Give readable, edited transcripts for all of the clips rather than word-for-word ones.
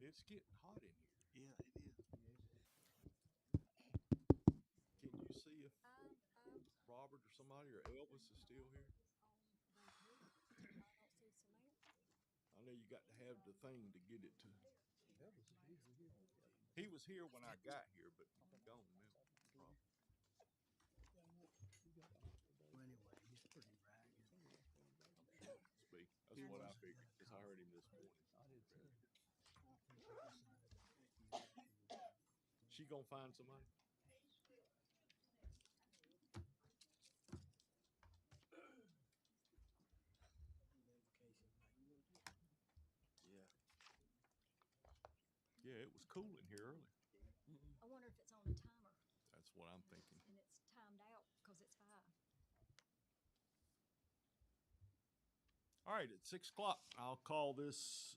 It's getting hot in here. Yeah, it is. Can you see if Robert or somebody or Elvis is still here? I know you got to have the thing to get it to. He was here when I got here, but gone now. Probably. Well, anyway, he's pretty ragged. Speak. That's what I figured because I heard him this morning. She gonna find somebody? Yeah. Yeah, it was cool in here earlier. I wonder if it's on a timer That's what I'm thinking. and it's timed out because it's 5. All right, at 6 o'clock, I'll call this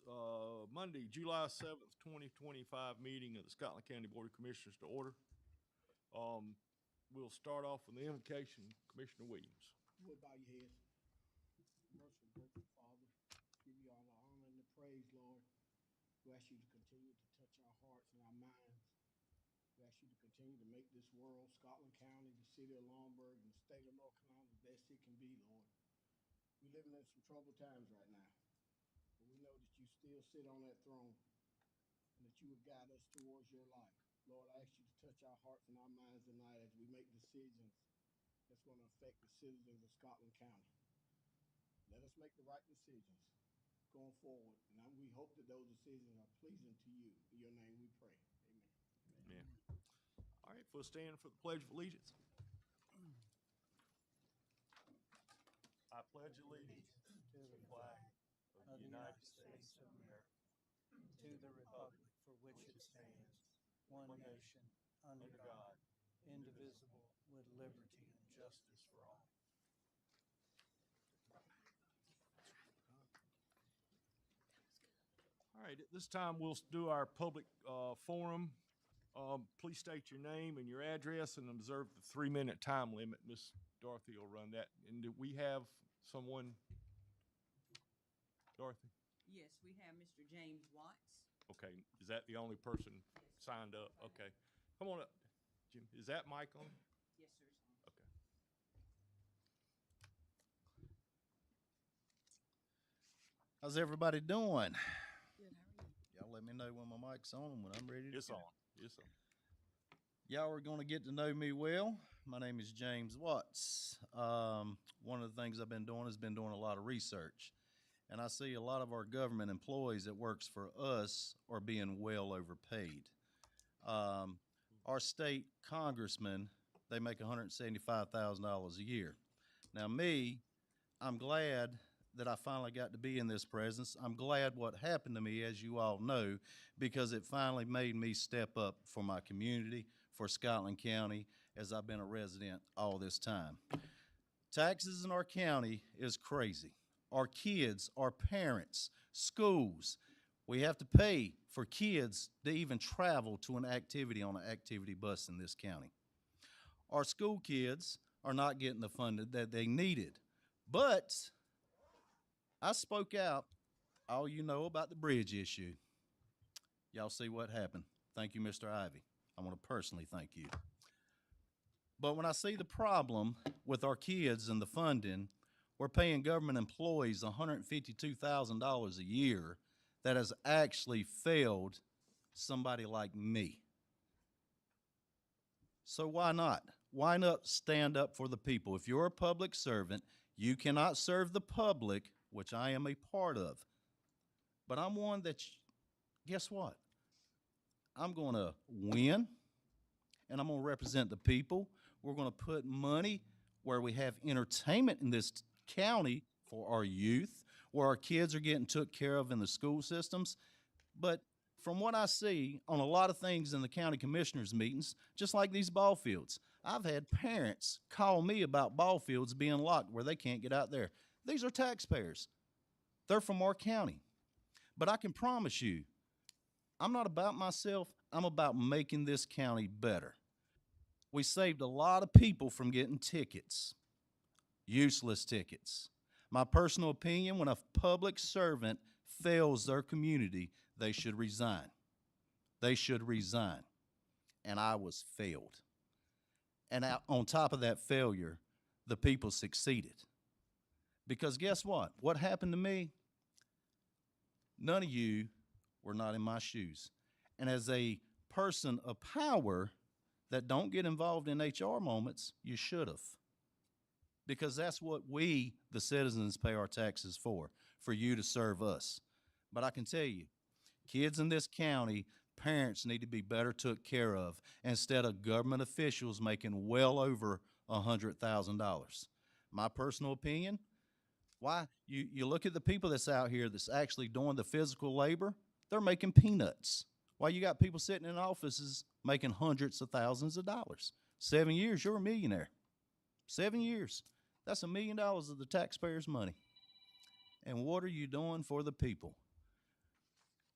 Monday, July 7th, 2025 meeting of the Scotland County Board of Commissioners to order. We'll start off with the invocation. Commissioner Williams. We'll bow your heads. Merciful, grateful Father, give you all the honor and the praise, Lord. We ask you to continue to touch our hearts and our minds. We ask you to continue to make this world, Scotland County, the city of Longburg, and the state of North Carolina the best it can be, Lord. We're living in some troubled times right now, but we know that you still sit on that throne and that you will guide us towards your light. Lord, I ask you to touch our hearts and our minds tonight as we make decisions that's going to affect the citizens of Scotland County. Let us make the right decisions going forward, and we hope that those decisions are pleasing to you. In your name we pray. Amen. Amen. All right, we'll stand for the Pledge of Allegiance. I pledge allegiance to the flag of the United States of America, to the republic for which it stands, one nation, under God, indivisible, with liberty and justice for all. All right, at this time, we'll do our public forum. Please state your name and your address and observe the 3-minute time limit. Miss Dorothy will run that. And do we have someone? Dorothy? Yes, we have Mr. James Watts. Okay, is that the only person signed up? Okay. Come on up, Jim. Is that mic on? Yes, sir. It's on. Okay. How's everybody doing? Good, how are you? Y'all let me know when my mic's on and when I'm ready to It's go. on. It's on. Y'all are going to get to know me well. My name is James Watts. One of the things I've been doing has been doing a lot of research. And I see a lot of our government employees that works for us are being well overpaid. Our state congressmen, they make $175,000 a year. Now me, I'm glad that I finally got to be in this presence. I'm glad what happened to me, as you all know, because it finally made me step up for my community, for Scotland County, as I've been a resident all this time. Taxes in our county is crazy. Our kids, our parents, schools, we have to pay for kids to even travel to an activity on an activity bus in this county. Our school kids are not getting the funding that they needed. But I spoke out, all you know, about the bridge issue. Y'all see what happened. Thank you, Mr. Ivey. I want to personally thank you. But when I see the problem with our kids and the funding, we're paying government employees $152,000 a year that has actually failed somebody like me. So why not? Why not stand up for the people? If you're a public servant, you cannot serve the public, which I am a part of. But I'm one that, guess what? I'm going to win, and I'm going to represent the people. We're going to put money where we have entertainment in this county for our youth, where our kids are getting took care of in the school systems. But from what I see on a lot of things in the county commissioners' meetings, just like these ball fields, I've had parents call me about ball fields being locked where they can't get out there. These are taxpayers. They're from our county. But I can promise you, I'm not about myself. I'm about making this county better. We saved a lot of people from getting tickets, useless tickets. My personal opinion, when a public servant fails their community, they should resign. they should resign. And I was failed. And on top of that failure, the people succeeded. Because guess what? What happened to me? None of you were not in my shoes. And as a person of power that don't get involved in HR moments, you should have. Because that's what we, the citizens, pay our taxes for you to serve us. But I can tell you, kids in this county, parents need to be better took care of instead of government officials making well over $100,000. My personal opinion, why? You look at the people that's out here that's actually doing the physical labor, they're making peanuts. Why you got people sitting in offices making hundreds of thousands of dollars? 7 years, you're a millionaire. 7 years. That's $1 million of the taxpayers' money. And what are you doing for the people?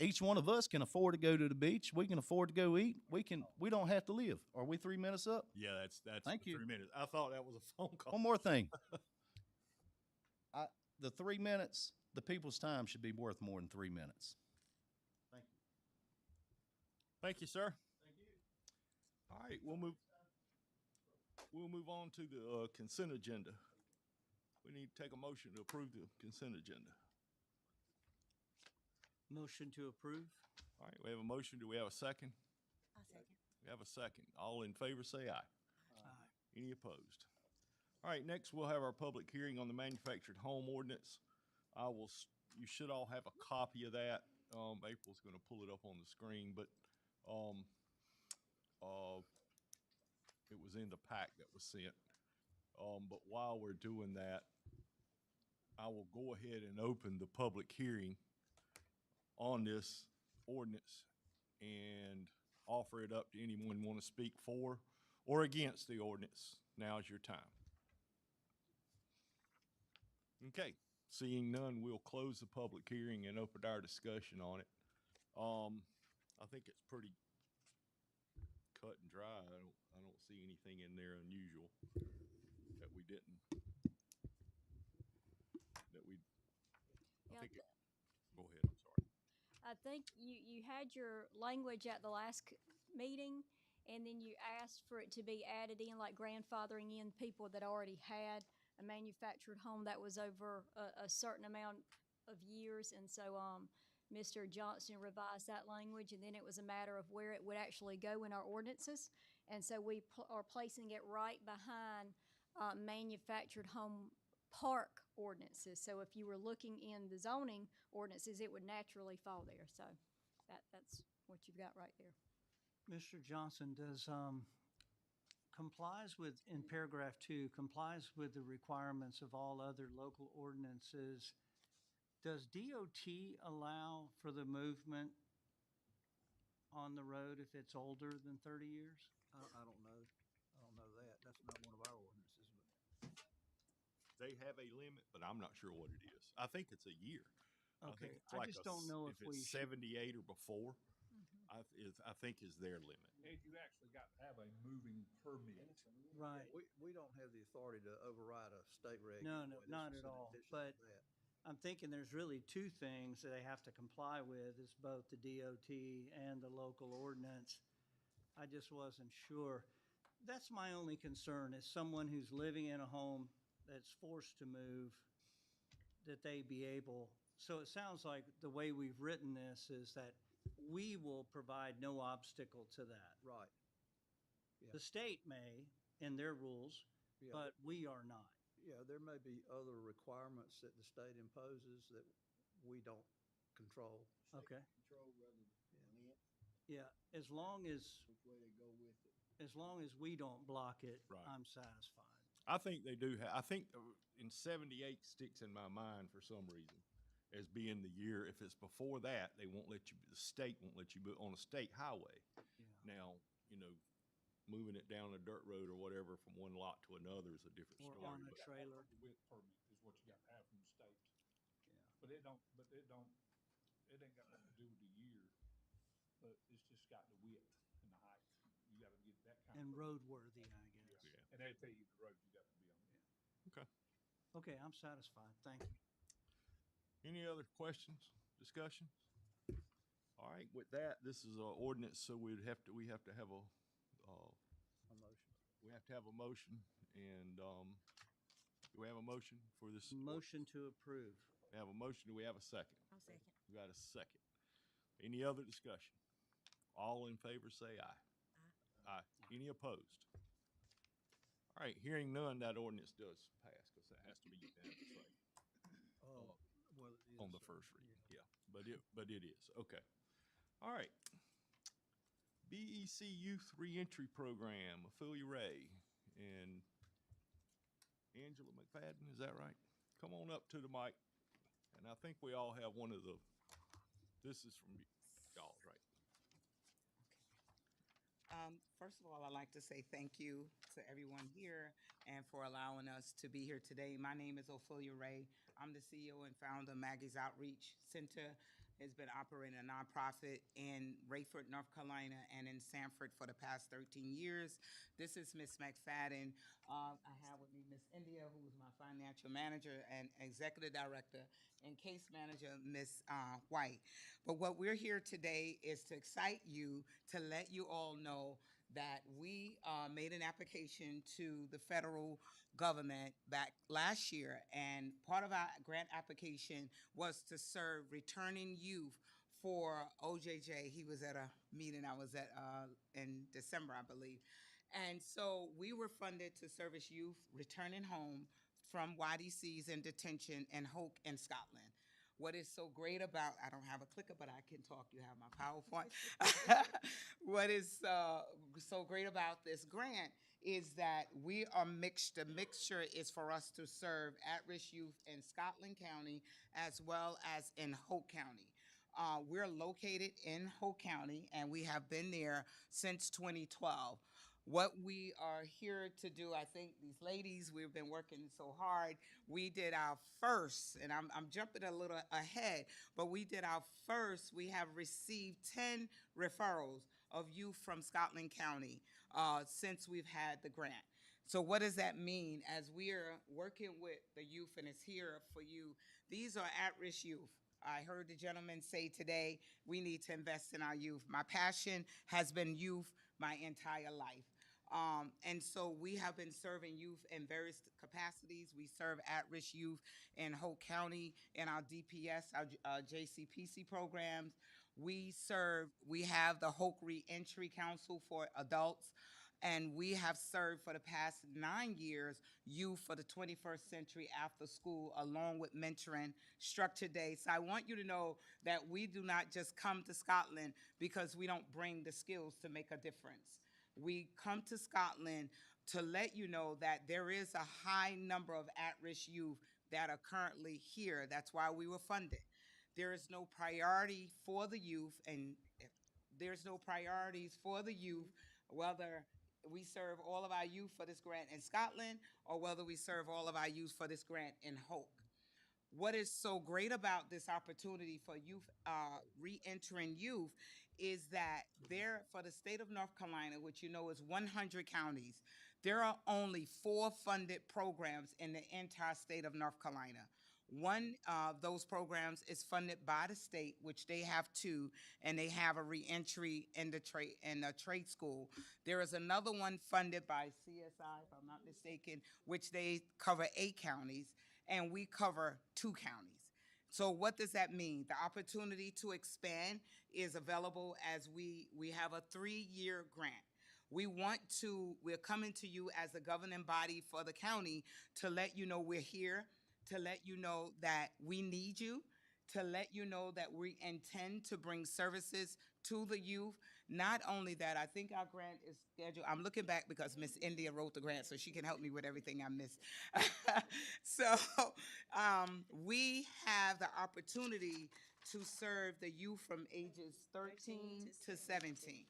Each one of us can afford to go to the beach. We can afford to go eat. We don't have to live. Are we 3 minutes up? Yeah, that's Thank the you. 3 minutes. I thought that was a phone call. One more thing. The 3 minutes, the people's time should be worth more than 3 minutes. Thank you. Thank you, sir. Thank you. All right, we'll move on to the consent agenda. We need to take a motion to approve the consent agenda. Motion to approve? All right, we have a motion. Do we have a second? I'll second. We have a second. All in favor say aye. Aye. Any opposed? All right, next we'll have our public hearing on the manufactured home ordinance. You should all have a copy of that. April's gonna pull it up on the screen, but, it was in the pack that was sent. But while we're doing that, I will go ahead and open the public hearing on this ordinance and offer it up to anyone want to speak for or against the ordinance. Now's your time. Okay, seeing none, we'll close the public hearing and open our discussion on it. I think it's pretty cut and dry. I don't see anything in there unusual that we didn't. Yeah, Go ahead, I'm sorry. I think you had your language at the last meeting, and then you asked for it to be added in, like grandfathering in people that already had a manufactured home that was over a certain amount of years. And so Mr. Johnson revised that language, and then it was a matter of where it would actually go in our ordinances. And so we are placing it right behind manufactured home park ordinances. So if you were looking in the zoning ordinances, it would naturally fall there. So that's what you've got right there. Mr. Johnson, does complies with, in paragraph 2, complies with the requirements of all other local ordinances. Does DOT allow for the movement on the road if it's older than 30 years? I don't know. I don't know that. That's not one of our ordinances, but They have a limit, but I'm not sure what it is. I think it's a year. Okay, think it's I like just don't know if we it's should. 78 or before. I think is their limit. Ed, you actually got to have a moving permit. Right. we don't have the authority to override a state reg. No, anyway. This not is at in all. addition to But that. I'm thinking there's really 2 things that they have to comply with, is both the DOT and the local ordinance. I just wasn't sure. That's my only concern, is someone who's living in a home that's forced to move, that they be able. So it sounds like the way we've written this is that we will provide no obstacle to that. Right. Yeah. The state may, in their rules, Yeah. but we are not. Yeah, there may be other requirements that the state imposes that we don't control. Okay. Control rather than limit, Yeah, as long as which way they go with it. we don't block it, Right. I'm satisfied. I think they do have. I think in 78 sticks in my mind for some reason as being the year. If it's before that, they won't let you. The state won't let you on a state highway. Yeah. Now, moving it down a dirt road or whatever from one lot to another is a different Or story. on a but- trailer. With permit is what you got to have from the state. Yeah. But it ain't got nothing to do with the year, but it's just got the width and the height. You got to get that kind And of. roadworthy, I guess. Yeah. And they tell you the road you got to be on. Okay, I'm satisfied. Thank you. Any other questions, discussion? All All right, with that, this is an ordinance, so we have to have a, A motion. we have to have a motion, and, do we have a motion for this? Motion to approve. We have a motion, do we have a second? I'll second. We got a second. Any other discussion? All in favor, say aye. Aye. Any opposed? All right, hearing none, that ordinance does pass, because that has to be unanimous, right? Well, it is, On the first reading, yeah, but it is, okay. All right. BEC Youth Reentry Program, Ophelia Ray and Angela McFadden, is that right? Come on up to the mic, and I think we all have one of the, this is from y'all, right? First of all, I'd like to say thank you to everyone here and for allowing us to be here today. My name is Ophelia Ray. I'm the CEO and founder of Maggie's Outreach Center. Has been operating a nonprofit in Rayford, North Carolina, and in Sanford for the past 13 years. This is Miss McFadden. I have with me Miss India, who is my financial manager and executive director, and case manager, Miss White. But what we're here today is to excite you, to let you all know that we made an application to the federal government back last year, and part of our grant application was to serve returning youth for OJJ. He was at a meeting I was at in December, I believe. And so we were funded to service youth returning home from YDCs in detention in Hoke and Scotland. What is so great about, I don't have a clicker, but I can talk, you have my PowerPoint. What is so great about this grant is that we are mixed. The mixture is for us to serve at-risk youth in Scotland County as well as in Hoke County. We're located in Hoke County, and we have been there since 2012. What we are here to do, I think these ladies, we've been working so hard. We did our first, and I'm jumping a little ahead, but we did our first. We have received 10 referrals of youth from Scotland County since we've had the grant. So what does that mean? As we are working with the youth, and it's here for you, these are at-risk youth. I heard the gentleman say today, we need to invest in our youth. My passion has been youth my entire life. And so we have been serving youth in various capacities. We serve at-risk youth in Hoke County in our DPS, our JCPC programs. We have the Hoke Reentry Council for adults, and we have served for the past 9 years youth for the 21st century after school, along with mentoring structured days. So I want you to know that we do not just come to Scotland because we don't bring the skills to make a difference. We come to Scotland to let you know that there is a high number of at-risk youth that are currently here. That's why we were funded. There is no priority for the youth, and there's no priorities for the youth, whether we serve all of our youth for this grant in Scotland or whether we serve all of our youth for this grant in Hoke. What is so great about this opportunity for youth, re-entering youth, is that there, for the state of North Carolina, which you know is 100 counties, there are only 4 funded programs in the entire state of North Carolina. One of those programs is funded by the state, which they have 2, and they have a reentry in the trade school. There is another one funded by CSI, if I'm not mistaken, which they cover 8 counties, and we cover 2 counties. So what does that mean? The opportunity to expand is available as we have a 3-year grant. We're coming to you as a governing body for the county to let you know we're here, to let you know that we need you, to let you know that we intend to bring services to the youth. Not only that, I think our grant is scheduled. I'm looking back because Miss India wrote the grant, so she can help me with everything I missed. So we have the opportunity to serve the youth from ages 13 to 17.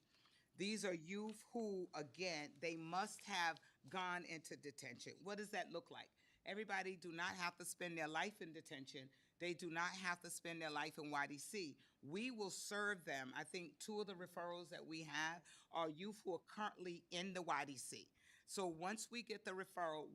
These are youth who, again, they must have gone into detention. What does that look like? Everybody do not have to spend their life in detention. They do not have to spend their life in YDC. We will serve them. I think 2 of the referrals that we have are youth who are currently in the YDC. So once we get the referral,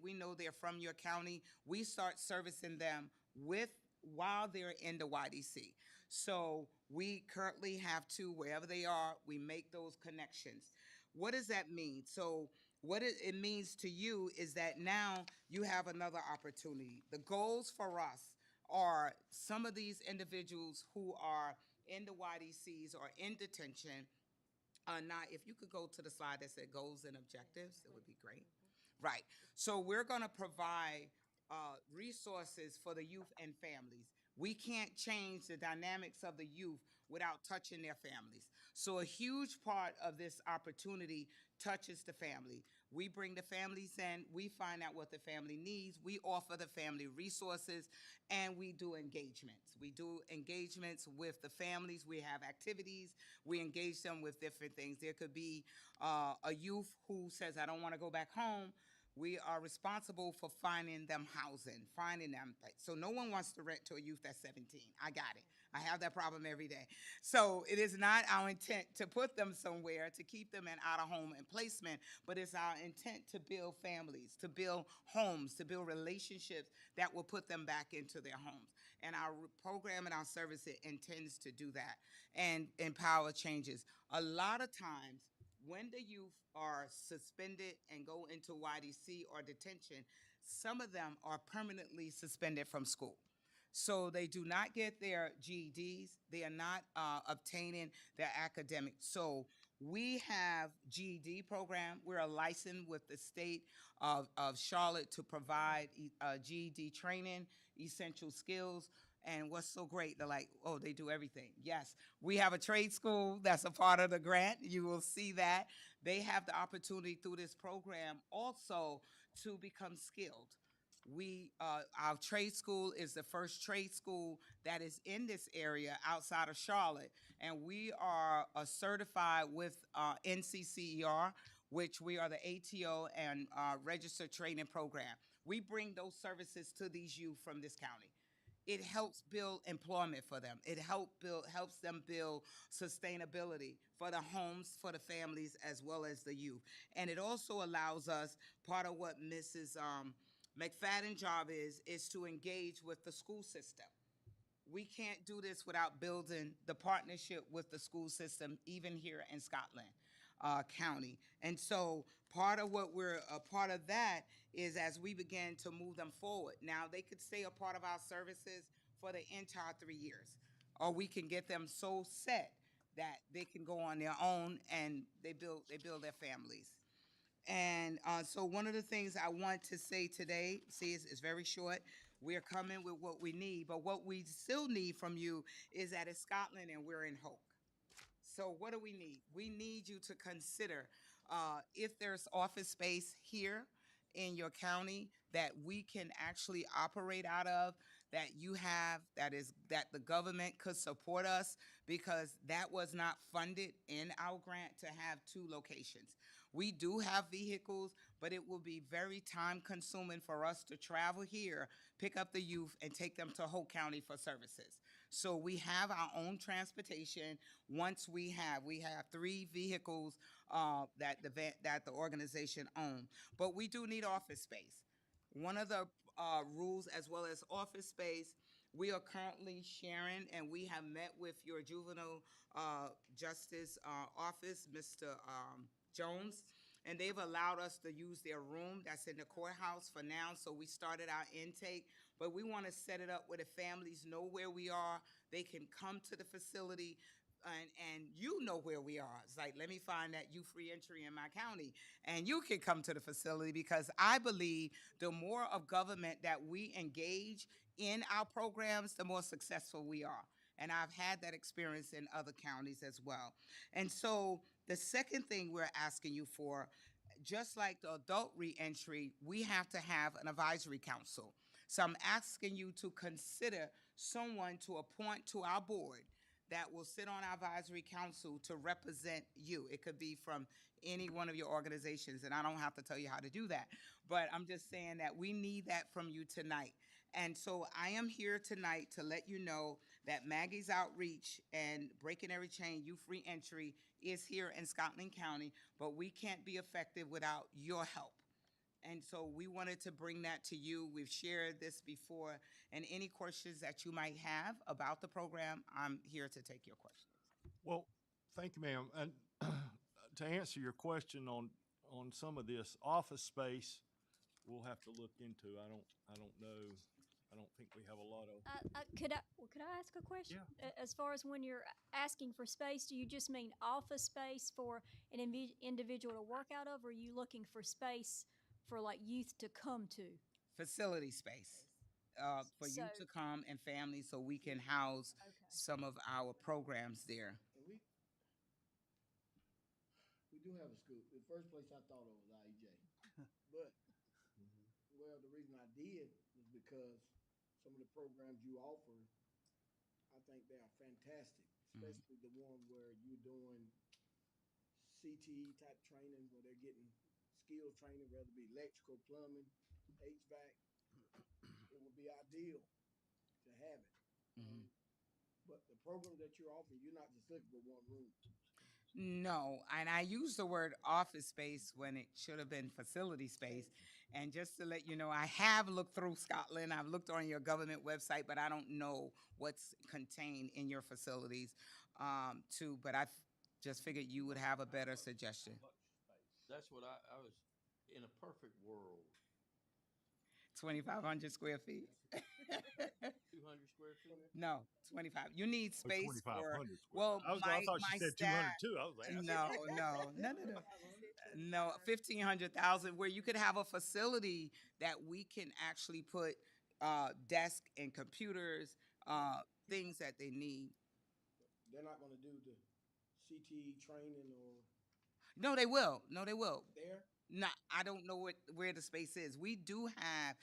we know they're from your county, we start servicing them while they're in the YDC. So We currently have to, wherever they are, we make those connections. What does that mean? So what it means to you is that now you have another opportunity. The goals for us are some of these individuals who are in the YDCs or in detention are not, if you could go to the slide that said goals and objectives, it would be great. Right. So we're going to provide resources for the youth and families. We can't change the dynamics of the youth without touching their families. So a huge part of this opportunity touches the family. We bring the families in, we find out what the family needs, we offer the family resources, and we do engagements. We do engagements with the families, we have activities, we engage them with different things. There could be a youth who says, I don't want to go back home. We are responsible for finding them housing, finding them. So no one wants to rent to a youth that's 17. I got it. I have that problem every day. So it is not our intent to put them somewhere, to keep them in out-of-home and placement, but it's our intent to build families, to build homes, to build relationships that will put them back into their homes. And our program and our service intends to do that and empower changes. A lot of times, when the youth are suspended and go into YDC or detention, some of them are permanently suspended from school. So they do not get their GEDs. They are not obtaining their academics. So we have GED program. We're licensed with the state of Charlotte to provide GED training, essential skills. And what's so great, they're like, oh, they do everything. Yes, we have a trade school that's a part of the grant. You will see that. They have the opportunity through this program also to become skilled. Our trade school is the first trade school that is in this area outside of Charlotte, and we are certified with NCCER, which we are the ATO and registered training program. We bring those services to these youth from this county. It helps build employment for them. It helps them build sustainability for the homes, for the families, as well as the youth. And it also allows us, part of what Mrs. McFadden's job is to engage with the school system. We can't do this without building the partnership with the school system, even here in Scotland County. And so part of what we're a part of that is as we begin to move them forward. Now they could stay a part of our services for the entire 3 years, or we can get them so set that they can go on their own and they build their families. And so one of the things I want to say today, see, it's very short. We're coming with what we need, but what we still need from you is that it's Scotland and we're in Hope. So what do we need? We need you to consider if there's office space here in your county that we can actually operate out of, that you have, that the government could support us, because that was not funded in our grant to have 2 locations. We do have vehicles, but it will be very time consuming for us to travel here, pick up the youth, and take them to Hope County for services. So we have our own transportation. Once we have 3 vehicles that the organization owns. But we do need office space. One of the rules, as well as office space, we are currently sharing, and we have met with your juvenile justice office, Mr. Jones, and they've allowed us to use their room that's in the courthouse for now. So we started our intake, but we want to set it up where the families know where we are. They can come to the facility, and you know where we are. It's like, let me find that youth free entry in my county, and you can come to the facility, because I believe the more of government that we engage in our programs, the more successful we are. And I've had that experience in other counties as well. And so the second thing we're asking you for, just like the adult reentry, we have to have an advisory council. So I'm asking you to consider someone to appoint to our board that will sit on our advisory council to represent you. It could be from any one of your organizations, and I don't have to tell you how to do that. But I'm just saying that we need that from you tonight. And so I am here tonight to let you know that Maggie's Outreach and Breaking Every Chain Youth Reentry is here in Scotland County, but we can't be effective without your help. And so we wanted to bring that to you. We've shared this before, and any questions that you might have about the program, I'm here to take your questions. Well, thank you, ma'am. And to answer your question on some of this office space, we'll have to look into. I don't know. I don't think we have a lot of. Could I ask a question? Yeah. As far as when you're asking for space, do you just mean office space for an individual to work out of, or are you looking for space for like youth to come to? Facility space for you So- to come and families so we can house Okay. some of our programs there. And we do have a school. The first place I thought of was IEJ. But, well, the reason I did was because some of the programs you offer, I think they are fantastic, especially the one where you're doing CTE type training where they're getting skills training, whether it be electrical, plumbing, HVAC. It would be ideal to have it. But the program that you're offering, you're not just looking for one room. No, and I use the word office space when it should have been facility space. And just to let you know, I have looked through Scotland. I've looked on your government website, but I don't know what's contained in your facilities too. But I just figured you would have a better suggestion. That's what I was, in a perfect world, 2,500 square feet. 200 square feet? No, 25. You need space for, 2,500 square. well, I thought she said 200 staff- too. I was like, No, 1,500,000, where you could have a facility that we can actually put desk and computers, things that they need. They're not gonna do the CTE training or No, they will. No, they will. there. No, I don't know where the space is. We do have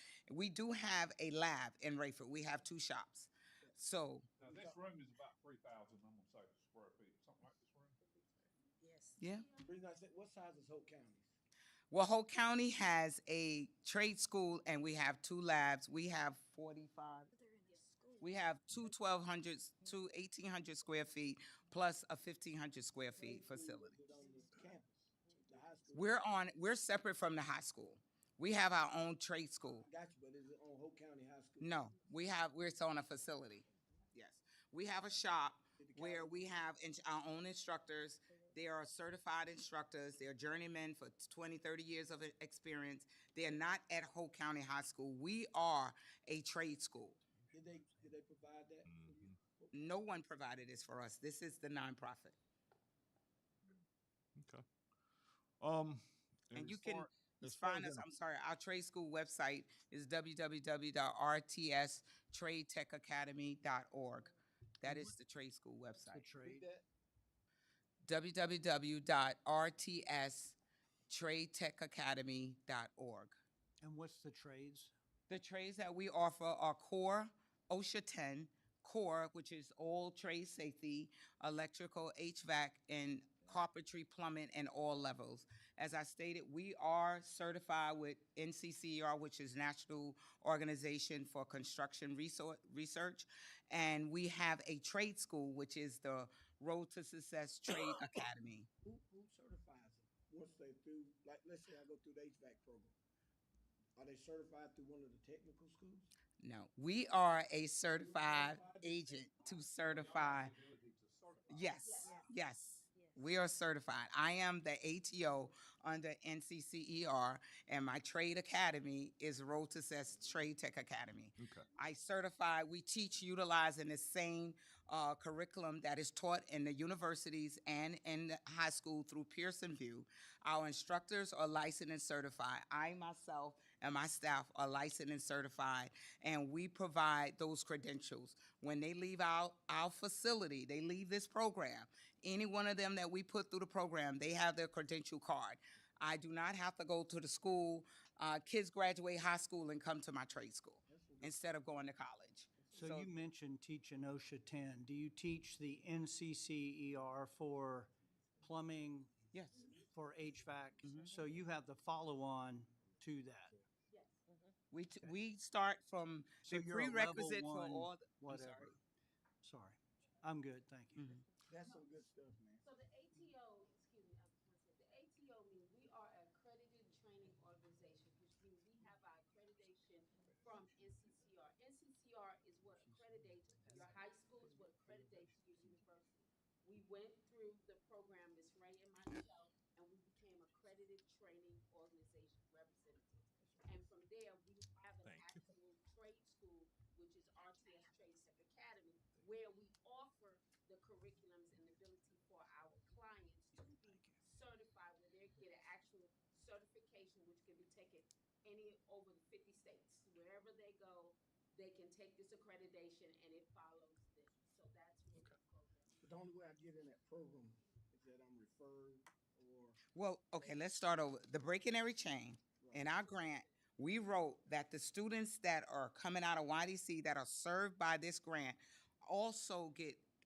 a lab in Rayford. We have 2 shops. So Now, this room is about 3,000, I'm gonna say, square feet, something like this room. yeah. The reason I said, what size is Hope County? Well, Hope County has a trade school and we have 2 labs. We have 45. We have 2 1,800 square feet plus a 1,500 square feet facility. Is it on the campus, the high school? We're separate from the high school. We have our own trade school. Got you, but is it on Hope County High School? No, we're on a facility. Yes. We have a shop where we have our own instructors. They are certified instructors. They're journeymen for 20, 30 years of experience. They're not at Hope County High School. We are a trade school. Did they provide that for you? No one provided this for us. This is the nonprofit. okay. And as you can far- as just far find as us, in- I'm sorry, our trade school website is www.rtstradetechacademy.org. That is the trade school website. Read that. www.rtstradetechacademy.org. And what's the trades? The trades that we offer are core, OSHA 10, core, which is all trade safety, electrical, HVAC, and carpentry, plumbing, and all levels. As I stated, we are certified with NCCER, which is National Organization for Construction Research, and we have a trade school, which is the Road to Success Trade Academy. Who certifies it? Once they through, like, let's say I go through the HVAC program. Are they certified through one of the technical schools? No, we are a certified agent to certify. Yes, yes, we are certified. I am the ATO under NCCER, and my trade academy is Road to Success Trade Tech Academy. Okay. I certify, we teach utilizing the same curriculum that is taught in the universities and in the high school through Pearson VUE. Our instructors are licensed and certified. I myself and my staff are licensed and certified, and we provide those credentials. When they leave our facility, they leave this program, any one of them that we put through the program, they have their credential card. I do not have to go to the school. Kids graduate high school and come to my trade school instead of going to college. So you mentioned teaching OSHA 10. Do you teach the NCCER for plumbing, Yes. for HVAC? So you have the follow-on to that? We start from So the you're a level prerequisite for one, all. whatever. Sorry. I'm good, thank you. That's some good stuff, man. So the ATO, excuse me, I just want to say, the ATO means we are an accredited training organization, which from NCCR. NCCR is what accreditates your high school, is what accreditates your university. We went through the program, Ms. Ray and myself, and we became accredited training organization representatives. And from there, we have an actual trade school, which is RTS Trade Tech Academy, where we offer the curriculums and the ability for our clients to be certified, where they get an actual certification, which can be taken any over the 50 states. Wherever they go, they can take this accreditation and it follows them. So that's what the program is. But the only way I get in that program is that I'm referred or. Well, okay, let's start over. The breaking every chain in our grant, we wrote that the students that are coming out of YDC that are served by this grant also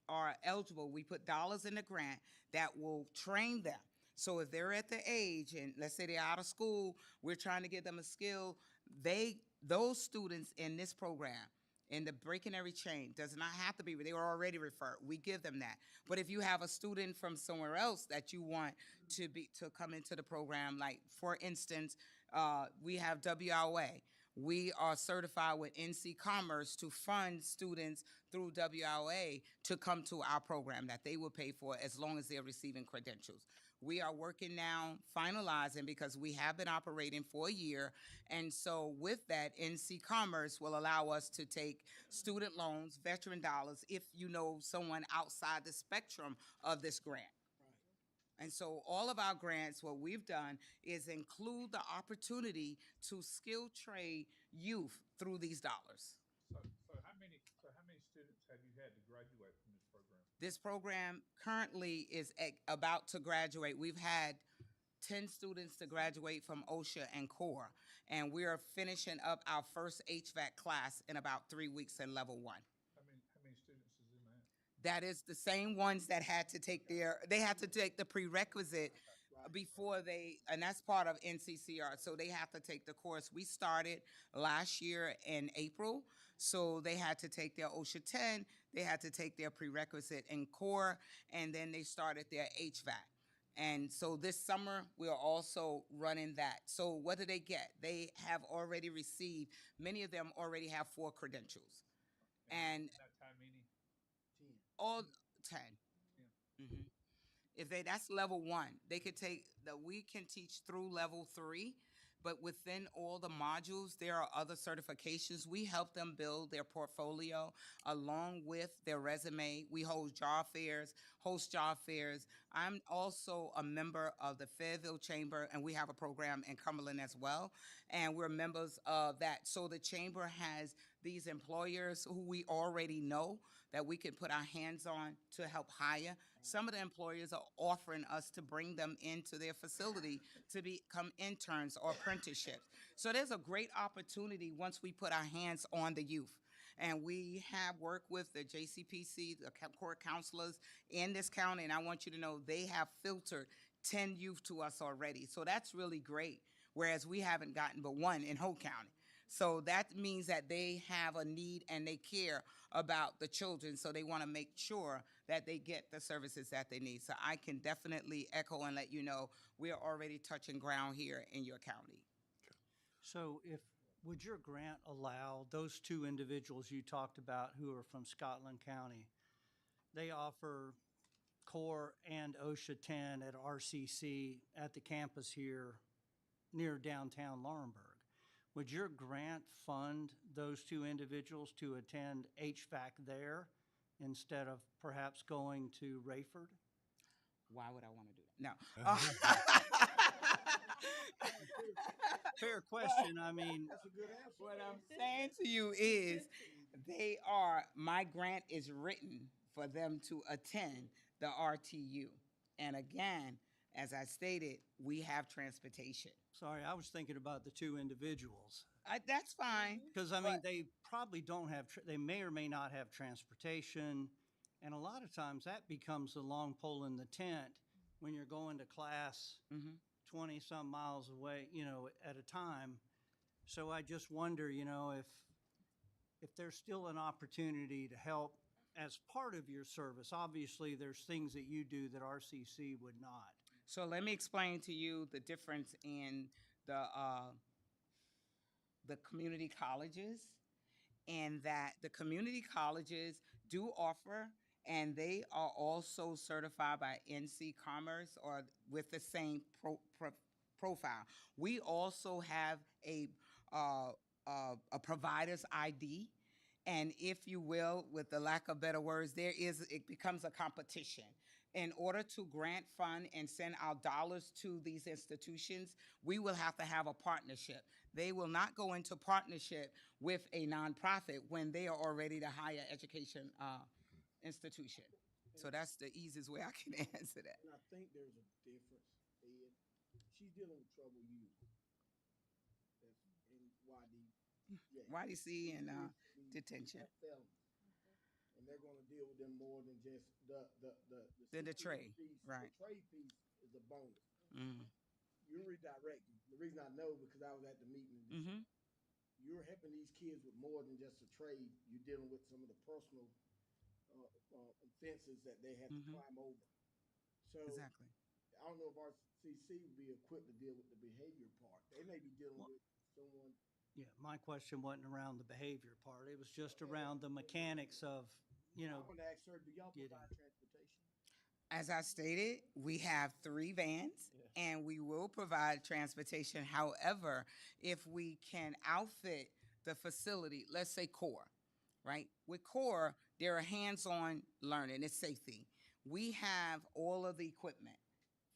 are eligible. We put dollars in the grant that will train them. So if they're at the age and let's say they're out of school, we're trying to give them a skill. Those students in this program, in the breaking every chain, does not have to be, they were already referred. We give them that. But if you have a student from somewhere else that you want to come into the program, like for instance, we have WRA. We are certified with NC Commerce to fund students through WRA to come to our program that they will pay for as long as they're receiving credentials. We are working now, finalizing, because we have been operating for a year. And so with that, NC Commerce will allow us to take student loans, veteran dollars, if you know someone outside the spectrum of this grant. And so all of our grants, what we've done is include the opportunity to skill trade youth through these dollars. So how many students have you had to graduate from this program? This program currently is about to graduate. We've had 10 students to graduate from OSHA and CORE, and we are finishing up our first HVAC class in about 3 weeks in level 1. How many students is in that? That is the same ones that had to take they had to take the prerequisite before and that's part of NCCR. So they have to take the course. We started last year in April. So they had to take their OSHA 10, they had to take their prerequisite in CORE, and then they started their HVAC. And so this summer, we're also running that. So what do they get? They have already received, many of them already have 4 credentials. And That's how many? all 10. Yeah. If that's level 1, they could we can teach through level 3, but within all the modules, there are other certifications. We help them build their portfolio along with their resume. We host job fairs. I'm also a member of the Fayetteville Chamber, and we have a program in Cumberland as well, and we're members of that. So the Chamber has these employers who we already know that we can put our hands on to help hire. Some of the employers are offering us to bring them into their facility to become interns or apprenticeships. So there's a great opportunity once we put our hands on the youth. And we have worked with the JCPC, the court counselors in this county, and I want you to know they have filtered 10 youth to us already. So that's really great, whereas we haven't gotten but 1 in Hope County. So that means that they have a need and they care about the children, so they want to make sure that they get the services that they need. So I can definitely echo and let you know we are already touching ground here in your county. So would your grant allow those 2 individuals you talked about who are from Scotland County? They offer CORE and OSHA 10 at RCC at the campus here near downtown Laurinburg. Would your grant fund those 2 individuals to attend HVAC there instead of perhaps going to Rayford? Why would I want to do that? No. Fair question. I mean, That's a good answer. What I'm saying to you is my grant is written for them to attend the RTU. And again, as I stated, we have transportation. sorry, I was thinking about the 2 individuals. That's fine. Because, I mean, they probably don't have, they may or may not have transportation. And a lot of times that becomes the long pole in the tent when you're going to class 20-some miles away, at a time. So I just wonder, if there's still an opportunity to help as part of your service. Obviously, there's things that you do that RCC would not. So let me explain to you the difference in the community colleges, and that the community colleges do offer, and they are also certified by NC Commerce or with the same profile. We also have a provider's ID, and if you will, with the lack of better words, it becomes a competition. In order to grant fund and send our dollars to these institutions, we will have to have a partnership. They will not go into partnership with a nonprofit when they are already the higher education institution. So that's the easiest way I can answer that. And I think there's a difference, Ed. She's dealing with troubled youth. That's in YD. Yeah. YDC and These detention. felons. And they're gonna deal with them more than just the trade, piece. right. The trade piece is a bonus. Mm-hmm. You're redirecting. The reason I know because I was at the meeting. Mm-hmm. You're helping these kids with more than just a trade. You're dealing with some of the personal fences that they have to climb over. So Exactly. I don't know if our CC would be equipped to deal with the behavior part. They may be dealing with someone. Yeah, my question wasn't around the behavior part. It was just around the mechanics of, I want to ask her, do y'all provide transportation? As I stated, we have 3 vans and we will provide transportation. However, if we can outfit the facility, let's say core, right? With core, there are hands-on learning, it's safety. We have all of the equipment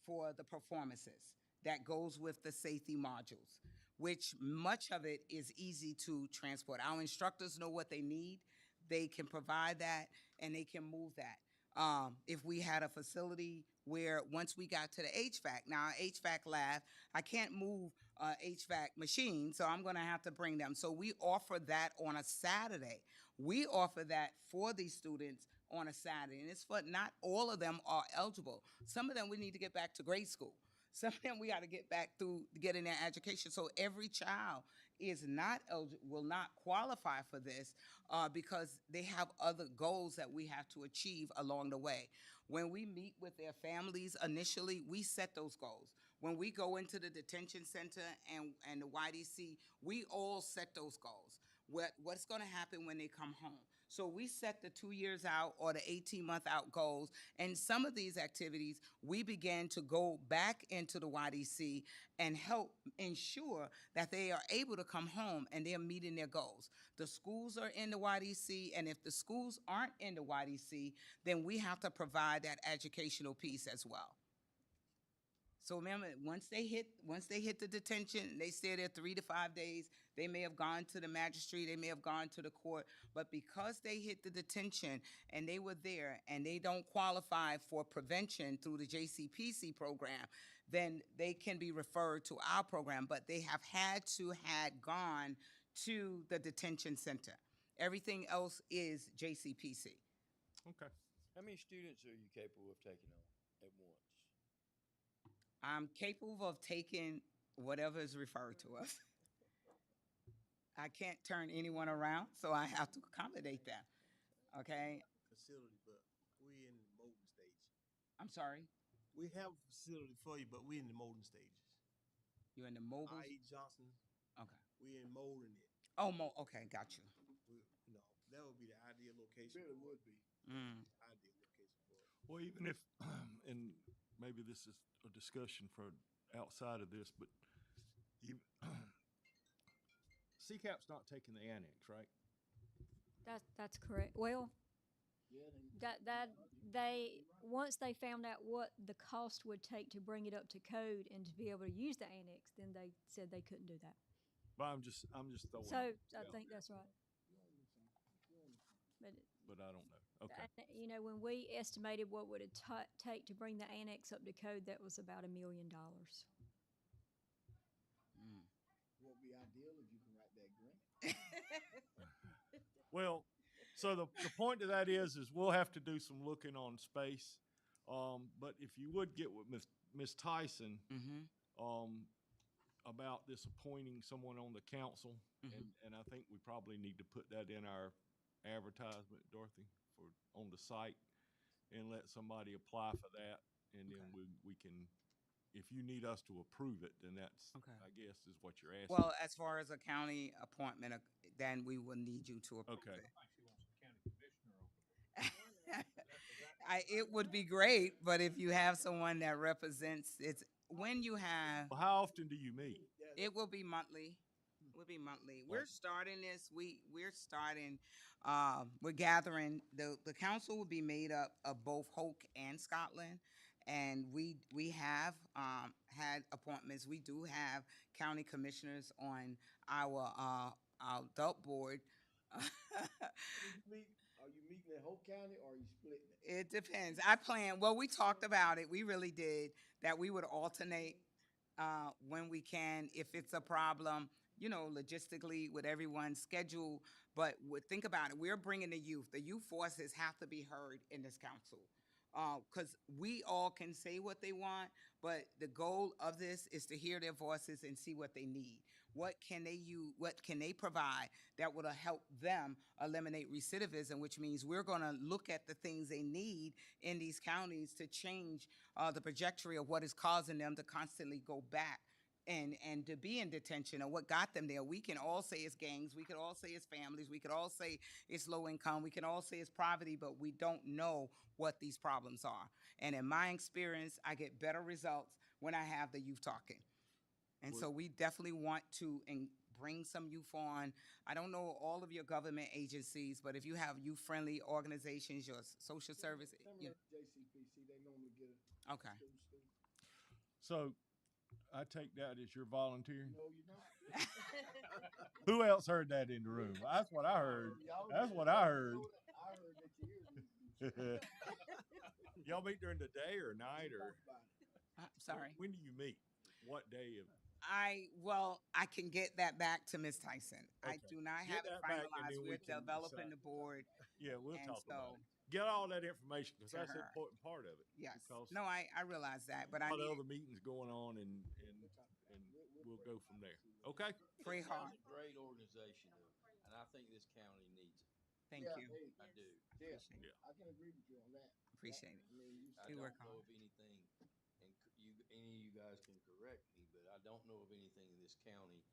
for the performances that goes with the safety modules, which much of it is easy to transport. Our instructors know what they need. They can provide that and they can move that. If we had a facility where once we got to the HVAC, now our HVAC lab, I can't move HVAC machine, so I'm gonna have to bring them. So we offer that on a Saturday. We offer that for these students on a Saturday, and it's for not all of them are eligible. Some of them we need to get back to grade school. Some of them we got to get back through getting their education. So every child is not eligible, will not qualify for this because they have other goals that we have to achieve along the way. When we meet with their families initially, we set those goals. When we go into the detention center and the YDC, we all set those goals. What's going to happen when they come home? So we set the 2 years out or the 18-month out goals. And some of these activities, we began to go back into the YDC and help ensure that they are able to come home and they're meeting their goals. The schools are in the YDC, and if the schools aren't in the YDC, then we have to provide that educational piece as well. So remember, once they hit the detention, they stay there 3 to 5 days. They may have gone to the magistrate, they may have gone to the court, but because they hit the detention and they were there and they don't qualify for prevention through the JCPC program, then they can be referred to our program, but they have had gone to the detention center. Everything else is JCPC. Okay. How many students are you capable of taking on at once? I'm capable of taking whatever is referred to us. I can't turn anyone around, so I have to accommodate them. Okay? Facility, but we in the molding stage. I'm sorry? We have a facility for you, but we in the molding stages. You're in the mobile? I.E. Johnson. Okay. We in molding it. Oh, okay, got you. That would be the ideal location. It really would be. Ideal location for it. Well, even if, and maybe this is a discussion for outside of this, but even, CCAP's not taking the annex, right? That's correct. Well, they once they found out what the cost would take to bring it up to code and to be able to use the annex, then they said they couldn't do that. But I'm just throwing. So I think that's right. But I don't know. Okay. You know, when we estimated what would it take to bring the annex up to code, that was about $1 million. Won't be ideal if you can write that grant. Well, so the point of that is we'll have to do some looking on space. But if you would get with Ms. Tyson about this appointing someone on the council, and I think we probably need to put that in our advertisement, Dorothy, on the site, and let somebody apply for that, and then we can if you need us to approve it, then that's, Okay. I guess, is what you're asking. Well, as far as a county appointment, then we will need you to approve Okay. it. I think she wants a county commissioner over It would be great, but if you have someone that represents, it's, when you have, Well, how often do you meet? it will be monthly. Will be monthly. We're Right. starting this. We're starting. We're gathering. The council will be made up of both Hoke and Scotland, and we have had appointments. We do have county commissioners on our adult board. Are you meeting in Hope County or are you splitting it? It depends. I plan, well, we talked about it. We really did, that we would alternate when we can, if it's a problem, you know, logistically with everyone's schedule. But think about it, we're bringing the youth. The youth voices have to be heard in this council. Because we all can say what they want, but the goal of this is to hear their voices and see what they need. What can they use, what can they provide that would help them eliminate recidivism, which means we're going to look at the things they need in these counties to change the trajectory of what is causing them to constantly go back and to be in detention, or what got them there. We can all say it's gangs, we could all say it's families, we could all say it's low income, we can all say it's poverty, but we don't know what these problems are. And in my experience, I get better results when I have the youth talking. And so we definitely want to bring some youth on. I don't know all of your government agencies, but if you have youth-friendly organizations, your social service, Similar to JCPC, they normally get a okay. student. So I take that as you're volunteering? No, you're not. Who else heard that in the room? That's what I heard. That's what I heard. I heard that you hear me. Y'all meet during the day or night or? Sorry. When do you meet? What day of? I can get that back to Ms. Tyson. Okay. I do not Get have it that back and finalized. then we We're can developing decide. the board. Yeah, we'll And talk about so- it. Get all that information because To that's an her. important part of it. Yes. Because No, I realize that, but a I lot of need other meetings going on and we'll go from there. Okay? pray It's hard. a great organization, and I think this county needs it. Thank Yeah, you. hey, I do. yeah, Appreciate I can agree with you on that. Appreciate it. I mean, you I We don't work know hard. of anything, and any of you guys can correct me, but I don't know of anything in this county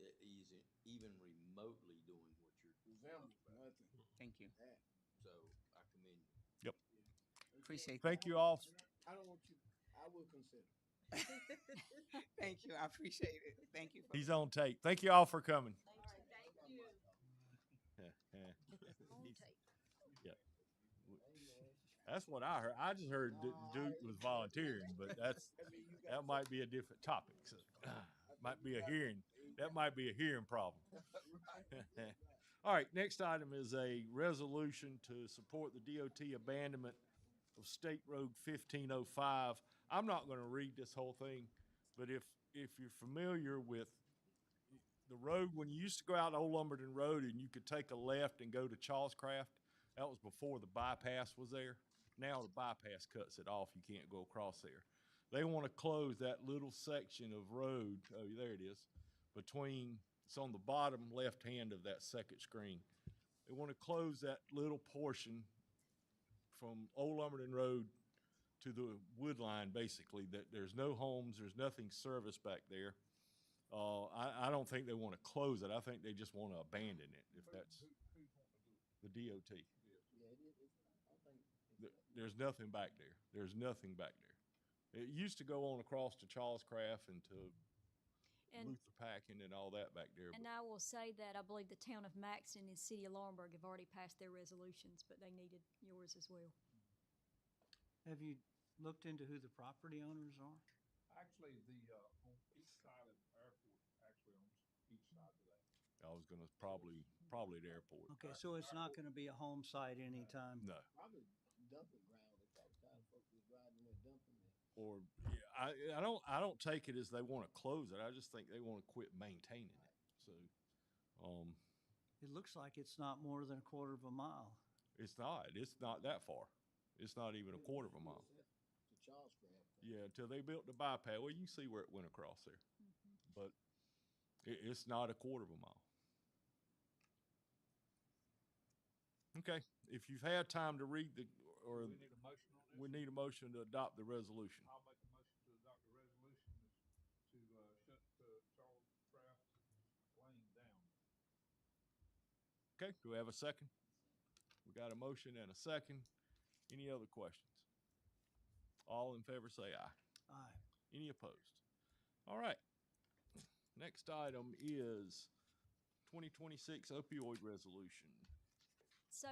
that is even remotely doing what you're doing. resemble nothing. Thank you. So I commend you. Yep. Appreciate Thank you all. I don't want you, I will consider. Thank you. I appreciate it. Thank you. He's on tape. Thank you all for coming. All right, thank you. Yeah. That's what I heard. I just heard Duke was volunteering, but that might be a different topic. So, might be a hearing. That might be a hearing problem. All right, next item is a resolution to support the DOT abandonment of State Road 1505. I'm not going to read this whole thing, but if you're familiar with the road, when you used to go out Old Lumberton Road and you could take a left and go to Charlescraft, that was before the bypass was there. Now the bypass cuts it off. You can't go across there. They want to close that little section of road. Oh, there it is. It's on the bottom left hand of that second screen. They want to close that little portion from Old Lumberton Road to the wood line, basically, that there's no homes, there's nothing serviced back there. I don't think they want to close it. I think they just want to abandon it, if that's the DOT. There's nothing back there. There's nothing back there. It used to go on across to Charlescraft and to And, Luther Packing and all that back there. and I will say that I believe the town of Maxton and city of Laurinburg have already passed their resolutions, but they needed yours as well. Have you looked into who the property owners are? Actually, on each side of the airport, actually on each side of that. I was gonna probably the airport. Okay, so it's not gonna be a home site anytime? No. Probably dumping ground, if all the time folks was riding there dumping it. Or yeah, I don't take it as they want to close it. I just think they want to quit maintaining it. So, It looks like it's not more than a quarter of a mile. it's not. It's not that far. It's not even a quarter of a mile. To Charlescraft. Yeah, until they built the bypass. Well, you can see where it went across there, but it's not a quarter of a mile. Okay, if you've had time to read We need a motion on this? we need a motion to adopt the resolution. I'll make a motion to adopt the resolution. Okay, do we have a second? We got a motion and a second. Any other questions? All in favor say aye. Aye. Any opposed? All right. Next item is 2026 opioid resolution. So,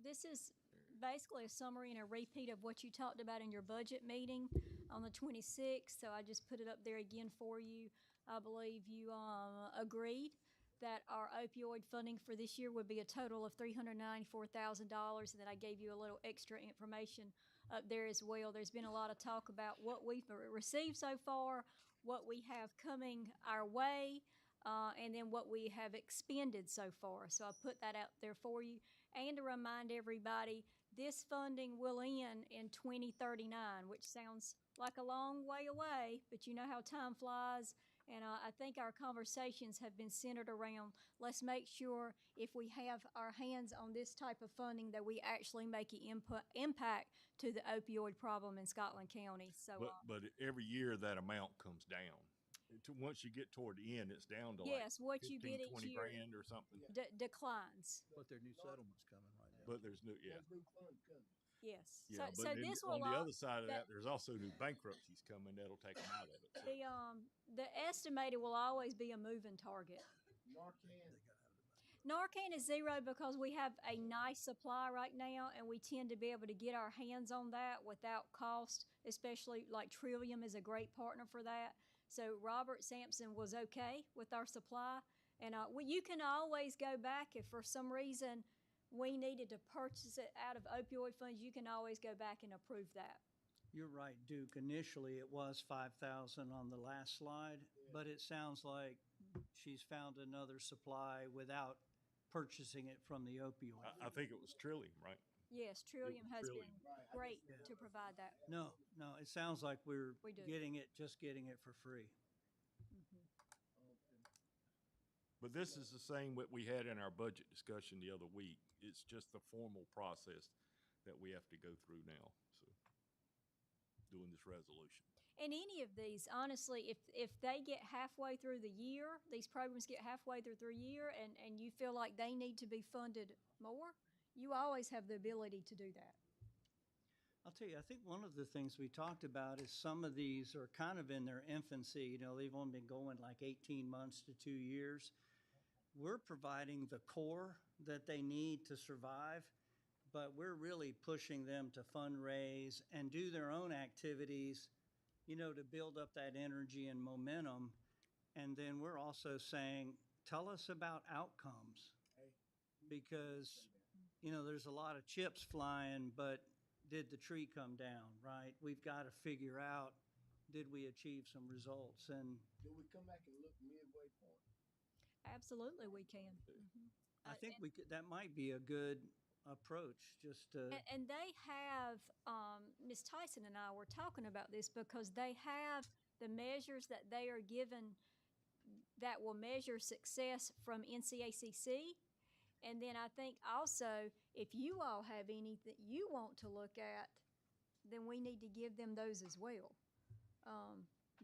this is basically a summary and a repeat of what you talked about in your budget meeting on the 26th. So I just put it up there again for you. I believe you, agreed that our opioid funding for this year would be a total of $394,000, and then I gave you a little extra information up there as well. There's been a lot of talk about what we've received so far, what we have coming our way, and then what we have expended so far. So I put that out there for you. And to remind everybody, this funding will end in 2039, which sounds like a long way away, but you know how time flies. And I think our conversations have been centered around, let's make sure if we have our hands on this type of funding that we actually make an impact to the opioid problem in Scotland County. So, But every year that amount comes down. Once you get toward the end, it's down to yes, like what you 15, get each 20 year grand or something. declines. But there are new settlements coming right now. But there's new, yeah. There's new funds coming. Yes. Yeah, so but then this will on the all- other side of that, there's also new bankruptcies coming that'll take them out of it. So. the estimated will always be a moving target. Narcan is zero because we have a nice supply right now, and we tend to be able to get our hands on that without cost, especially like Trillium is a great partner for that. So Robert Sampson was okay with our supply, and you can always go back if for some reason we needed to purchase it out of opioid funds. You can always go back and approve that. You're right, Duke. Initially, it was 5,000 on the last slide, but it sounds like she's found another supply without purchasing it from the opioid. I think it was Trillium, right? Yes, Trillium has Trillium. been great to provide that. No, it sounds like we're We do. getting it for free. But this is the same what we had in our budget discussion the other week. It's just the formal process that we have to go through now. So, doing this resolution. And any of these, honestly, if they get halfway through the year, these programs get halfway through the year, and you feel like they need to be funded more, you always have the ability to do that. I'll tell you, I think one of the things we talked about is some of these are kind of in their infancy. You know, they've only been going like 18 months to 2 years. We're providing the core that they need to survive, but we're really pushing them to fundraise and do their own activities, you know, to build up that energy and momentum. And then we're also saying, tell us about outcomes, because, you know, there's a lot of chips flying, but did the tree come down, right? We've got to figure out, did we achieve some results? And Do we come back and look midway point? Absolutely, we can. I think we could, that might be a good approach, just to. And they have, Ms. Tyson and I were talking about this because they have the measures that they are given that will measure success from NCACC. And then I think also, if you all have anything you want to look at, then we need to give them those as well.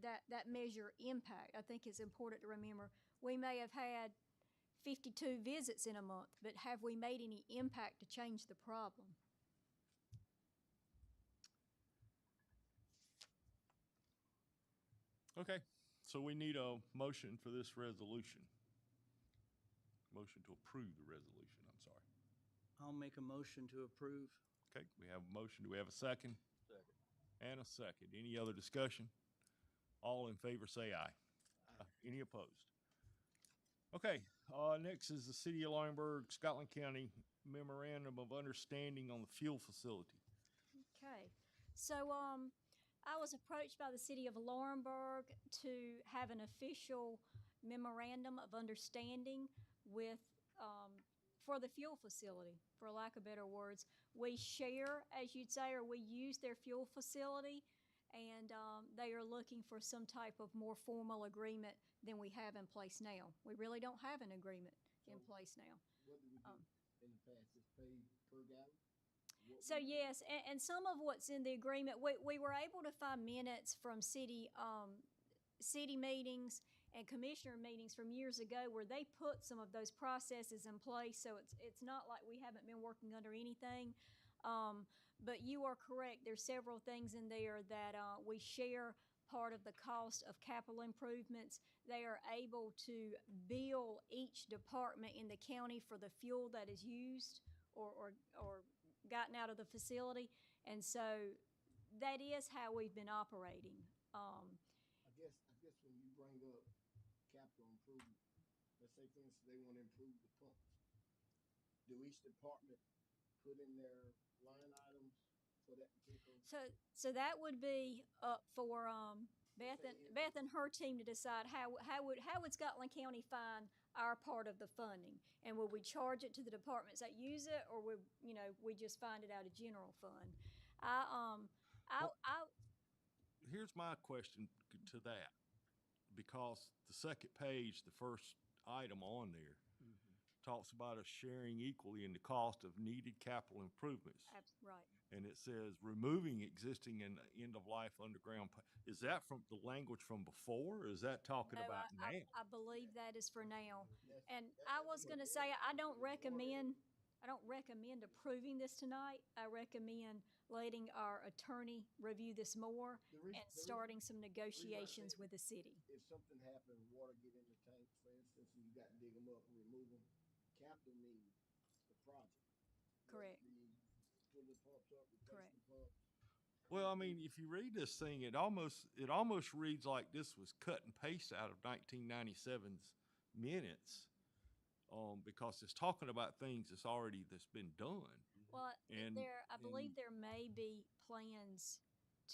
That measure impact, I think it's important to remember. We may have had 52 visits in a month, but have we made any impact to change the problem? Okay, so we need a motion for this resolution. Motion to approve the resolution, I'm sorry. I'll make a motion to approve. Okay, we have a motion. Do we have a second? Second. And a second. Any other discussion? All in favor say aye. Any opposed? Okay, next is the City of Laurinburg, Scotland County Memorandum of Understanding on the fuel facility. Okay, so I was approached by the City of Laurinburg to have an official memorandum of understanding with, for the fuel facility, for lack of better words. We share, as you'd say, or we use their fuel facility, and they are looking for some type of more formal agreement than we have in place now. We really don't have an agreement in place now. What did we do in the past? Just pay per gallon? So yes, and some of what's in the agreement, we were able to find minutes from city meetings, and commissioner meetings from years ago where they put some of those processes in place, so it's not like we haven't been working under anything. But you are correct, there's several things in there that, we share part of the cost of capital improvements. They are able to bill each department in the county for the fuel that is used or gotten out of the facility. And so that is how we've been operating. I guess when you bring up capital improvement, let's say for instance, they want to improve the pumps. Do each department put in their line items for that particular? So that would be up for, Beth and her team to decide how would Scotland County find our part of the funding? And will we charge it to the departments that use it, or would, we just find it out of general fund? Here's my question to that, because the second page, the first item on there, talks about us sharing equally in the cost of needed capital improvements. Right. And it says removing existing and end-of-life underground. Is that from the language from before, or is that talking No, about now? I believe that is for now. And I was gonna say, I don't recommend approving this tonight. I recommend letting our attorney review this more and starting some negotiations with the city. If something happened, water get in the tanks, for instance, and you got to dig them up and remove them, capital means the project. Correct. Pull the pumps up, replace the pumps. Well, I mean, if you read this thing, it almost reads like this was cut and paste out of 1997's minutes, because it's talking about things that's been done. Well, And- I believe there may be plans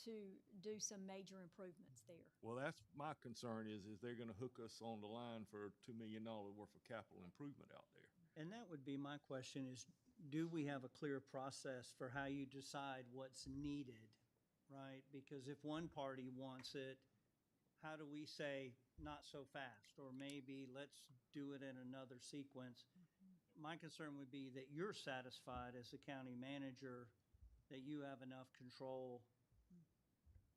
to do some major improvements there. Well, that's my concern is they're gonna hook us on the line for $2 million worth of capital improvement out there. And that would be my question is, do we have a clear process for how you decide what's needed, right? Because if one party wants it, how do we say not so fast? Or maybe let's do it in another sequence. My concern would be that you're satisfied as the county manager that you have enough control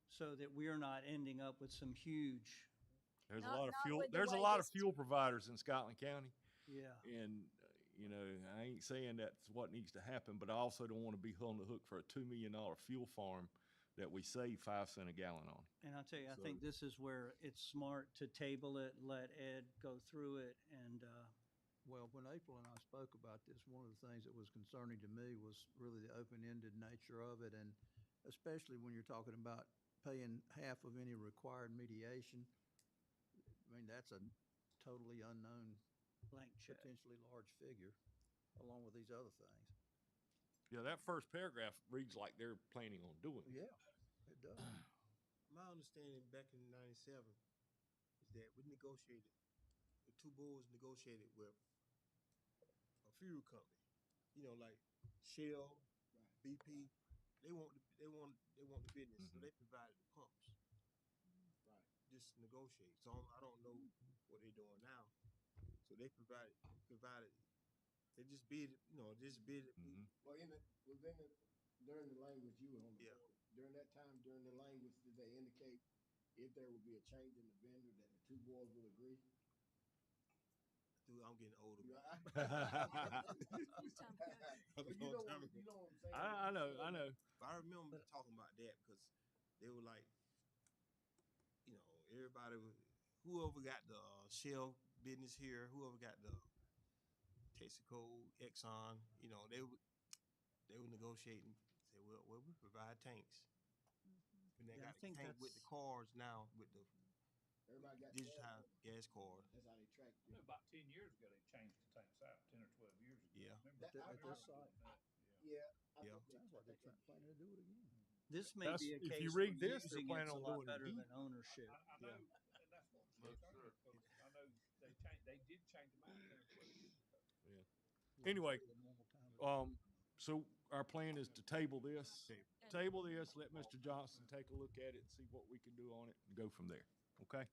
so that we're not ending up with some huge, There's a Not- lot of not fuel. with the There's a way lot of this- fuel providers in Scotland County, yeah. and I ain't saying that's what needs to happen, but I also don't want to be on the hook for a $2 million fuel farm that we save 5 cents a gallon on. And I'll tell you, I So- think this is where it's smart to table it, let Ed go through it, and, Well, when April and I spoke about this, one of the things that was concerning to me was really the open-ended nature of it, and especially when you're talking about paying half of any required mediation. I mean, that's a totally unknown, blank check. potentially large figure, along with these other things. Yeah, that first paragraph reads like they're planning on doing it. Yeah, it does. My understanding back in '97 is that we negotiated, the two boards negotiated with a fuel company. Like Shell, BP. They want the business, so they provided the pumps. Right. Just negotiate. So I don't know what they're doing now. So they provided. They just bid. Mhm. Well, during the language you were on the Yeah. board, during that time, during the language, did they indicate if there would be a change in the vendor that the two boards will agree? Dude, I'm getting older. You man. know, That was a you long know time what ago. I'm saying? I know. But I remember talking about that because they were like, everybody, whoever got the Shell business here, whoever got the Texaco, Exxon, they were negotiating. Say, well, we provide tanks. And they Yeah, I got the think tank with the cars now with the Everybody got digitized gas card. That's how they track You you. know, about 10 years ago, they changed the tanks out, 10 or 12 years ago. Yeah. Remember That- that? I- At this site. Yeah. Yeah. Sounds like they're planning to do it again. This may That's- be a if case you where read this, they're using planning it's a on lot doing it better again. than ownership. I know, and that's what was concerning, because I know they did change them out 10 or 12 years ago. Anyway, The normal time. so our plan is to table this. Table this, let Mr. Johnson take a look at it, see what we can do on it, and go from there. Okay?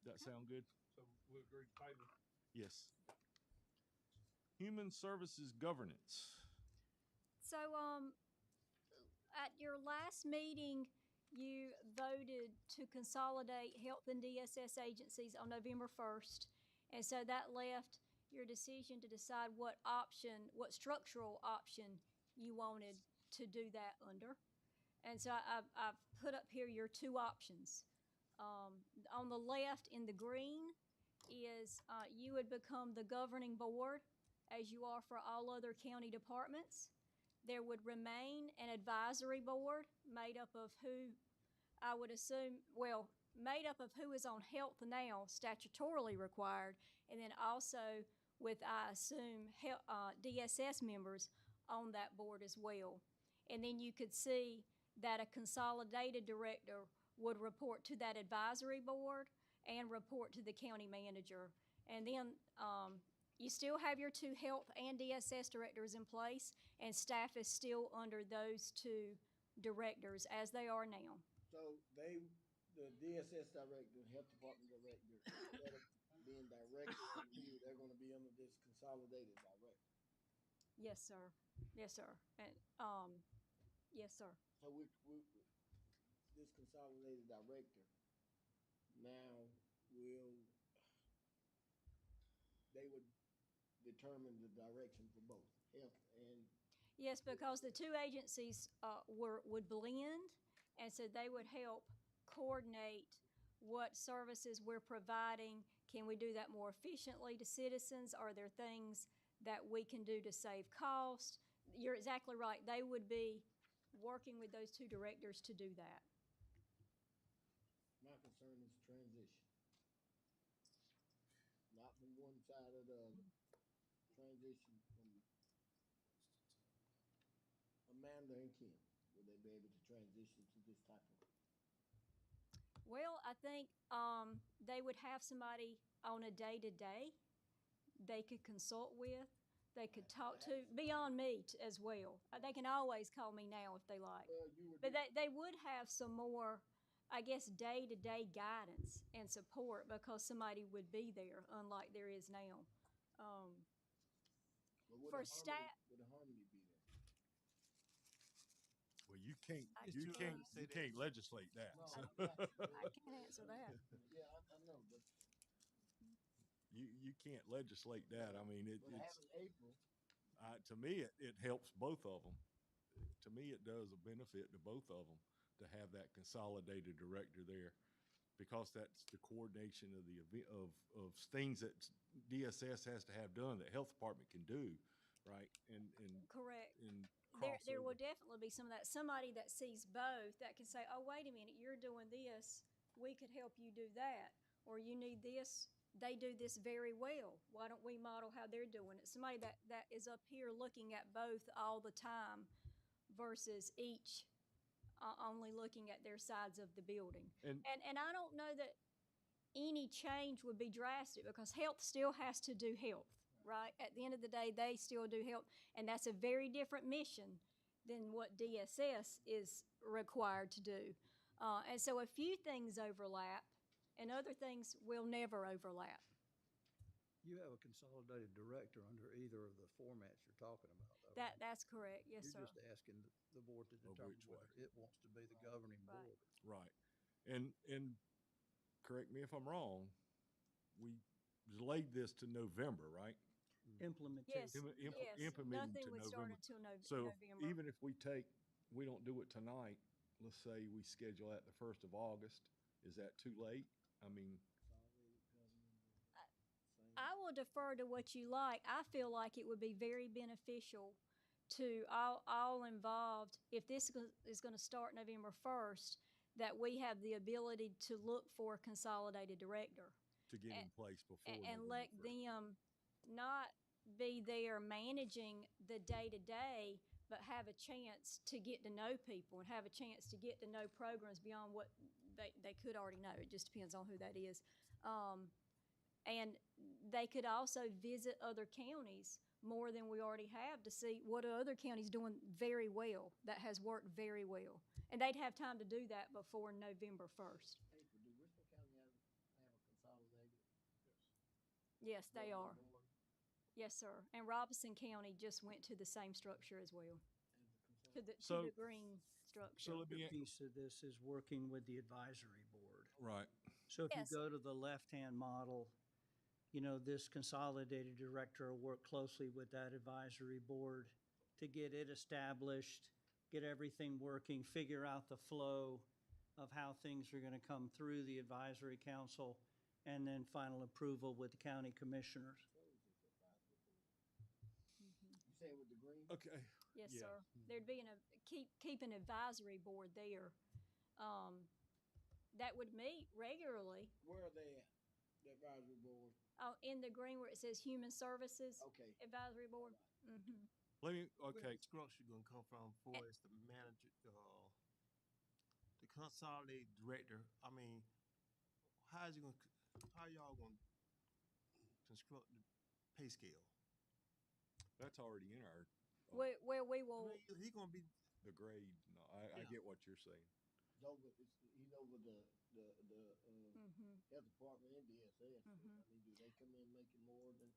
That sound good? So we agreed to table. Yes. Human Services Governance. So, at your last meeting, you voted to consolidate health and DSS agencies on November 1st. And so that left your decision to decide what option, what structural option you wanted to do that under. And so I've put up here your two options. On the left in the green is you would become the governing board as you are for all other county departments. There would remain an advisory board made up of who I would assume, well, made up of who is on health now, statutorily required, and then also with, I assume, DSS members on that board as well. And then you could see that a consolidated director would report to that advisory board and report to the county manager. And then you still have your two health and DSS directors in place, and staff is still under those two directors as they are now. So the DSS director, health department director, instead of being directed from you, they're gonna be under this consolidated director. Yes, sir. Yes, sir. And yes, sir. So this consolidated director now they would determine the direction for both health and. Yes, because the two agencies would blend, and so they would help coordinate what services we're providing. Can we do that more efficiently to citizens? Are there things that we can do to save cost? You're exactly right. They would be working with those two directors to do that. My concern is transition. Not from one side of the transition from Amanda and Kim. Will they be able to transition to this type of? Well, I think they would have somebody on a day-to-day they could consult with, they could talk to, beyond me as well. They can always call me now if they like. But they would have some more, I guess, day-to-day guidance and support because somebody would be there, unlike there is now. For staff. Would the harmony be there? Well, you can't legislate that. No, So. I can't answer that. Yeah, I know, but. You can't legislate that. I mean, it's having April. To me, it helps both of them. To me, it does a benefit to both of them to have that consolidated director there, because that's the coordination of of things that DSS has to have done that health department can do, right? And correct. And there will definitely be some of that. Somebody that sees both that can say, "Oh, wait a minute, you're doing this. We could help you do that, or you need this. They do this very well. Why don't we model how they're doing it?" Somebody that is up here looking at both all the time versus each only looking at their sides of the building. And I don't know that any change would be drastic because health still has to do health, right? At the end of the day, they still do health, and that's a very different mission than what DSS is required to do. And so a few things overlap, and other things will never overlap. You have a consolidated director under either of the formats you're talking about, though. That's correct, yes, sir. You're just asking the board to determine which whether it wants to be the governing board. right. And correct me if I'm wrong, we delayed this to November, right? Implementation. Yes, Implementing nothing to would start November. until So November. even if we don't do it tonight, let's say we schedule that the 1st of August, is that too late? I mean, I will defer to what you like. I feel like it would be very beneficial to all involved, if this is going to start November 1st, that we have the ability to look for a consolidated director. to get in place before And November let 1st. them not be there managing the day-to-day, but have a chance to get to know people and have a chance to get to know programs beyond what they could already know. It just depends on who that is. And they could also visit other counties more than we already have to see what are other counties doing very well, that has worked very well. And they'd have time to do that before November 1st. April, do Richmond County have a consolidated? Yes, they are. Yes, sir. And Robinson County just went to the same structure as well, to the green structure. So let me, Piece of this is working with the advisory board. right, So if you Yes. go to the left-hand model, you know, this consolidated director will work closely with that advisory board to get it established, get everything working, figure out the flow of how things are gonna come through the advisory council, and then final approval with the county commissioners. You saying with the green? okay. Yes, Yeah. sir. There'd be keep an advisory board there. That would meet regularly. Where are they at, the advisory board? In the green where it says Human Services Okay. Advisory Board. Mm-hmm. Let me, Where okay, the structure gonna come from for as the manager, the consolidated director? I mean, how is he gonna, how y'all gonna construct the pay scale? that's already in our, Where we I will, mean, he gonna be, the grade, no, I Yeah. get what you're saying. He's over, he's over the mhm. health department and DSS. I mean, do they come in making more than?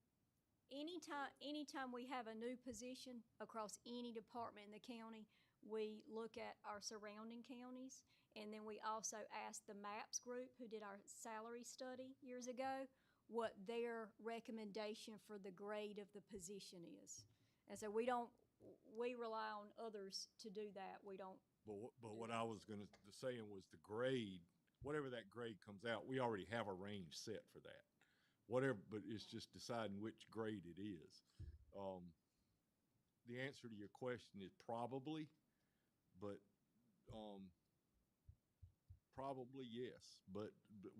anytime we have a new position across any department in the county, we look at our surrounding counties. And then we also ask the MAPS group who did our salary study years ago, what their recommendation for the grade of the position is. And so we rely on others to do that. We don't, But what I was gonna, saying was the grade, whatever that grade comes out, we already have a range set for that. Whatever, but it's just deciding which grade it is. The answer to your question is probably, but, probably yes, but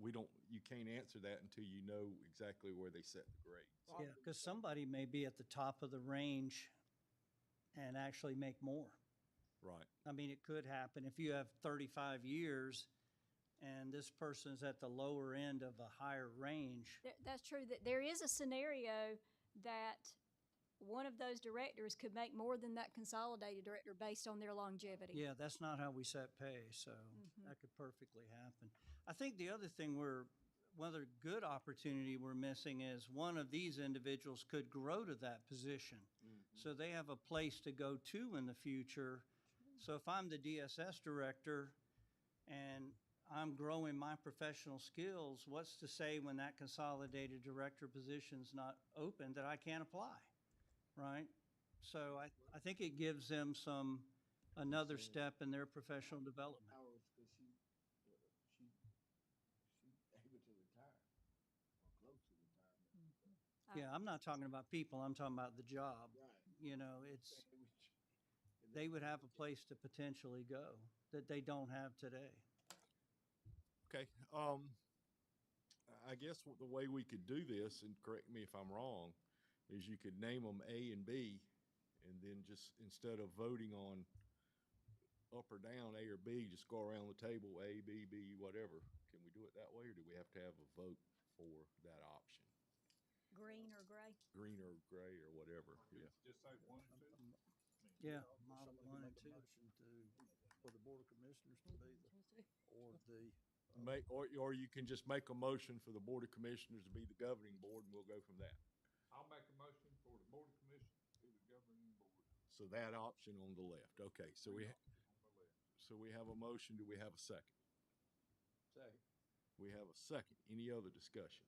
we don't, you can't answer that until you know exactly where they set the grades. Yeah, because somebody may be at the top of the range and actually make more. Right. I mean, it could happen if you have 35 years and this person's at the lower end of a higher range. that's true, that there is a scenario that one of those directors could make more than that consolidated director based on their longevity. Yeah, that's not how we set pay, so that could perfectly happen. I think the other thing one other good opportunity we're missing is one of these individuals could grow to that position. So they have a place to go to in the future. So if I'm the DSS director and I'm growing my professional skills, what's to say when that consolidated director position's not open that I can't apply, right? So I think it gives them another step in their professional development. Hours, cause she's able to retire, or close to retirement. Yeah, I'm not talking about people, I'm talking about the job. Right. You know, they would have a place to potentially go that they don't have today. Okay, I guess the way we could do this, and correct me if I'm wrong, is you could name them A and B, and then just, instead of voting on up or down, A or B, just go around the table, A, B, B, whatever. Can we do it that way, or do we have to have a vote for that option? Green or gray? Green or gray or whatever, yeah. Just say 1 and 2. Yeah, Somebody model can 1 and make a 2. motion for the Board of Commissioners to be or the. Or you can just make a motion for the Board of Commissioners to be the governing board, and we'll go from that. I'll make a motion for the Board of Commissioners to the governing board. So that option on the left, okay, so On the left. so we have a motion, do we have a second? Second. We have a second, any other discussion?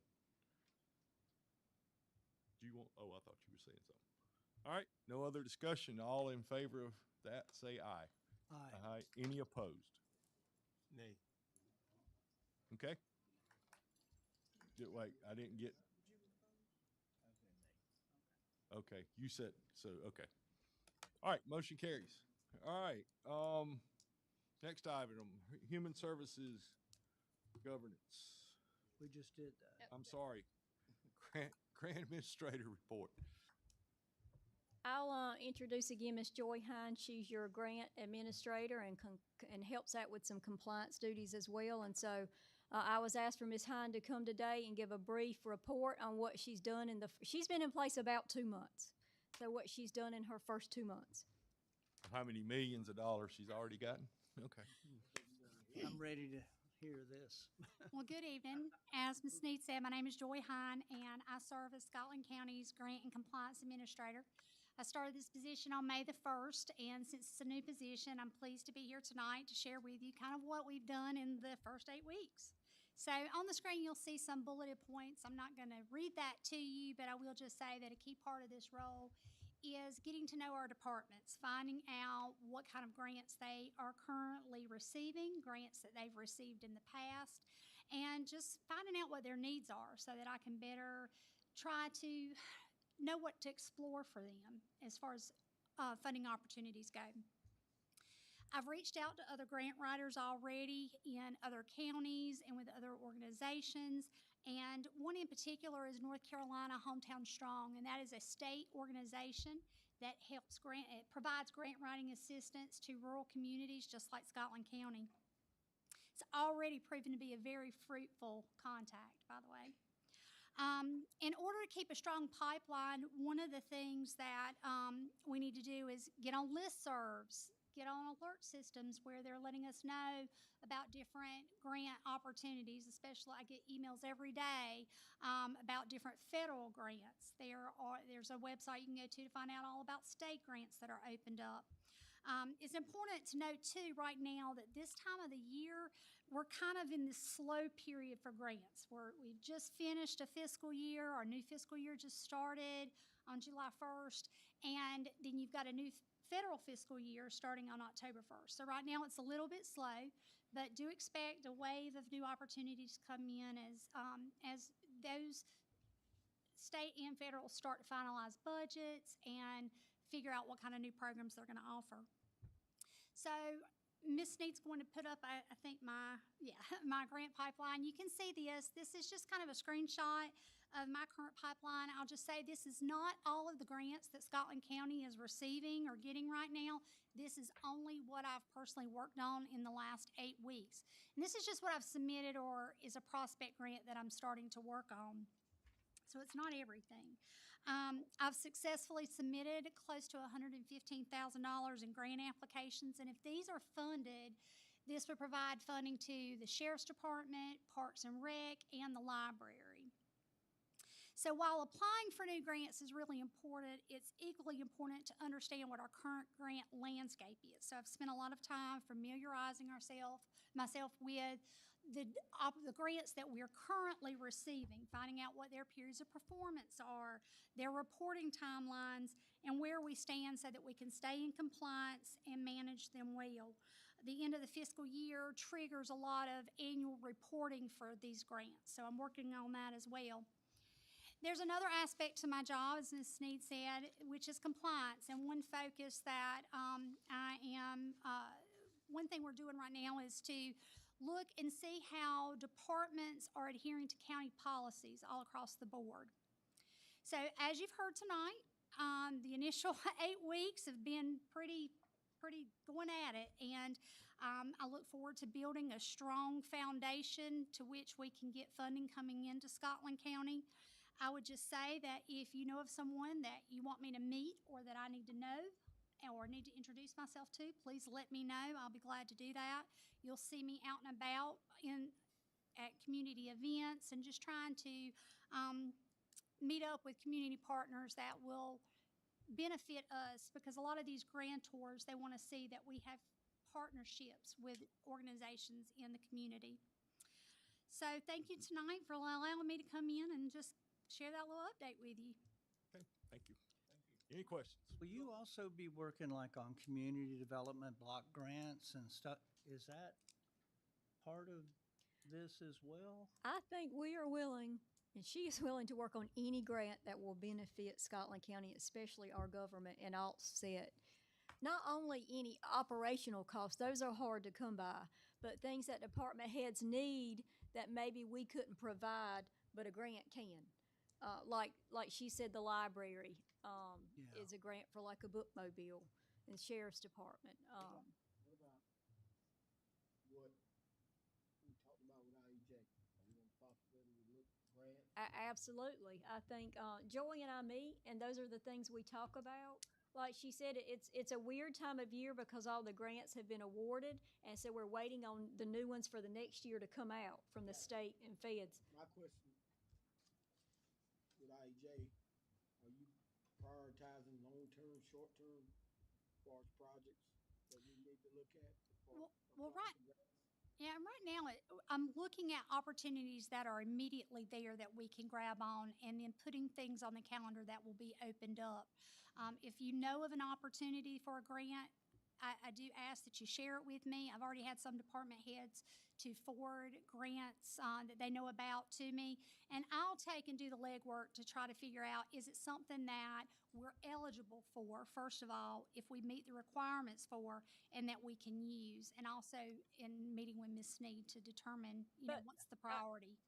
Do you want, oh, I thought you were saying something. All right, no other discussion, all in favor of that, say aye. Aye. Aye, any opposed? nay. Okay? Wait, I didn't get. Okay, you said, so, okay. All right, motion carries. All right, next item, Human Services Governance. We just did that. I'm sorry. Grant Administrator Report. I'll introduce again Ms. Joy Hine. She's your grant administrator and helps out with some compliance duties as well. And so I was asked for Ms. Hine to come today and give a brief report on what she's done she's been in place about 2 months. So what she's done in her first 2 months. How many millions of dollars she's already gotten? Okay. I'm ready to hear this. Well, good evening. As Ms. Sneed said, my name is Joy Hine, and I serve as Scotland County's Grant and Compliance Administrator. I started this position on May the 1st, and since it's a new position, I'm pleased to be here tonight to share with you kind of what we've done in the first 8 weeks. So on the screen, you'll see some bulleted points. I'm not going to read that to you, but I will just say that a key part of this role is getting to know our departments, finding out what kind of grants they are currently receiving, grants that they've received in the past, and just finding out what their needs are so that I can better try to know what to explore for them as far as funding opportunities go. I've reached out to other grant writers already in other counties and with other organizations. And one in particular is North Carolina Hometown Strong, and that is a state organization that provides grant writing assistance to rural communities just like Scotland County. It's already proven to be a very fruitful contact, by the way. In order to keep a strong pipeline, one of the things that we need to do is get on listservs, get on alert systems where they're letting us know about different grant opportunities. Especially, I get emails every day about different federal grants. There's a website you can go to find out all about state grants that are opened up. It's important to note, too, right now that this time of the year, we're kind of in this slow period for grants. We've just finished a fiscal year. Our new fiscal year just started on July 1st, and then you've got a new federal fiscal year starting on October 1st. So right now it's a little bit slow, but do expect a wave of new opportunities to come in as those state and federal start to finalize budgets and figure out what kind of new programs they're going to offer. So Ms. Sneed's going to put up, I think, my grant pipeline. You can see this. This is just kind of a screenshot of my current pipeline. I'll just say this is not all of the grants that Scotland County is receiving or getting right now. This is only what I've personally worked on in the last 8 weeks. And this is just what I've submitted or is a prospect grant that I'm starting to work on. So it's not everything. I've successfully submitted close to $115,000 in grant applications, and if these are funded, this would provide funding to the Sheriff's Department, Parks and Rec, and the library. So while applying for new grants is really important, it's equally important to understand what our current grant landscape is. So I've spent a lot of time familiarizing myself with the grants that we're currently receiving, finding out what their periods of performance are, their reporting timelines, and where we stand so that we can stay in compliance and manage them well. The end of the fiscal year triggers a lot of annual reporting for these grants, so I'm working on that as well. There's another aspect to my job, as Ms. Sneed said, which is compliance, and one focus that one thing we're doing right now is to look and see how departments are adhering to county policies all across the board. So as you've heard tonight, the initial 8 weeks have been pretty going at it, and I look forward to building a strong foundation to which we can get funding coming into Scotland County. I would just say that if you know of someone that you want me to meet or that I need to know or need to introduce myself to, please let me know. I'll be glad to do that. You'll see me out and about at community events and just trying to meet up with community partners that will benefit us, because a lot of these grantors, they want to see that we have partnerships with organizations in the community. So thank you tonight for allowing me to come in and just share that little update with you. Okay, thank you. Any questions? Will you also be working like on community development block grants and stuff? Is that part of this as well? I think we are willing, and she is willing to work on any grant that will benefit Scotland County, especially our government, and offset not only any operational costs, those are hard to come by, but things that department heads need that maybe we couldn't provide, but a grant can. Like she said, the library is a grant for like a bookmobile, and Sheriff's Department. What about what we talked about with IEJ? Are we going to possibly look grant? Absolutely. I think Joey and I meet, and those are the things we talk about. Like she said, it's a weird time of year because all the grants have been awarded, and so we're waiting on the new ones for the next year to come out from the state and feds. My question with IEJ, are you prioritizing long-term, short-term, as far as projects that we need to look at? Well, right. Yeah, and right now, I'm looking at opportunities that are immediately there that we can grab on, and then putting things on the calendar that will be opened up. If you know of an opportunity for a grant, I do ask that you share it with me. I've already had some department heads to forward grants that they know about to me, and I'll take and do the legwork to try to figure out, is it something that we're eligible for, first of all, if we meet the requirements for, and that we can use, and also in meeting with Ms. Sneed to determine, But, what's the priority.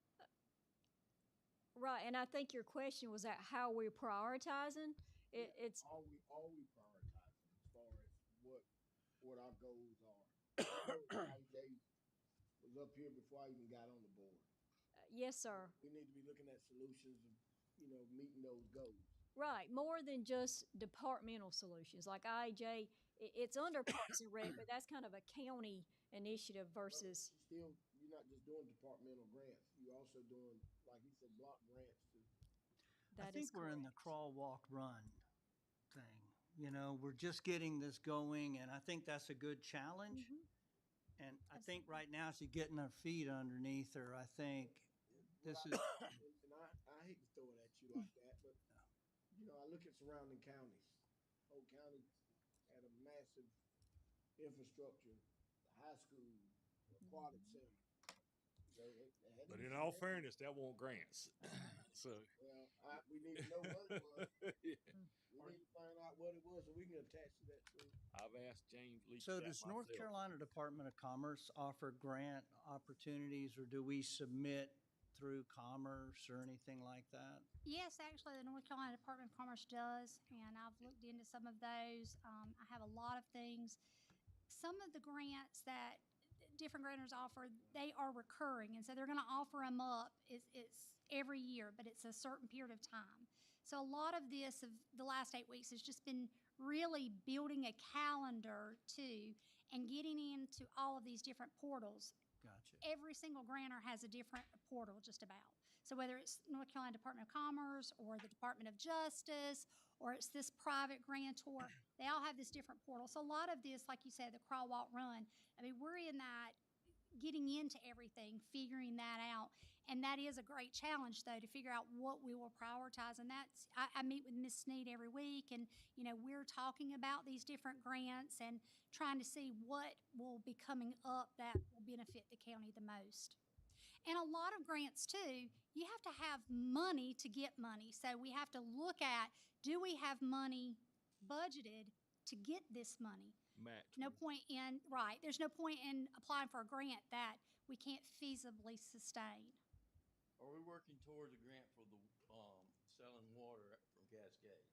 Right, and I think your question was at how we're prioritizing. It's Are we prioritizing as far as what our goals are? IJ was up here before I even got on the board. yes, sir. We need to be looking at solutions of, meeting those goals. Right, more than just departmental solutions. Like IJ, it's under Parks and Rec, but that's kind of a county initiative versus. Still, you're not just doing departmental grants. You're also doing, like he said, block grants to. I That is think we're in the correct. crawl, walk, run thing. We're just getting this going, and I think that's a good challenge. Mhm. And I think right now she's getting her feet underneath her. I think this is, And I hate to throw it at you like that, but I look at surrounding counties. Whole county had a massive infrastructure, high school, aquatic center. But in all fairness, that won't grants. So. Well, we need to know what it was. Yeah. We need to find out what it was so we can attach to that too. I've asked James Leach so that does North myself. Carolina Department of Commerce offer grant opportunities, or do we submit through Commerce or anything like that? Yes, actually, the North Carolina Department of Commerce does, and I've looked into some of those. I have a lot of things. Some of the grants that different grantors offer, they are recurring, and so they're going to offer them up. It's every year, but it's a certain period of time. So a lot of this of the last 8 weeks has just been really building a calendar too, and getting into all of these different portals. Gotcha. Every single grantor has a different portal, just about. So whether it's North Carolina Department of Commerce or the Department of Justice, or it's this private grantor, they all have this different portal. So a lot of this, like you said, the crawl, walk, run, I mean, we're in that, getting into everything, figuring that out. And that is a great challenge, though, to figure out what we will prioritize. And I meet with Ms. Sneed every week, and, we're talking about these different grants and trying to see what will be coming up that will benefit the county the most. And a lot of grants, too, you have to have money to get money. So we have to look at, do we have money budgeted to get this money? Match. There's no point in applying for a grant that we can't feasibly sustain. Are we working towards a grant for the, selling water from Cascade?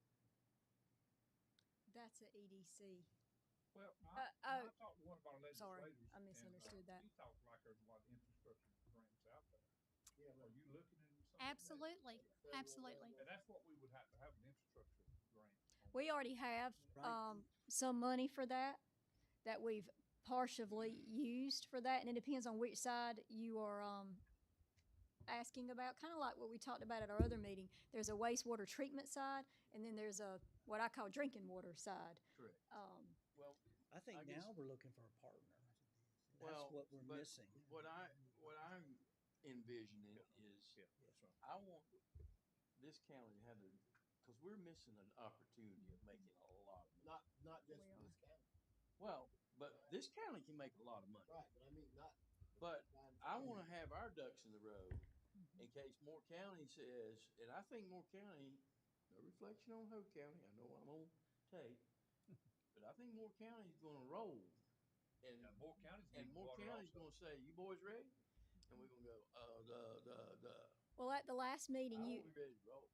That's a EDC. Well, oh, I talked to one of our sorry, legislators. I misunderstood that. He talked like there's a lot of infrastructure grants out there. Yeah, Are you looking into some of that? Absolutely, absolutely. And that's what we would have to have, an infrastructure grant. We already have Right. some money for that we've partially used for that, and it depends on which side you are asking about. Kind of like what we talked about at our other meeting. There's a wastewater treatment side, and then there's a what I call drinking water side. Correct. Well, I think I guess- now we're looking for a partner. That's well, what we're but missing. What I'm envisioning is, Yeah, that's right. I want this county to have because we're missing an opportunity of making a lot of money. Not just We in are. this county. Well, but this county can make a lot of money. Right, but I mean, not. But I want to have our ducks in the row in case Moore County says, and I think Moore County, no reflection on Hope County, I know I'm on tape, but I think Moore County is going to roll. And Yeah, Moore County's and getting Moore water County's also. going to say, "You boys ready?" And we're going to go, Well, at the last meeting, we ready to roll.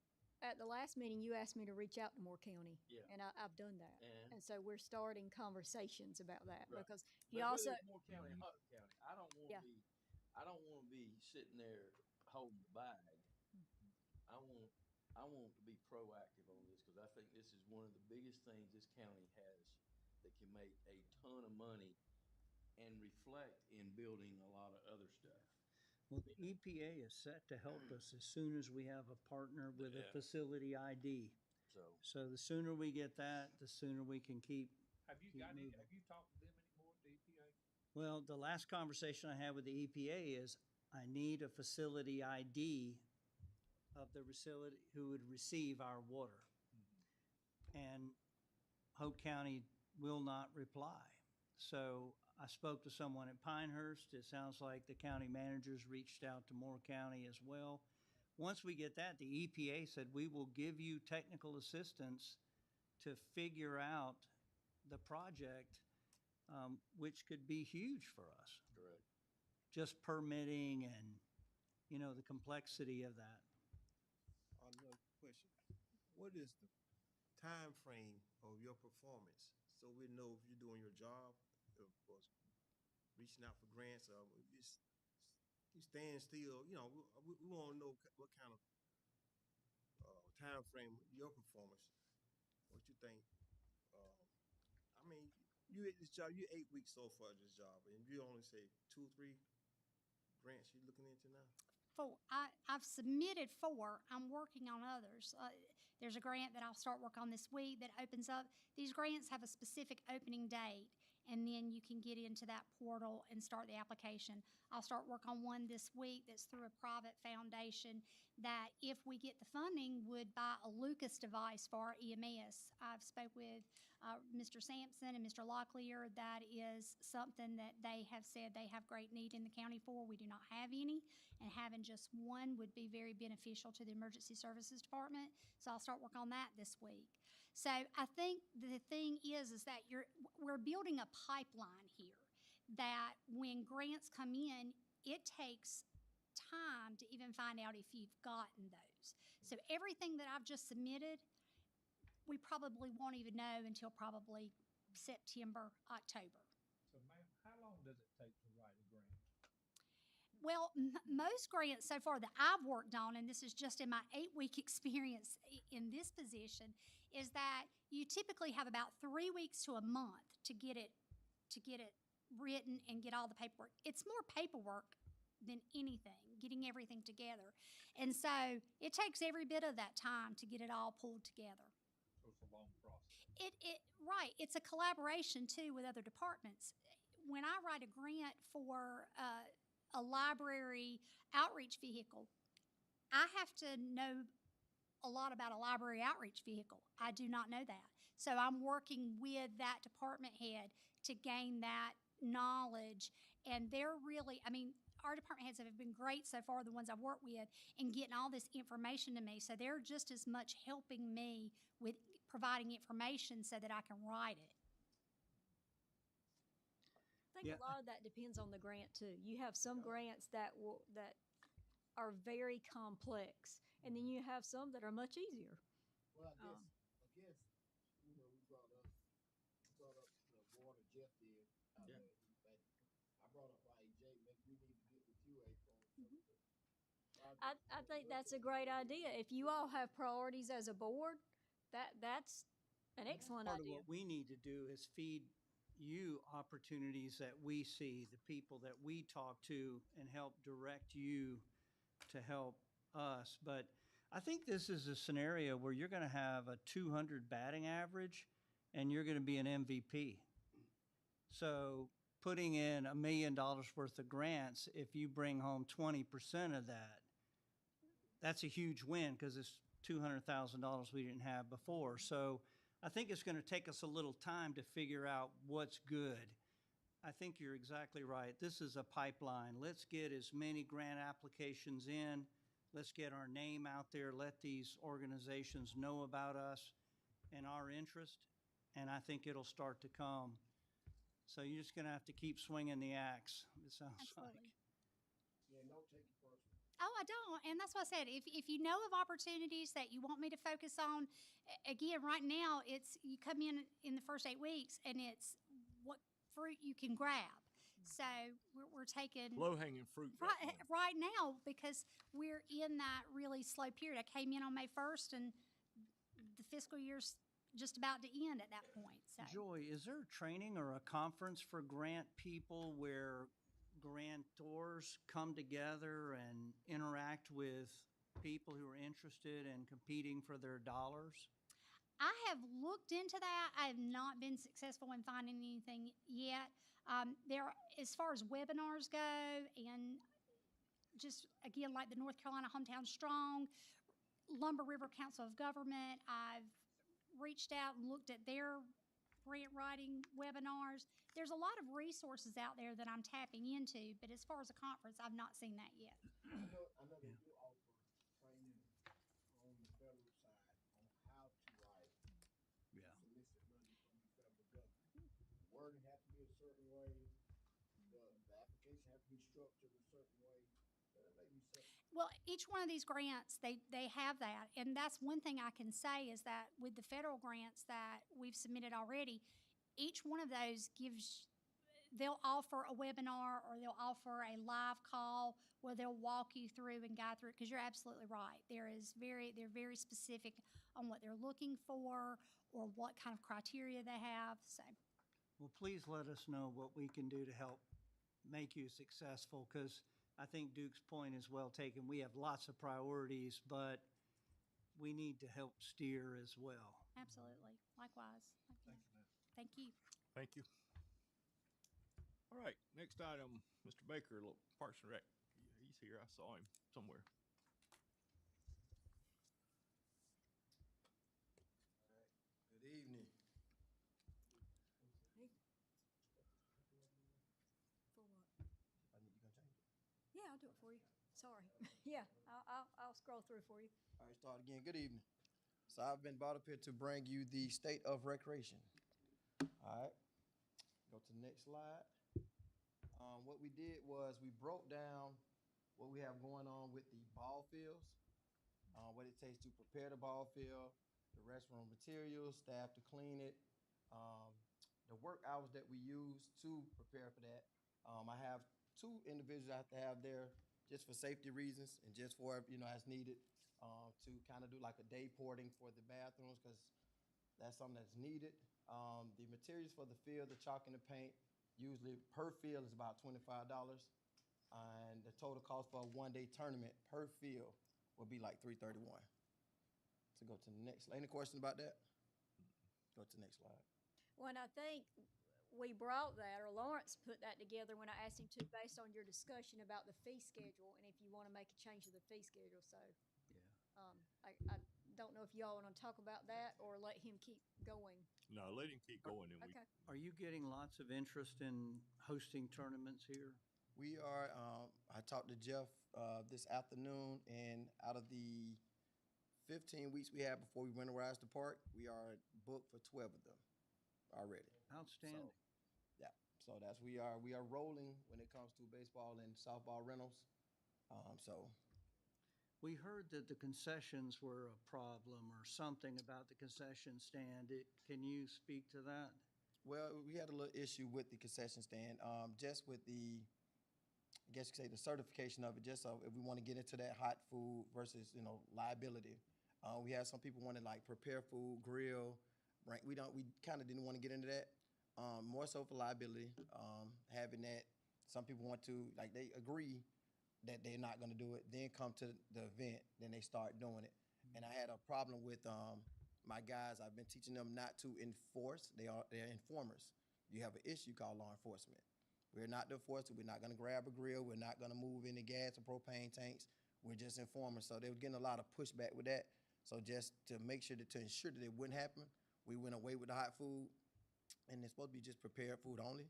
you asked me to reach out to Moore County, Yeah. and I've done that. And And so we're starting conversations about that Right. because but he also. whether it's Moore County or Hutton County, I don't want to Yeah. be, I don't want to be sitting there holding the bag. I want to be proactive on this because I think this is one of the biggest things this county has that can make a ton of money and reflect in building a lot of other stuff. Well, the EPA is set to help us as soon as we have a partner with a Yeah. facility ID. So the sooner we get that, the sooner we can keep. Have you Keep got any, moving. have you talked to them anymore at the EPA? Well, the last conversation I had with the EPA is I need a facility ID of the facility who would receive our water. And Hope County will not reply. So I spoke to someone at Pinehurst. It sounds like the county managers reached out to Moore County as well. Once we get that, the EPA said, we will give you technical assistance to figure out the project, which could be huge for us. Correct. Just permitting and, you know, the complexity of that. Another question. What is the time frame of your performance? So we know if you're doing your job, of course, reaching out for grants, you stand still, you know, we want to know what kind of time frame your performance, what you think. I mean, you at this job, you're 8 weeks so far at this job, and you only say 2 or 3 grants you're looking into now? I've submitted 4. I'm working on others. There's a grant that I'll start work on this week that opens up. These grants have a specific opening date, and then you can get into that portal and start the application. I'll start work on one this week that's through a private foundation that, if we get the funding, would buy a Lucas device for our EMS. I've spoke with Mr. Sampson and Mr. Locklear. That is something that they have said they have great need in the county for. We do not have any, and having just one would be very beneficial to the Emergency Services Department. So I'll start work on that this week. So I think the thing is that we're building a pipeline here that when grants come in, it takes time to even find out if you've gotten those. So everything that I've just submitted, we probably won't even know until probably September, October. So ma'am, how long does it take to write a grant? Well, most grants so far that I've worked on, and this is just in my 8-week experience in this position, is that you typically have about 3 weeks to a month to get it written and get all the paperwork. It's more paperwork than anything, getting everything together. And so it takes every bit of that time to get it all pulled together. So it's a long process. Right. It's a collaboration too with other departments. When I write a grant for a library outreach vehicle, I have to know a lot about a library outreach vehicle. I do not know that. So I'm working with that department head to gain that knowledge. And they're really, I mean, our department heads have been great so far, the ones I've worked with, in getting all this information to me. So they're just as much helping me with providing information so that I can write it. I think a lot of that depends on the grant too. You have some grants that are very complex, and then you have some that are much easier. Well, I guess, you know, we brought up the water Jeff did. I brought up IEJ, maybe we need to get with you, April. I think that's a great idea. If you all have priorities as a board, that's an excellent Part of idea. what we need to do is feed you opportunities that we see, the people that we talk to, and help direct you to help us. But I think this is a scenario where you're going to have a 200 batting average and you're going to be an MVP. So putting in $1 million worth of grants, if you bring home 20% of that, that's a huge win because it's $200,000 we didn't have before. So I think it's going to take us a little time to figure out what's good. I think you're exactly right. This is a pipeline. Let's get as many grant applications in. Let's get our name out there. Let these organizations know about us and our interest, and I think it'll start to come. So you're just going to have to keep swinging the axe, it sounds Absolutely. like. Yeah, don't take it personal. Oh, I don't. And that's what I said. If you know of opportunities that you want me to focus on, again, right now, it's you come in the first 8 weeks, and it's what fruit you can grab. So we're taking Low-hanging fruit. right now because we're in that really slow period. I came in on May 1st, and the fiscal year's just about to end at that point. So Joy, is there a training or a conference for grant people where grantors come together and interact with people who are interested in competing for their dollars? I have looked into that. I have not been successful in finding anything yet. As far as webinars go, and just again, like the North Carolina Hometown Strong, Lumber River Council of Government, I've reached out and looked at their grant writing webinars. There's a lot of resources out there that I'm tapping into, but as far as a conference, I've not seen that yet. I know they do offer training on the federal side on how to write. Yeah. Solicit money from the federal government. The wording has to be a certain way. The application has to be structured a certain way. So that may be something. Well, each one of these grants, they have that. And that's one thing I can say is that with the federal grants that we've submitted already, each one of those they'll offer a webinar or they'll offer a live call where they'll walk you through and guide through it, because you're absolutely right. They're very specific on what they're looking for or what kind of criteria they have. So Well, please let us know what we can do to help make you successful, because I think Duke's point is well taken. We have lots of priorities, but we need to help steer as well. absolutely. Likewise. Thank you, ma'am. Thank you. Thank you. All right, next item, Mr. Baker, Parks and Rec. He's here. I saw him somewhere. Good evening. For what? You gonna change it? Yeah, I'll do it for you. Sorry. Yeah, I'll scroll through for you. All right, start again. Good evening. So I've been brought up here to bring you the state of recreation. All right, go to the next slide. What we did was we broke down what we have going on with the ball fields, what it takes to prepare the ball field, the restroom materials, staff to clean it, the work hours that we use to prepare for that. I have 2 individuals I have to have there just for safety reasons and just for, as needed, to kind of do like a day porting for the bathrooms, because that's something that's needed. The materials for the field, the chalk and the paint, usually per field is about $25. And the total cost for a one-day tournament per field will be like $331. So go to the next slide. Any questions about that? Go to the next slide. When I think we brought that, or Lawrence put that together when I asked him to, based on your discussion about the fee schedule, and if you want to make a change to the fee schedule. So, I don't know if y'all want to talk about that or let him keep going. No, let him keep going. And Okay. Are you getting lots of interest in hosting tournaments here? We are, I talked to Jeff this afternoon, and out of the 15 weeks we had before we winterized the park, we are booked for 12 of them already. Outstanding. So we are rolling when it comes to baseball and softball rentals. We heard that the concessions were a problem or something about the concession stand. Can you speak to that? Well, we had a little issue with the concession stand, just with the, I guess you could say, the certification of it, just so if we want to get into that hot food versus, liability. We had some people wanted like prepare food, grill, right? We kind of didn't want to get into that. More so for liability, having that. Some people want to, like, they agree that they're not going to do it, then come to the event, then they start doing it. And I had a problem with my guys. I've been teaching them not to enforce. They're informers. You have an issue called law enforcement. We're not the enforcer. We're not going to grab a grill. We're not going to move any gas or propane tanks. We're just informers. So they were getting a lot of pushback with that. So just to make sure to ensure that it wouldn't happen, we went away with the hot food, and it's supposed to be just prepared food only.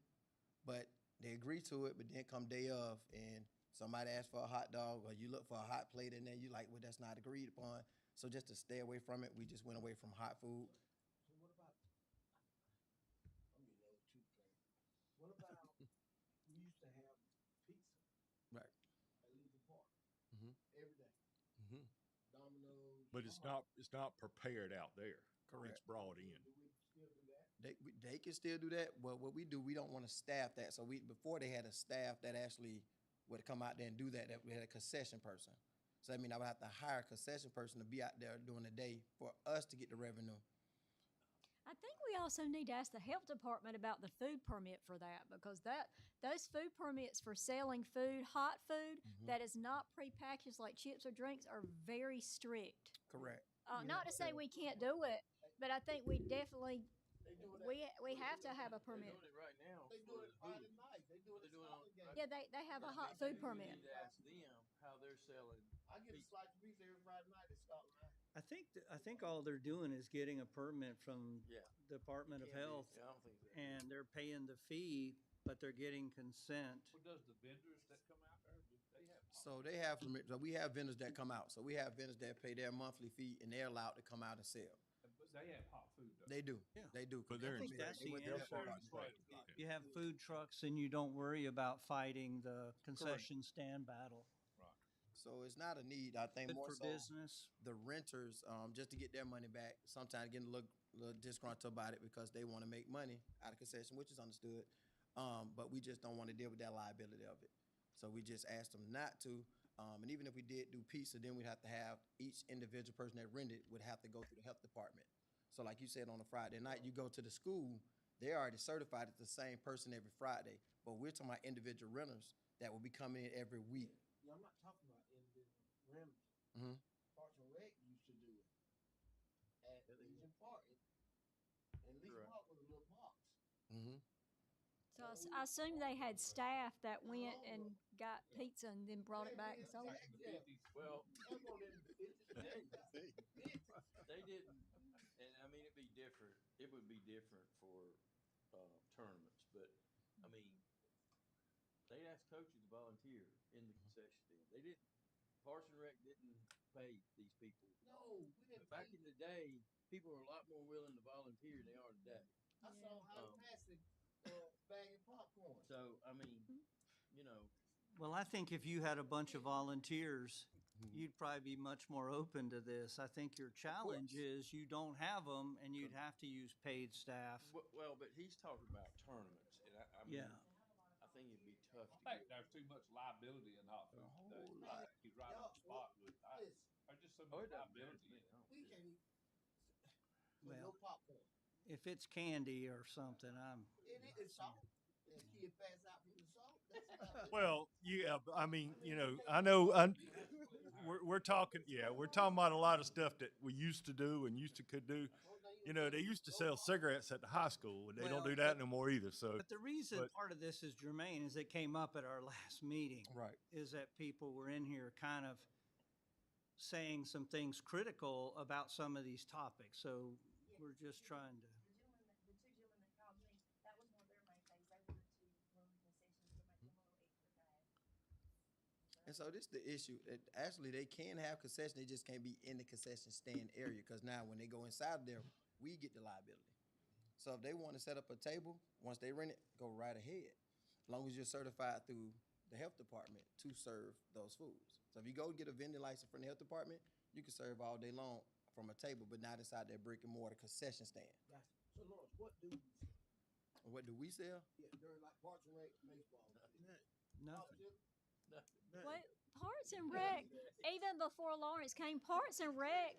But they agreed to it, but then come day of, and somebody asked for a hot dog, or you look for a hot plate, and then you like, well, that's not agreed upon. So just to stay away from it, we just went away from hot food. So what about, I'm getting those 2 flavors. What about, we used to have pizza Right. at Lincoln Park Mhm. every day. Mhm. Domino's. but it's not prepared out there. Correct. It's brought in. Do we still do that? They can still do that, but what we do, we don't want to staff that. So before they had a staff that actually would come out there and do that we had a concession person. So I would have to hire a concession person to be out there during the day for us to get the revenue. I think we also need to ask the health department about the food permit for that, because those food permits for selling food, hot food, that is not prepackaged like chips or drinks, are very strict. Correct. Not to say we can't do it, But I think we definitely, They do it we have to have a They're permit. doing it right now. They do it Friday night. They do it at They're doing Scotland game. Yeah, they have a That hot means food maybe we permit. need to ask them how they're selling. I get a pizza. slice of pizza every Friday night at Scotland. I think all they're doing is getting a permit from Yeah. Department of Can't be- Health, I don't think that. and they're paying the fee, but they're getting consent. Well, does the vendors that come out there, do they have? So they have, so we have vendors that come out. So we have vendors that pay their monthly fee and they're allowed to come out and sell. But they have hot food though. They do. Yeah. They do. But they're I think that's the They're answer. part of Certain it. places. You have food trucks and you don't worry about fighting the concession stand battle. So it's not a need. I think Good more for so business. the renters, just to get their money back, sometimes getting a little disgruntled about it because they want to make money out of concession, which is understood. But we just don't want to deal with that liability of it. So we just asked them not to. And even if we did do pizza, then we'd have to have each individual person that rented would have to go through the health department. So like you said, on a Friday night, you go to the school, they're already certified as the same person every Friday. But we're talking about individual renters that will be coming in every week. Yeah, I'm not talking about individual renters. Mhm. Parks and Rec used to do it at Yeah, they Legion Park. And Legion Correct. Park was a little box. Mm-hmm. So I assume they had staff that went and got pizza and then brought it back and sold it. Well, That's one of them 50 they didn't, and I mean, it'd be different. It would be different for tournaments, but I mean, they asked coaches to volunteer in the concession stand. They didn't. Parks and Rec didn't pay these people. No, we didn't. Back in the day, people were a lot more willing to volunteer than they are today. I saw how massive bag of popcorn. So I mean, you know, Well, I think if you had a bunch of volunteers, you'd probably be much more open to this. I think your challenge is you don't have them and you'd have to use paid staff. well, but he's talking about tournaments, and I mean, Yeah. I think it'd be tough to I think get. there's too much liability in hot food today. I think he's right on the spot with, there's just so Oh, much it doesn't liability in matter. it. We can't eat with Well, no popcorn. if it's candy or something, It is salt. And kid pass out from the salt. That's about it. Well, yeah, I mean, we're talking about a lot of stuff that we used to do and could do. You know, they used to sell cigarettes at the high school, and they don't do that no more either. So, but the reason part of this is germane is it came up at our last meeting. Right. Is that people were in here kind of saying some things critical about some of these topics. So we're just trying to. The two gentlemen that called me, that was one of their main things. They wanted to lower the concessions to make them a little extra bad. And so this is the issue. Actually, they can have concession. They just can't be in the concession stand area because now when they go inside of there, we get the liability. So if they want to set up a table, once they rent it, go right ahead. As long as you're certified through the health department to serve those foods. So if you go get a vending license from the health department, you can serve all day long from a table, but not inside their brick and mortar concession stand. So Lawrence, what do we sell? What do we sell? Yeah, during like Parks and Rec baseball. Nothing. What, Parks and Rec, even before Lawrence came, Parks and Rec,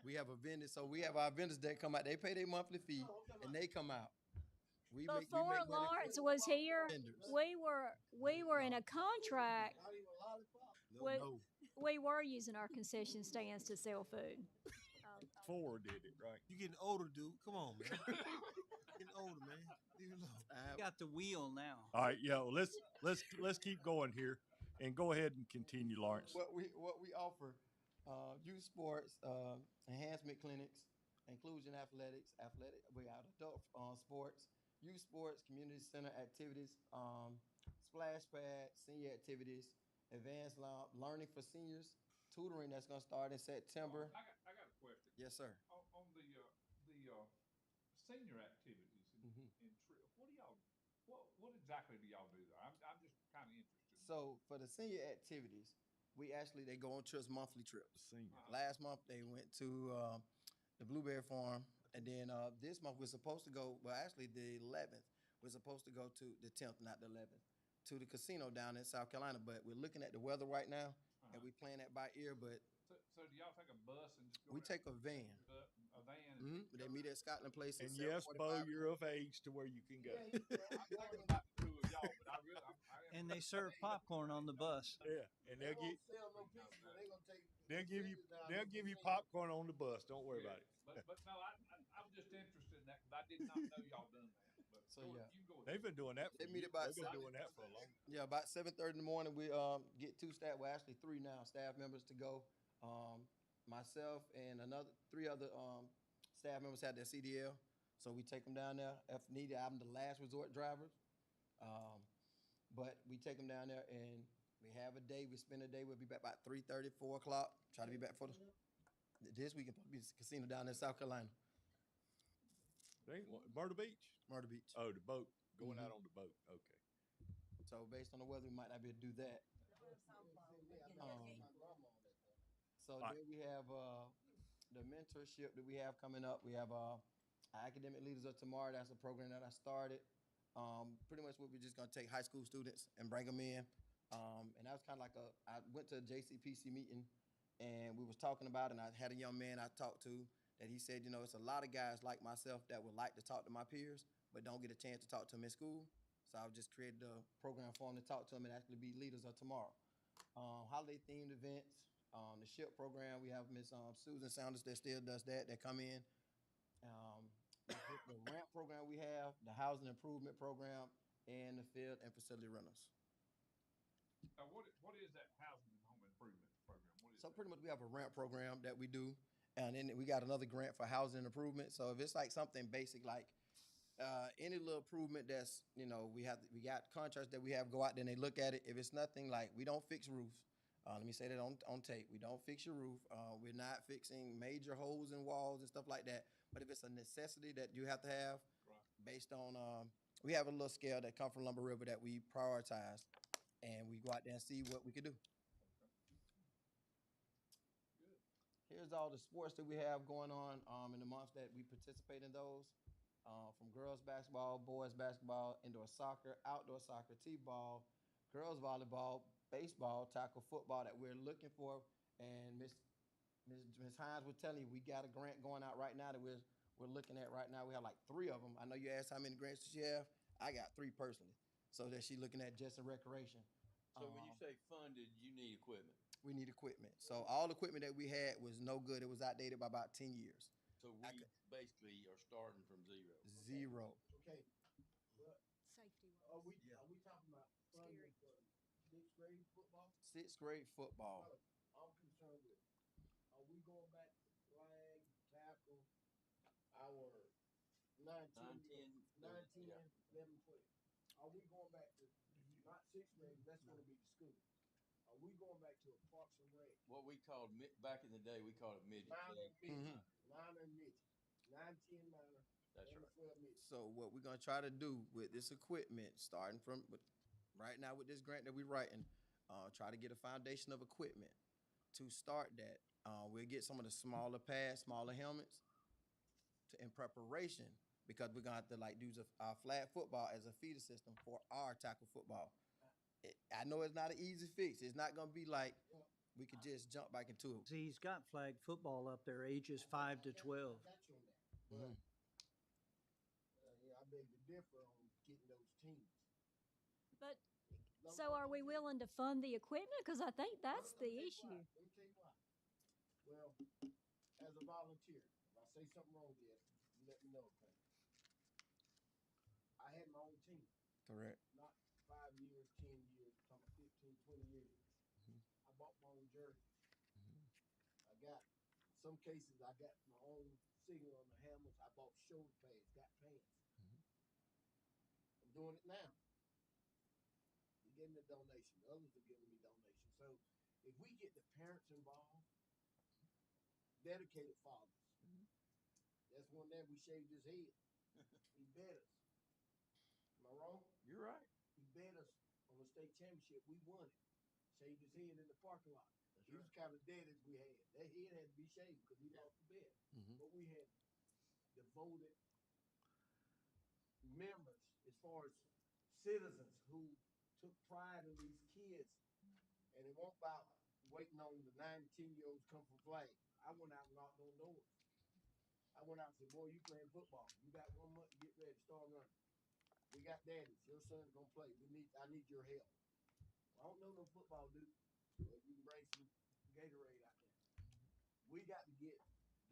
We have a vendor, so we have our vendors that come out. They pay their monthly fee, and they come out. We make before money from Lawrence was here, vendors. we were in a contract. Not even a lollipop. We were using our concession stands to sell food. Ford did it, right? You getting older, dude. Come on, man. Getting older, man. Leave it alone. Got the wheel now. All right, yeah. Well, let's keep going here, and go ahead and continue, Lawrence. What we offer, youth sports, enhancement clinics, inclusion athletics, we got adult sports, youth sports, community center activities, splash pad, senior activities, advanced learning for seniors, tutoring that's gonna start in September. I got a question. Yes, sir. On the senior activities what exactly do y'all do there? I'm just kind of interested. So for the senior activities, they go on trips, monthly trips. Senior. Last month they went to the Blueberry Farm, and then this month we're supposed to go. Well, actually the 11th we're supposed to go to the 10th, not the 11th, to the casino down in South Carolina. But we're looking at the weather right now, and we playing that by ear. But so do y'all take a bus and just go? we take a van. A van. Mm-hmm. They meet at Scotland Place. And yes, Bo, you're of age to where you can go. And they serve popcorn on the bus. Yeah, and they'll get. Sell no pizza. They gonna take they'll give you popcorn on the bus. Don't worry about it. But no, I was just interested in that, because I did not know y'all done that, but So, go yeah. ahead, you go ahead. They've been doing that for They meet years. about They've been seven- doing that for a long time. Yeah, about 7:30 in the morning, we get two staff, well, actually three now, staff members to go. Myself and three other staff members had their CDL, so we take them down there. If needed, I'm the last resort drivers. But we take them down there and we have a day, we spend a day, we'll be back about 3:30, 4 o'clock. Try to be back for this weekend, probably be casino down in South Carolina, They ain't Myrtle Beach? Myrtle Beach. Oh, the boat. Going Mhm. out on the boat. Okay. So based on the weather, we might not be able to do that. So Right. then we have the mentorship that we have coming up. We have academic leaders of tomorrow. That's a program that I started. Pretty much what we're just gonna take high school students and bring them in. And that was kind of like I went to a JCPC meeting and we was talking about it, and I had a young man I talked to that he said, it's a lot of guys like myself that would like to talk to my peers, but don't get a chance to talk to them in school. So I've just created a program for them to talk to them and actually be leaders of tomorrow. Holiday themed events, the SHIP program, we have Miss Susan Saunders that still does that, that come in. The ramp program we have, the housing improvement program, and the field and facility rentals. What is that housing and home improvement program? What is So that? pretty much we have a ramp program that we do, and then we got another grant for housing improvement. So if it's like something basic, like any little improvement that's, we got contracts that we have go out there and they look at it. If it's nothing like, we don't fix roofs. Let me say that on tape. We don't fix your roof. We're not fixing major holes in walls and stuff like that. But if it's a necessity that you have to have, based on, we have a little scale that come from Lumber River that we prioritize, and we go out there and see what we could do. Here's all the sports that we have going on in the months that we participate in those. From girls basketball, boys basketball, indoor soccer, outdoor soccer, t-ball, girls volleyball, baseball, tackle football that we're looking for. And Miss Hines was telling you, we got a grant going out right now that we're looking at right now. We have like 3 of them. I know you asked how many grants she have. I got 3 personally. So that she's looking at just in recreation. So when you say funded, you need equipment. We need equipment. So all the equipment that we had was no good. It was outdated by about 10 years. So we basically are starting from zero. Zero. Okay. Well, Safety are wise. we talking about funding for 6th grade football? 6th grade football. I'm concerned with, are we going back to flag, tackle, our 9, 10, 11, 12? Are we going back to, not 6th grade, that's gonna be the school. Are we going back to a Parks and Rec? What we called, back in the day, we called it midget. Minor and midget. 9, 10 minor. That's and right. 12 midget. So what we're gonna try to do with this equipment, starting from right now with this grant that we're writing, try to get a foundation of equipment to start that. We'll get some of the smaller pads, smaller helmets in preparation, because we're gonna have to do our flag football as a feeder system for our tackle football. I know it's not an easy fix. It's not gonna be like we could just jump back into it. See, he's got flag football up there, ages 5 to 12. I got you on that. But, I beg to differ on getting those teams. But, so are we willing to fund the equipment? Because I think that's the issue. Let me tell you why. Well, as a volunteer, if I say something wrong, Jeff, you let me know, okay? I had my own team. Correct. Not 5 years, 10 years, I'm talking 15, 20 years ago. I bought my own jersey. I got, some cases, I got my own signal on the helmets. I bought shoulder pads, got pants. I'm doing it now. You're getting a donation. Others are giving me donations. So if we get the parents involved, dedicated fathers. That's one day we shaved his head. He bet us. Am I wrong? You're right. He bet us on the state championship. We won it. Shaved his head in the parking lot. He was kind of dead as we had. That head had to be shaved because we lost the bet. But we had devoted members, as far as citizens, who took pride in these kids. And it won't about waiting on the 9 to 10-year-olds come for flag. I went out and knocked on doors. I went out and said, boy, you playing football. You got 1 month to get ready, start running. We got daddies. Your son's gonna play. I need your help. I don't know no football, dude. But you can bring some Gatorade out there. we got to get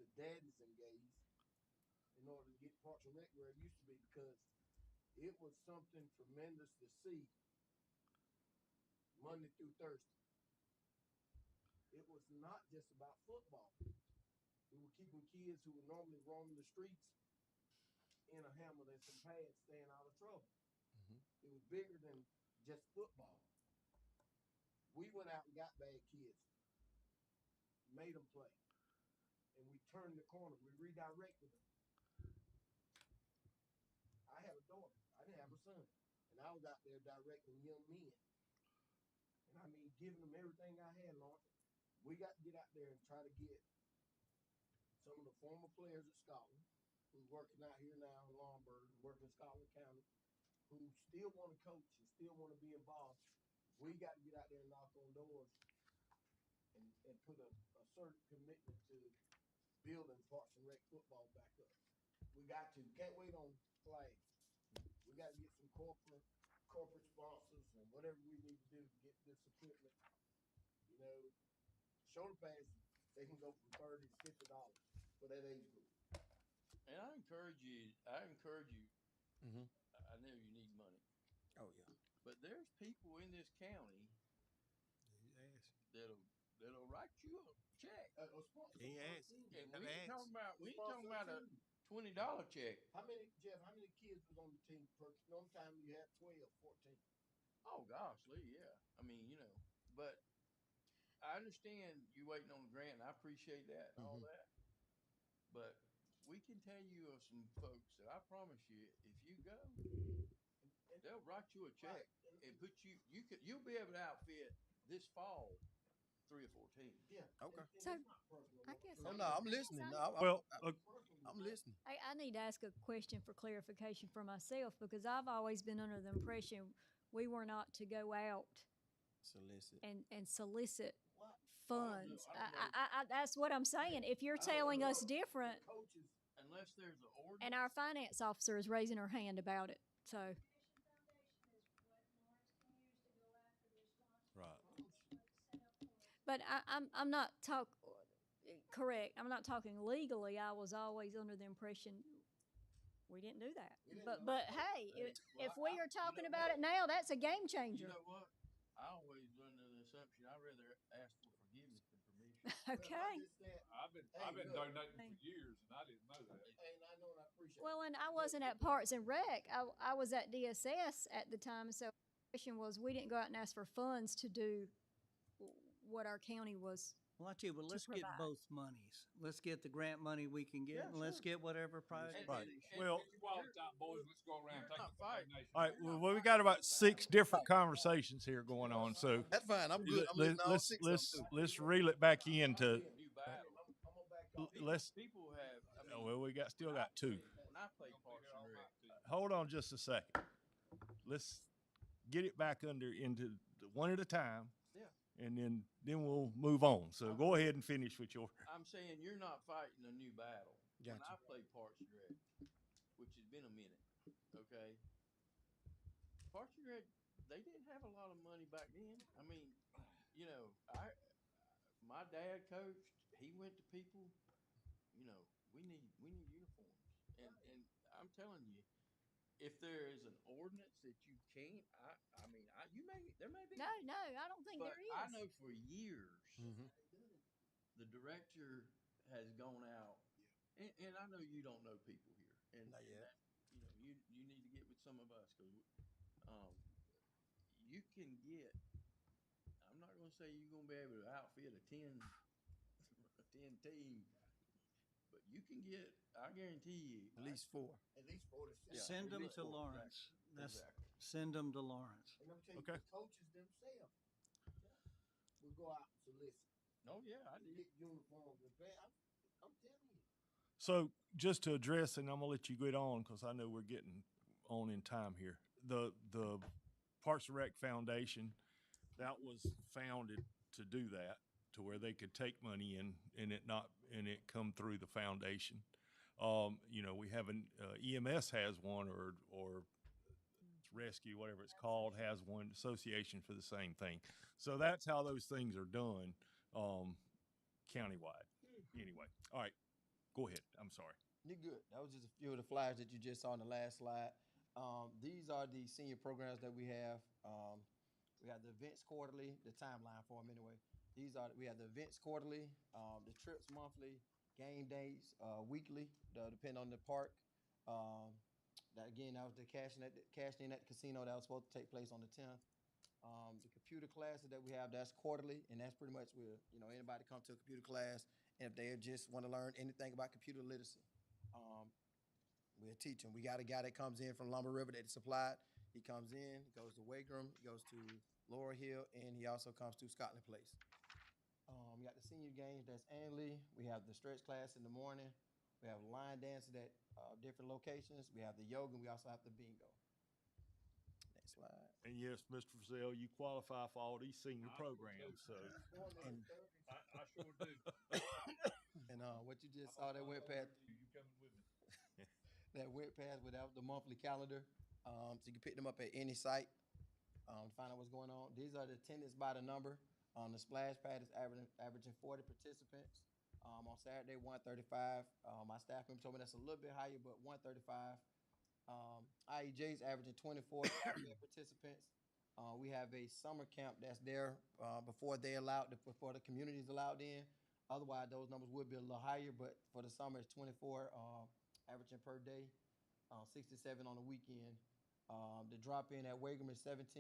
the daddies engaged in order to get Parks and Rec where it used to be, because it was something tremendous to see Monday through Thursday. It was not just about football. We were keeping kids who were normally roaming the streets in a hammock and some pads, staying out of trouble. It was bigger than just football. We went out and got bad kids, made them play, and we turned the corner. We redirected them. I have a daughter. I didn't have a son, and I was out there directing young men. And I mean, giving them everything I had, Lord. We got to get out there and try to get some of the former players at Scotland, who's working out here now in Lombard, working in Scotland County, who still want to coach and still want to be involved. We got to get out there and knock on doors and put a certain commitment to building Parks and Rec football back up. We got to. Can't wait on flags. We got to get some corporate sponsors and whatever we need to do to get this equipment. You know, shoulder pads, they can go from $30 to $50 for that age group. And I encourage you. I know you need money. Oh, yeah. But there's people in this county that'll write you a check. He asked. And we ain't talking about a $20 check. How many kids was on the team per? One time you had 12, 14. Oh gosh, Lee, yeah. I mean, but I understand you waiting on the grant, and I appreciate that and all that. But we can tell you of some folks that I promise you, if you go, they'll write you a check and put you'll be able to outfit this fall 3 or 4 teams. Yeah. Okay. So, I guess. Oh, no, I'm listening. Well, I'm listening. I need to ask a question for clarification for myself, because I've always been under the impression we were not to go out Solicit. and solicit funds. That's what I'm saying. If you're telling us different, Coaches. Unless there's an ordinance. and our finance officer is raising her hand about it, so. right. But I'm not correct. I'm not talking legally. I was always under the impression we didn't do that. But hey, if we are talking about it now, that's a game You changer. know what? I always run the assumption I'd rather ask for forgiveness than permission. Okay. I've been donating for years, and I didn't know that. And I know, and I appreciate Well, and I wasn't at Parks and Rec. I was at DSS at the time, so the question was we didn't go out and ask for funds to do what our county was. Well, I tell you, but let's get provide. both monies. Let's get the grant money we can get, and let's get whatever private. Right. And Well, you all the time, boys, let's go around. Take not the fighting. donation. all right. Well, we got about 6 different conversations here going on, so That's fine. I'm good. I'm listening to all 6 of them, too. let's reel it back into. New battle. I'm gonna back off. Let's. People have. I mean, Well, we still got 2. when I played Parks and Rec, Hold on just a second. Let's get it back into one at a time. Yeah. And then we'll move on. So go ahead and finish with your. I'm saying you're not fighting a new battle. When Gotcha. I played Parks and Rec, which has been a minute, okay? Parks and Rec, they didn't have a lot of money back then. I mean, my dad coached. He went to people. We need uniforms, and I'm telling you, if there is an ordinance that you can't, there may be. No, I don't think But there is. I know for years, Mhm. the director has gone out, and I know you don't know people here, and Not yet. you need to get with some of us because you can get. I'm not going to say you're going to be able to outfit a 10 team, but you can get. I guarantee you, At least 4. At least 4 to 6. Yeah. Send them Exactly. to Lawrence. That's Exactly. Send them to Lawrence. And I'm telling Okay. you, the coaches themselves will go out and solicit. Oh yeah, I To did. get uniforms and pay. I'm telling you. So just to address, and I'm gonna let you get on because I know we're getting on in time here. The Parks and Rec Foundation, that was founded to do that, to where they could take money and it come through the foundation. We have an EMS has one, or rescue, whatever it's called, has one, association for the same thing. So that's how those things are done countywide. All right, go ahead. I'm sorry. You're good. That was just a few of the flyers that you just saw on the last slide. These are the senior programs that we have. We have the events quarterly, the timeline for them anyway. We have the events quarterly, the trips monthly, game days weekly, depending on the park. Um, that was the cashing in at the casino that was supposed to take place on the 10th. The computer classes that we have, that's quarterly, and that's pretty much where, anybody come to a computer class, and if they just want to learn anything about computer literacy, we'll teach them. We got a guy that comes in from Lumber River that is supplied. He comes in, he goes to Wagram, he goes to Laurel Hill, and he also comes to Scotland Place. We got the senior games, that's annually. We have the stretch class in the morning. We have line dancing at different locations. We have the yoga, and we also have the bingo. Next slide. And yes, Mr. Frizell, you qualify for all these senior programs, so. And, I sure do. and what you just saw that went past, You coming with me? that went past without the monthly calendar. So you can pick them up at any site to find out what's going on. These are the attendance by the number. The splash pad is averaging 40 participants. On Saturday, 135. My staff member told me that's a little bit higher, but 135. IEJ's averaging 24 participants. We have a summer camp that's there before the community is allowed in. Otherwise, those numbers would be a little higher, but for the summer, it's 24 averaging per day, 67 on the weekend. The drop-in at Wagram is 17.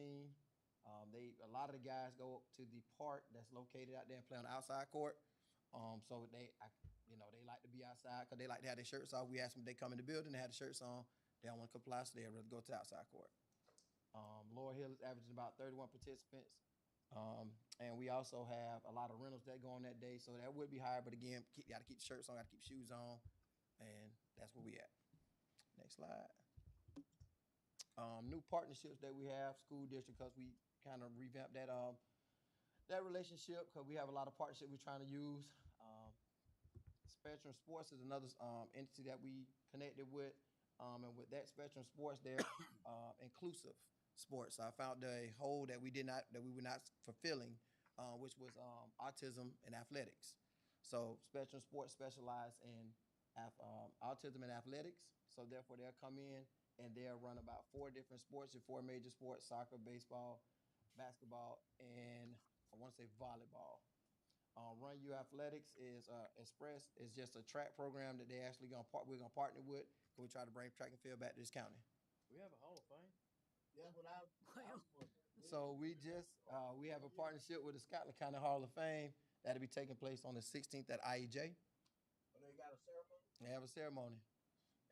A lot of the guys go to the park that's located out there and play on the outside court. So they like to be outside because they like to have their shirts off. We ask them if they come in the building, they have the shirts on. They don't want to comply, so they'd rather go to the outside court. Laurel Hill is averaging about 31 participants. And we also have a lot of rentals that go on that day, so that would be higher. But again, you got to keep the shirts on, got to keep shoes on, and that's where we at. Next slide. New partnerships that we have, school district, because we kind of revamped that relationship because we have a lot of partnership we're trying to use. Spectrum Sports is another entity that we connected with. And with that Spectrum Sports, they're inclusive sports. I found a hole that we were not fulfilling, which was autism and athletics. So Spectrum Sports specialize in autism and athletics. So therefore, they'll come in and they'll run about 4 different sports, 4 major sports: soccer, baseball, basketball, and I want to say volleyball. Run U Athletics is Express. It's just a track program that we're gonna partner with. We try to bring track and field back to this county. We have a Hall of Fame. That's what I was wondering. So we have a partnership with the Scotland County Hall of Fame that'll be taking place on the 16th at IEJ. But they got a ceremony They have a ceremony.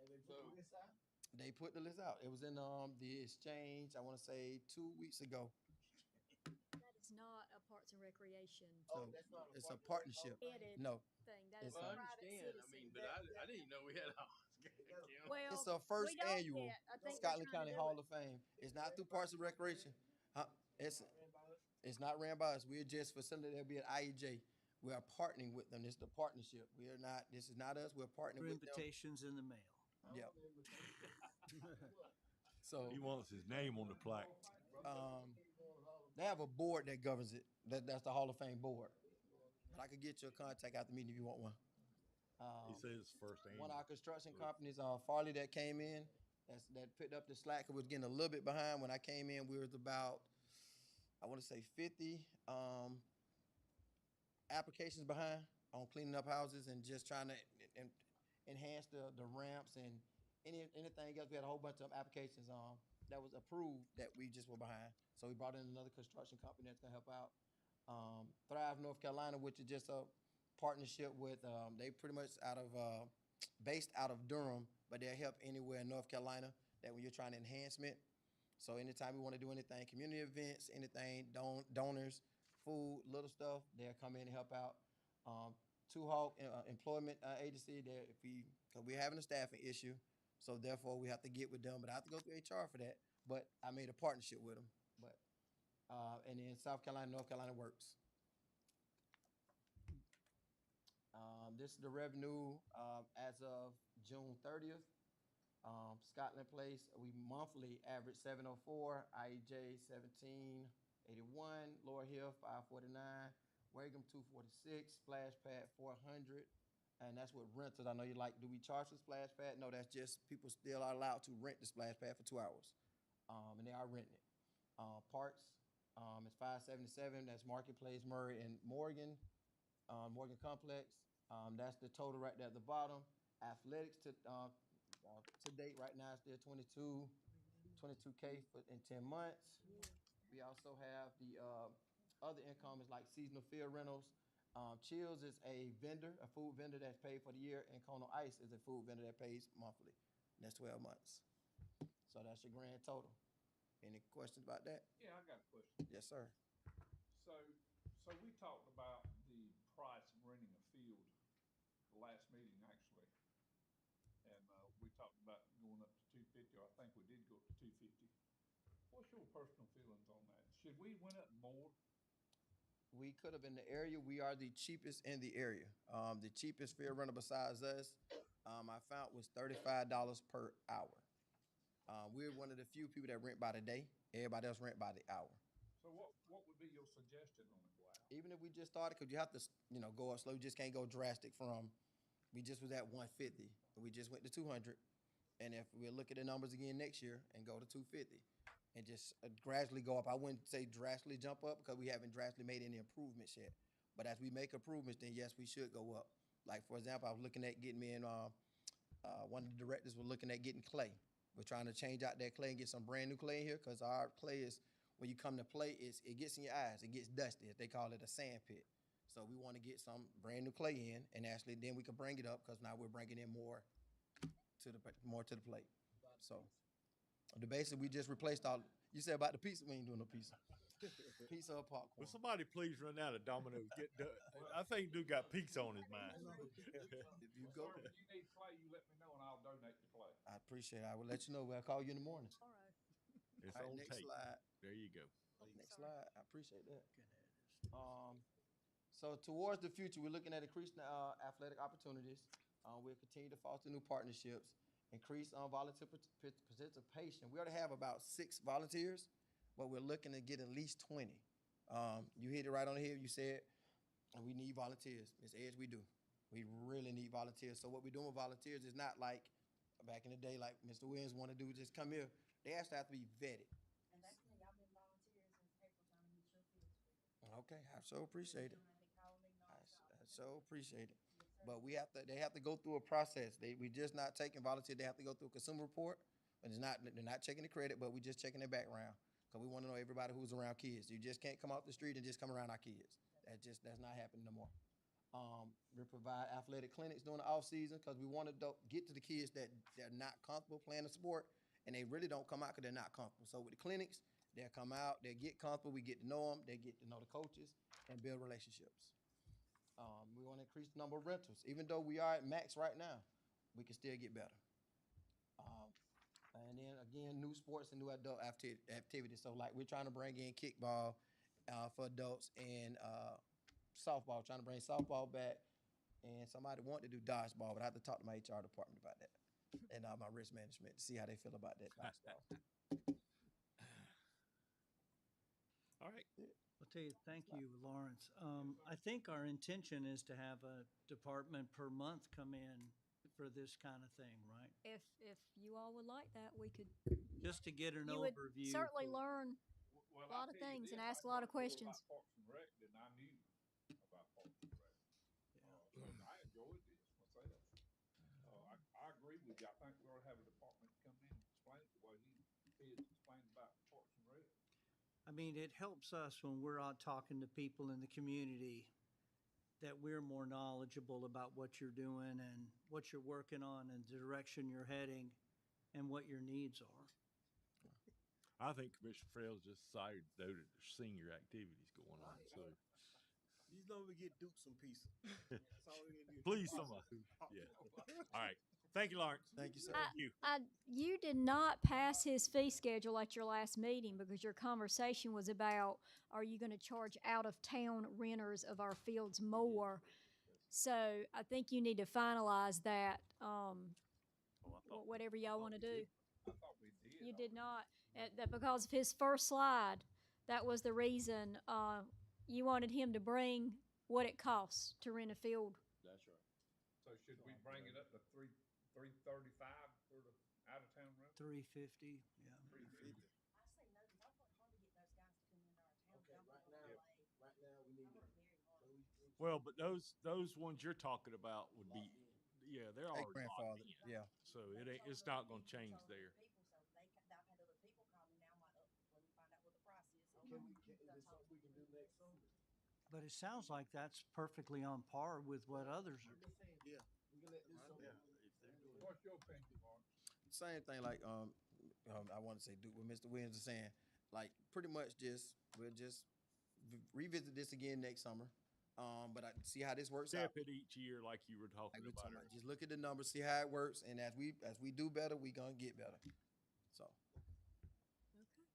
and they put the list out. They put the list out. It was in the exchange, I want to say 2 weeks ago. That is not a Parks and Recreation So that's not it's a partnership. added No, thing. That It's is a Well, I private understand. citizen. I mean, but I didn't know we had a Well, it's a first we don't annual yet. I think they're Scotland trying County to do Hall it. of Fame. It's not through Parks and Recreation. It's not ran by us. We're just facility. There'll be an IEJ. We are partnering with them. This is the partnership. We are not. This is not us. We're partnering with them. Invitations in the mail. Yep. So He wants his name on the plaque. they have a board that governs it. That's the Hall of Fame board. But I could get you a contact after the meeting if you want one. He says it's first One annual. of our construction companies, Farley, that came in, that picked up the slack. It was getting a little bit behind. When I came in, we was about, I want to say 50 applications behind on cleaning up houses and just trying to enhance the ramps and anything else. We had a whole bunch of applications that was approved that we just were behind. So we brought in another construction company that's gonna help out. Thrive North Carolina, which is just a partnership with, they pretty much based out of Durham, but they'll help anywhere in North Carolina that when you're trying to enhancement. So anytime we want to do anything, community events, anything, donors, food, little stuff, they'll come in and help out. Two Hawk Employment Agency, because we're having a staffing issue, so therefore we have to get with them, but I have to go through HR for that. But I made a partnership with them. But and then South Carolina, North Carolina Works. This is the revenue as of June 30th. Scotland Place, we monthly average 704, IEJ 1781, Lower Hill 549, Wagram 246, Splash Pad 400, And that's what renters, I know you like, do we charge for splash pad? No, that's just, people still are allowed to rent the splash pad for 2 hours. And they are renting it. Parks, it's 577, that's Marketplace, Murray, and Morgan, Morgan Complex. That's the total right there at the bottom. Athletics to date right now, it's still 22K in 10 months. We also have the other income is like seasonal field rentals. Chills is a vendor, a food vendor that's paid for the year, and Kono Ice is a food vendor that pays monthly. And that's 12 months. So that's your grand total. Any questions about that? Yeah, I got a question. Yes, sir. So we talked about the price of renting a field the last meeting, actually. And we talked about going up to 250, or I think we did go up to 250. What's your personal feelings on that? Should we went up more? We could have in the area. We are the cheapest in the area. The cheapest field rental besides us, I found was $35 per hour. We're one of the few people that rent by the day. Everybody else rent by the hour. So what would be your suggestion on it? Wow. Even if we just started, because you have to, go up slow. You just can't go drastic from, we just was at 150. We just went to 200. And if we'll look at the numbers again next year and go to 250 and just gradually go up. I wouldn't say drastically jump up because we haven't drastically made any improvements yet. But as we make improvements, then yes, we should go up. Like, for example, I was looking at getting me in, one of the directors was looking at getting clay. We're trying to change out that clay and get some brand new clay in here because our clay is, when you come to play, it gets in your eyes. It gets dusty. They call it a sand pit. So we want to get some brand new clay in, and actually then we can bring it up because now we're bringing in more to the plate. So basically we just replaced all. You said about the pizza, we ain't doing no pizza. Pizza or popcorn. Will somebody please run out of Domino's? I think dude got pizza on his mind. If you go, If you need clay, you let me know and I'll donate the clay. I appreciate it. I will let you know. I'll call you in the morning. All right. It's All right, on next tape. slide. There you go. Next slide. I appreciate that. So towards the future, we're looking at increasing athletic opportunities. We'll continue to foster new partnerships, increase volunteer participation. We already have about 6 volunteers, but we're looking to get at least 20. You hit it right on the head. You said we need volunteers. Ms. Edge, we do. We really need volunteers. So what we're doing with volunteers is not like back in the day, like Mr. Williams want to do, just come here. They actually have to be vetted. And that's me. I've been volunteering since April trying to meet your field trip. Okay, I so appreciate it. They call me nonstop. I so appreciate it. But they have to go through a process. We just not taking volunteer. They have to go through a consumer report. And they're not checking the credit, but we just checking their background. Because we want to know everybody who's around kids. You just can't come off the street and just come around our kids. That's not happening no more. We provide athletic clinics during the off season because we want to get to the kids that they're not comfortable playing the sport and they really don't come out because they're not comfortable. So with the clinics, they'll come out, they get comfortable, we get to know them, they get to know the coaches and build relationships. We want to increase the number of rentals. Even though we are at max right now, we can still get better. And then again, new sports and new adult activities. So like we're trying to bring in kickball for adults and softball, trying to bring softball back. And somebody wanted to do dodgeball, but I have to talk to my HR department about that and my risk management to see how they feel about that dodgeball. All right. I'll tell you, thank you, Lawrence. I think our intention is to have a department per month come in for this kind of thing, right? If you all would like that, we could. Just to get an You would overview. certainly for- learn Well, a lot I'll of tell you things and this, ask I a lot of learned more questions. about Parks and Rec than I knew about Parks and Rec. So I enjoyed this myself. I agree with you. I think we ought to have a department come in and explain it the way he is explaining about Parks and Rec. I mean, it helps us when we're out talking to people in the community that we're more knowledgeable about what you're doing and what you're working on and the direction you're heading and what your needs are. I think Commissioner Frale's just excited though that there's senior activities going on. So You know we get Duke some pizza. That's all we can do. please, somebody. Yeah. All right. Thank you, Lawrence. Thank you, sir. Thank you. You did not pass his fee schedule at your last meeting because your conversation was about, are you going to charge out-of-town renters of our fields more? So I think you need to finalize that, whatever y'all want to do. I thought we did. You did not, that because of his first slide, that was the reason, you wanted him to bring what it costs to rent a field. That's right. So Should we bring it up to 335 for the out-of-town rent? 350, yeah. 350. I say no, because I worked hard to get those guys to come into our town. Okay, right now, we need I to. worked very hard. Well, but those ones you're talking about would be, yeah, they're Hey, already locked grandfather, in. yeah. So it's not gonna change there. People, so I've had other people call me now, I'm like, oh, let me find out what the price is. Is this something we can do next summer? But it sounds like that's perfectly on par with what others are. Yeah, we can let this summer. What's your opinion, Mark? Same thing like, I want to say, do what Mr. Williams is saying, like, pretty much we'll just revisit this again next summer. But I see how this works out. Step it each year like you were talking Like we're about. talking about. Just look at the numbers, see how it works, and as we do better, we gonna get better. So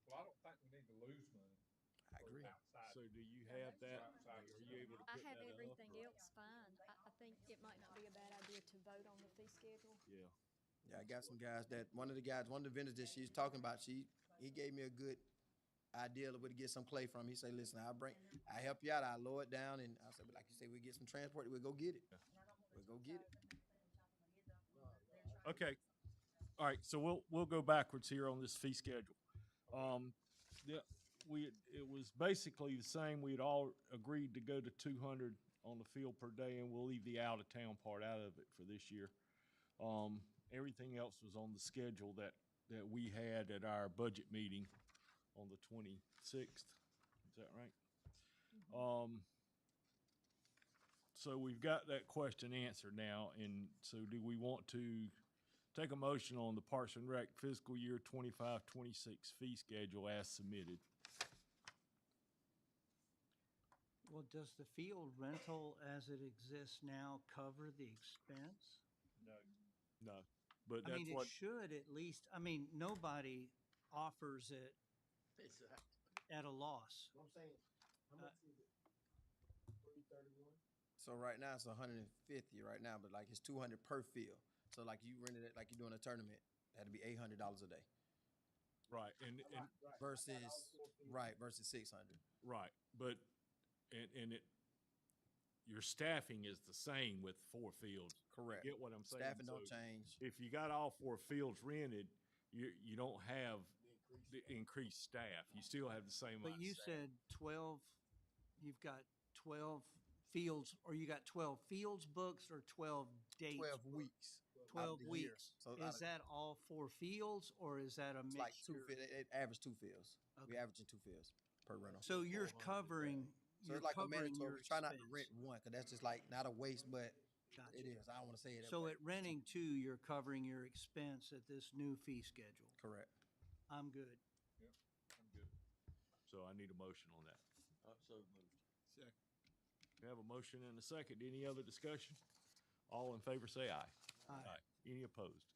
Well, I don't think we need to lose money. I agree. Outside. So do you have that? Are you able to I put have that up? everything or- else fine. I think it might not be a bad idea to vote on the fee schedule. Yeah. Yeah, I got some guys one of the vendors that she's talking about, he gave me a good idea of where to get some clay from. He said, listen, I help you out, I'll lower it down, and I said, but like you say, we get some transport, we'll go get it. We'll go get it. Okay. All right. So we'll go backwards here on this fee schedule. It was basically the same. We had all agreed to go to 200 on the field per day, and we'll leave the out of town part out of it for this year. Everything else was on the schedule that we had at our budget meeting on the 26th. Is that right? So we've got that question answered now, and so do we want to take a motion on the Parks and Rec fiscal year 25-26 fee schedule as submitted? Well, does the field rental as it exists now cover the expense? No, but I that's mean, it what, should at least, nobody offers it at a loss. What I'm saying, how much is it? 331? So right now it's 150 right now, but like it's 200 per field. So like you rented it like you're doing a tournament, that'd be $800 a day right, and versus 600. right, but, and your staffing is the same with 4 fields. Correct. Get what I'm saying? Staffing don't So change. if you got all 4 fields rented, you don't have the increased staff. You still have the same amount But of you staff. said 12, you've got 12 fields, or you got 12 fields books or 12 dates? 12 weeks. 12 the year. weeks. So Is that all 4 fields, or is that a It's like mixture? it average 2 fields. We Okay. averaging 2 fields per rental. So you're covering, So you're it's like a covering mandatory. your We try not to expense. rent one, because that's just like not a waste, but Gotcha. it is. I don't want to say it. that So way. at renting two, you're covering your expense at this new fee schedule. Correct. I'm good. I'm good. So I need a motion on that. So moved. Second. We have a motion and a second. Any other discussion? All in favor, say aye. Aye. Any opposed?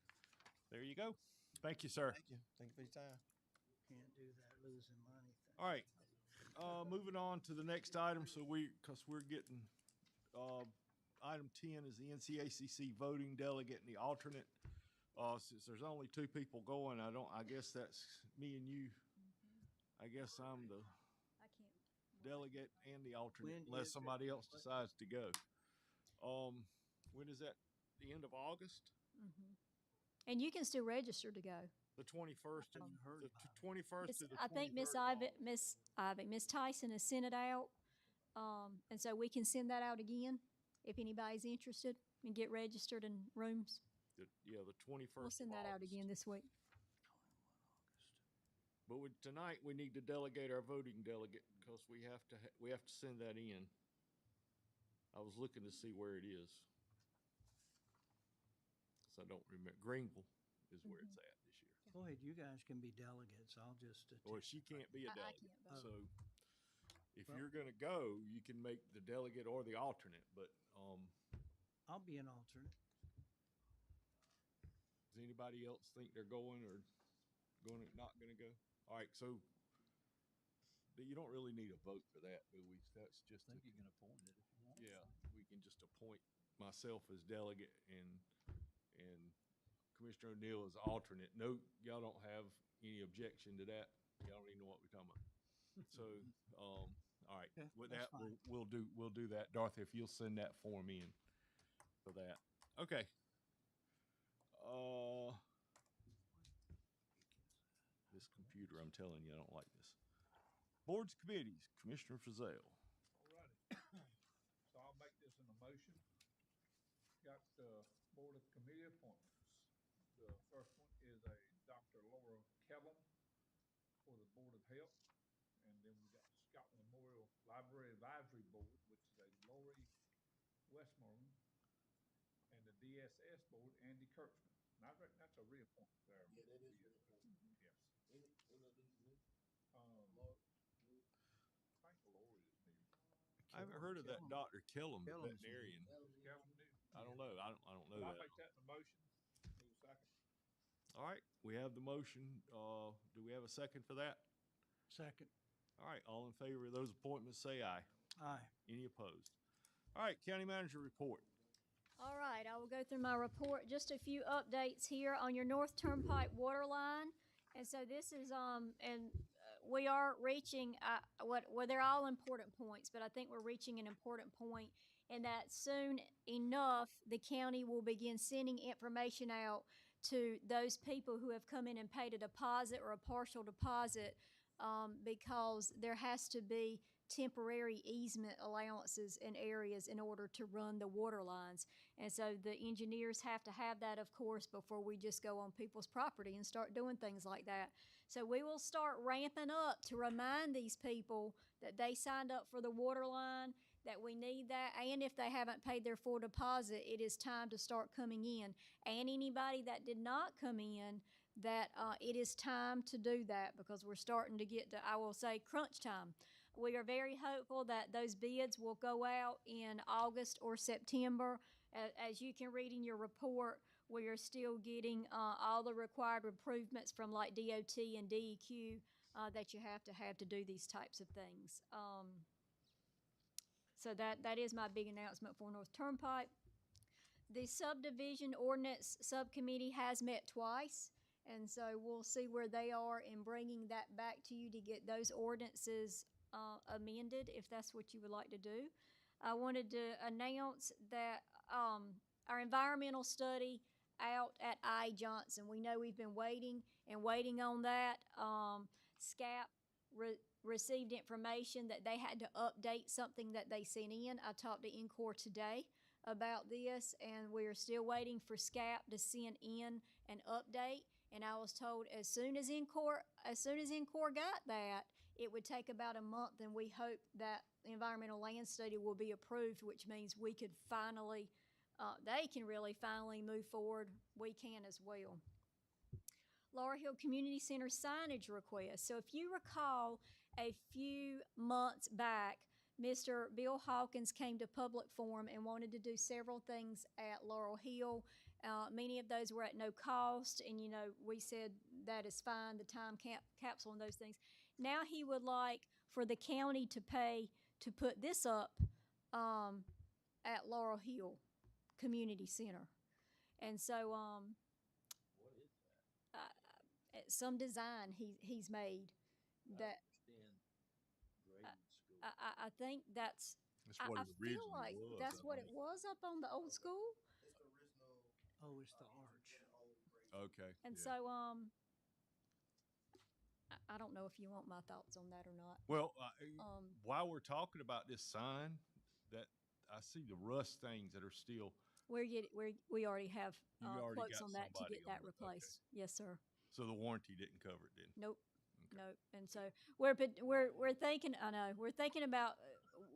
There you go. Thank you, sir. Thank you. Thank you for your time. Can't do that losing money thing. All right. Moving on to the next item. So because we're getting, item 10 is the NCACC voting delegate and the alternate. Since there's only 2 people going, I guess that's me and you. I guess I'm the I can't. delegate and the alternate, When unless is it? somebody else decides to go. When is that? The end of August? And you can still register to go. The 21st and Haven't heard the about it. 21st to the 23rd. I think Miss Tyson has sent it out. And so we can send that out again if anybody's interested and get registered in rooms. Yeah, the 21st. We'll send that out again this week. But tonight, we need to delegate our voting delegate because we have to send that in. I was looking to see where it is. So I don't remember. Greenville is where it's at this year. Go ahead, you guys can be delegates. I'll just Well, attend. she can't be a I delegate. can't vote. So if you're gonna go, you can make the delegate or the alternate, but, I'll be an alternate. does anybody else think they're going or not gonna go? All right, so you don't really need a vote for that, do we? That's just, I think you can appoint it if you want. yeah, we can just appoint myself as delegate and Commissioner O'Neill as alternate. No, y'all don't have any objection to that. Y'all don't even know what we're talking about. So, all right, Okay, with that's that, fine. we'll do that. Dorothy, if you'll send that form in for that. Okay. This computer, I'm telling you, I don't like this. Boards, committees, Commissioner Frizell. All righty. So I'll make this an emotion. Got the Board of Committee appointments. The first one is a Dr. Laura Kellum for the Board of Health. And then we got the Scotland Memorial Library Advisory Board, which is a Lori Westmoreland, and the DSS Board, Andy Kurtzman. And I reckon that's a reappointment there. Yeah, that is real important. Yes. Any of these new? I think Lori is new. I haven't heard of that Dr. Kellum, the Kellum's veterinarian. Is Kellum new? I don't know. I don't know I'll that. make that an emotion. Need a second? All right, we have the motion. Do we have a second for that? Second. All right, all in favor of those appointments, say aye. Aye. Any opposed? All right, County Manager report. All right, I will go through my report. Just a few updates here on your North Turnpike water line. And so this is, we are reaching, they're all important points, but I think we're reaching an important point in that soon enough, the county will begin sending information out to those people who have come in and paid a deposit or a partial deposit, because there has to be temporary easement allowances in areas in order to run the water lines. And so the engineers have to have that, of course, before we just go on people's property and start doing things like that. So we will start ramping up to remind these people that they signed up for the water line, that we need that, and if they haven't paid their full deposit, it is time to start coming in. And anybody that did not come in, that it is time to do that, because we're starting to get to, I will say, crunch time. We are very hopeful that those bids will go out in August or September. As you can read in your report, we are still getting all the required improvements from like DOT and DEQ that you have to do these types of things. So that is my big announcement for North Turnpike. The subdivision ordinance subcommittee has met twice, and so we'll see where they are in bringing that back to you to get those ordinances amended, if that's what you would like to do. I wanted to announce that our environmental study out at I. Johnson, we know we've been waiting on that. SCAP received information that they had to update something that they sent in. I talked to Encore today about this, and we are still waiting for SCAP to send in an update. And I was told as soon as Encore got that, it would take about a month, and we hope that the environmental land study will be approved, which means we could finally, they can really finally move forward. We can as well. Laurel Hill Community Center signage request. So if you recall, a few months back, Mr. Bill Hawkins came to public forum and wanted to do several things at Laurel Hill. Many of those were at no cost, and we said that is fine, the time capsule and those things. Now he would like for the county to pay to put this up at Laurel Hill Community Center. And so What is that? some design he's made that Grading school. I think that's what I it feel originally like was. that's what it was up on the old school. It's the original. Oh, it's the arch. Okay. And yeah. so I don't know if you want my thoughts on that or not. Well, while we're talking about this sign, that I see the rust things that are still. We already have You already quotes got on that to somebody get that on it, replaced. okay. Yes, sir. So the warranty didn't cover it, then. Nope. Okay. Nope. And so we're thinking. I know we're thinking about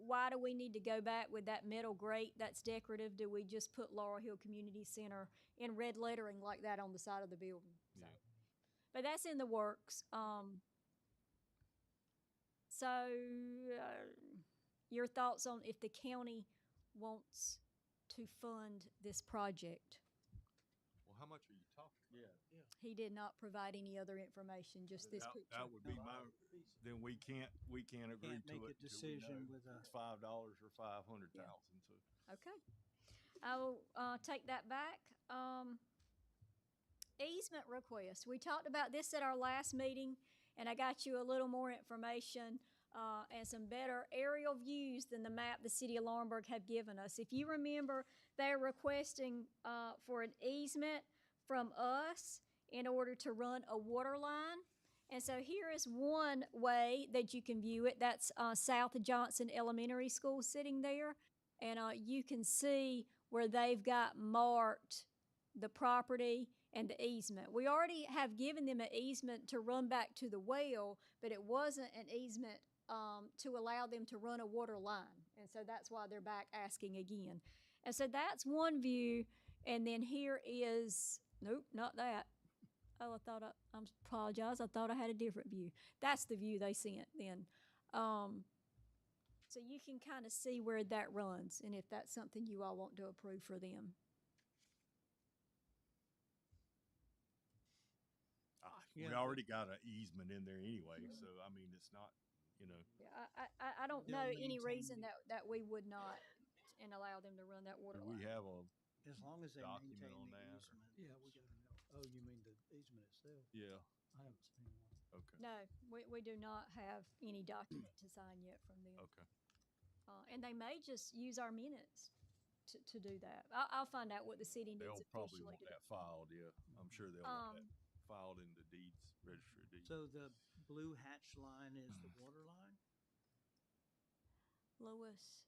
why do we need to go back with that metal grate that's decorative? Do we just put Laurel Hill Community Center in red lettering like that on the side of the building? So, Yeah. but that's in the works. Your thoughts on if the county wants to fund this project? Well, how much are you talking? Yeah. He did not provide any other information, just this picture. That would be my. Then we can't agree Can't to it. make a till we decision know with a. it's $5 or $500,000. So Okay. I will take that back. Easement request. We talked about this at our last meeting, and I got you a little more information and some better aerial views than the map the city of Laurinburg have given us. If you remember, they're requesting for an easement from us in order to run a water line. And so here is one way that you can view it. That's South Johnson Elementary School sitting there. And you can see where they've got marked the property and the easement. We already have given them an easement to run back to the well, but it wasn't an easement to allow them to run a water line. And so that's why they're back asking again. And so that's one view. And then here is, nope, not that. Oh, I apologize. I thought I had a different view. That's the view they sent then. So you can kind of see where that runs and if that's something you all want to approve for them. We Yeah. already got an easement in there anyway, so I mean, it's not, you know. Yeah, I don't They'll know any maintain reason that we would not and allow them to run that water Do we line. have a As long as they document maintain on the that, or- easement. Yeah, we got an, oh, you mean the easement itself? Yeah, I haven't seen one. okay, No, we do not have any document to sign yet from them. okay. And they may just use our minutes to do that. I'll find out what the city needs They'll probably officially want to do. that filed, yeah. I'm sure they'll want that Um, filed in the deeds, registry of deeds. So the blue hatch line is the water line? Lewis.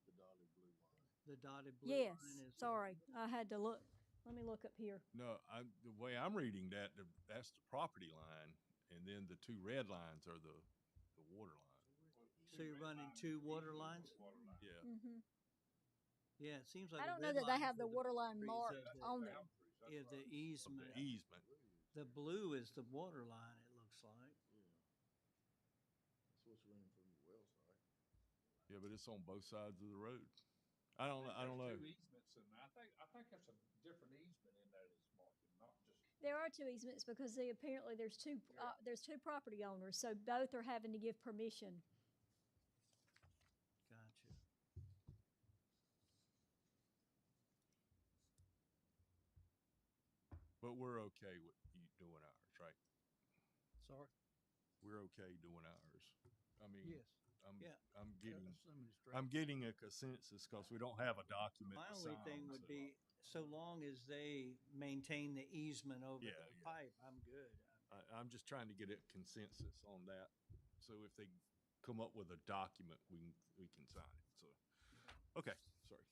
The dotted blue line. The dotted blue Yes, line is? sorry, I had to look. Let me look up here. No, the way I'm reading that, that's the property line, and then the two red lines are the water line. So you're running two water lines? Yeah, Mm-hmm. Yeah, it seems like. I the don't know red that they line have for the water line is marked the- on there. Yeah, the of easement. the easement. The blue is the water line, it looks like. That's what's running from your well site. Yeah, but it's on both sides of the road. I don't know. There's two easements, and I think there's a different easement in there that's marked, not just. There are two easements because apparently there's two property owners, so both are having to give permission. Gotcha. But we're okay with you doing ours, right? Sorry? We're okay doing ours. I mean, Yes. Yeah. I'm Assuming it's I'm getting a consensus because we don't have a document My to only sign, thing would so- be, so long as they maintain the easement over Yeah, the yeah. pipe, I'm good. I'm just trying to get a consensus on that. So if they come up with a document, we can sign it. So, okay, sorry.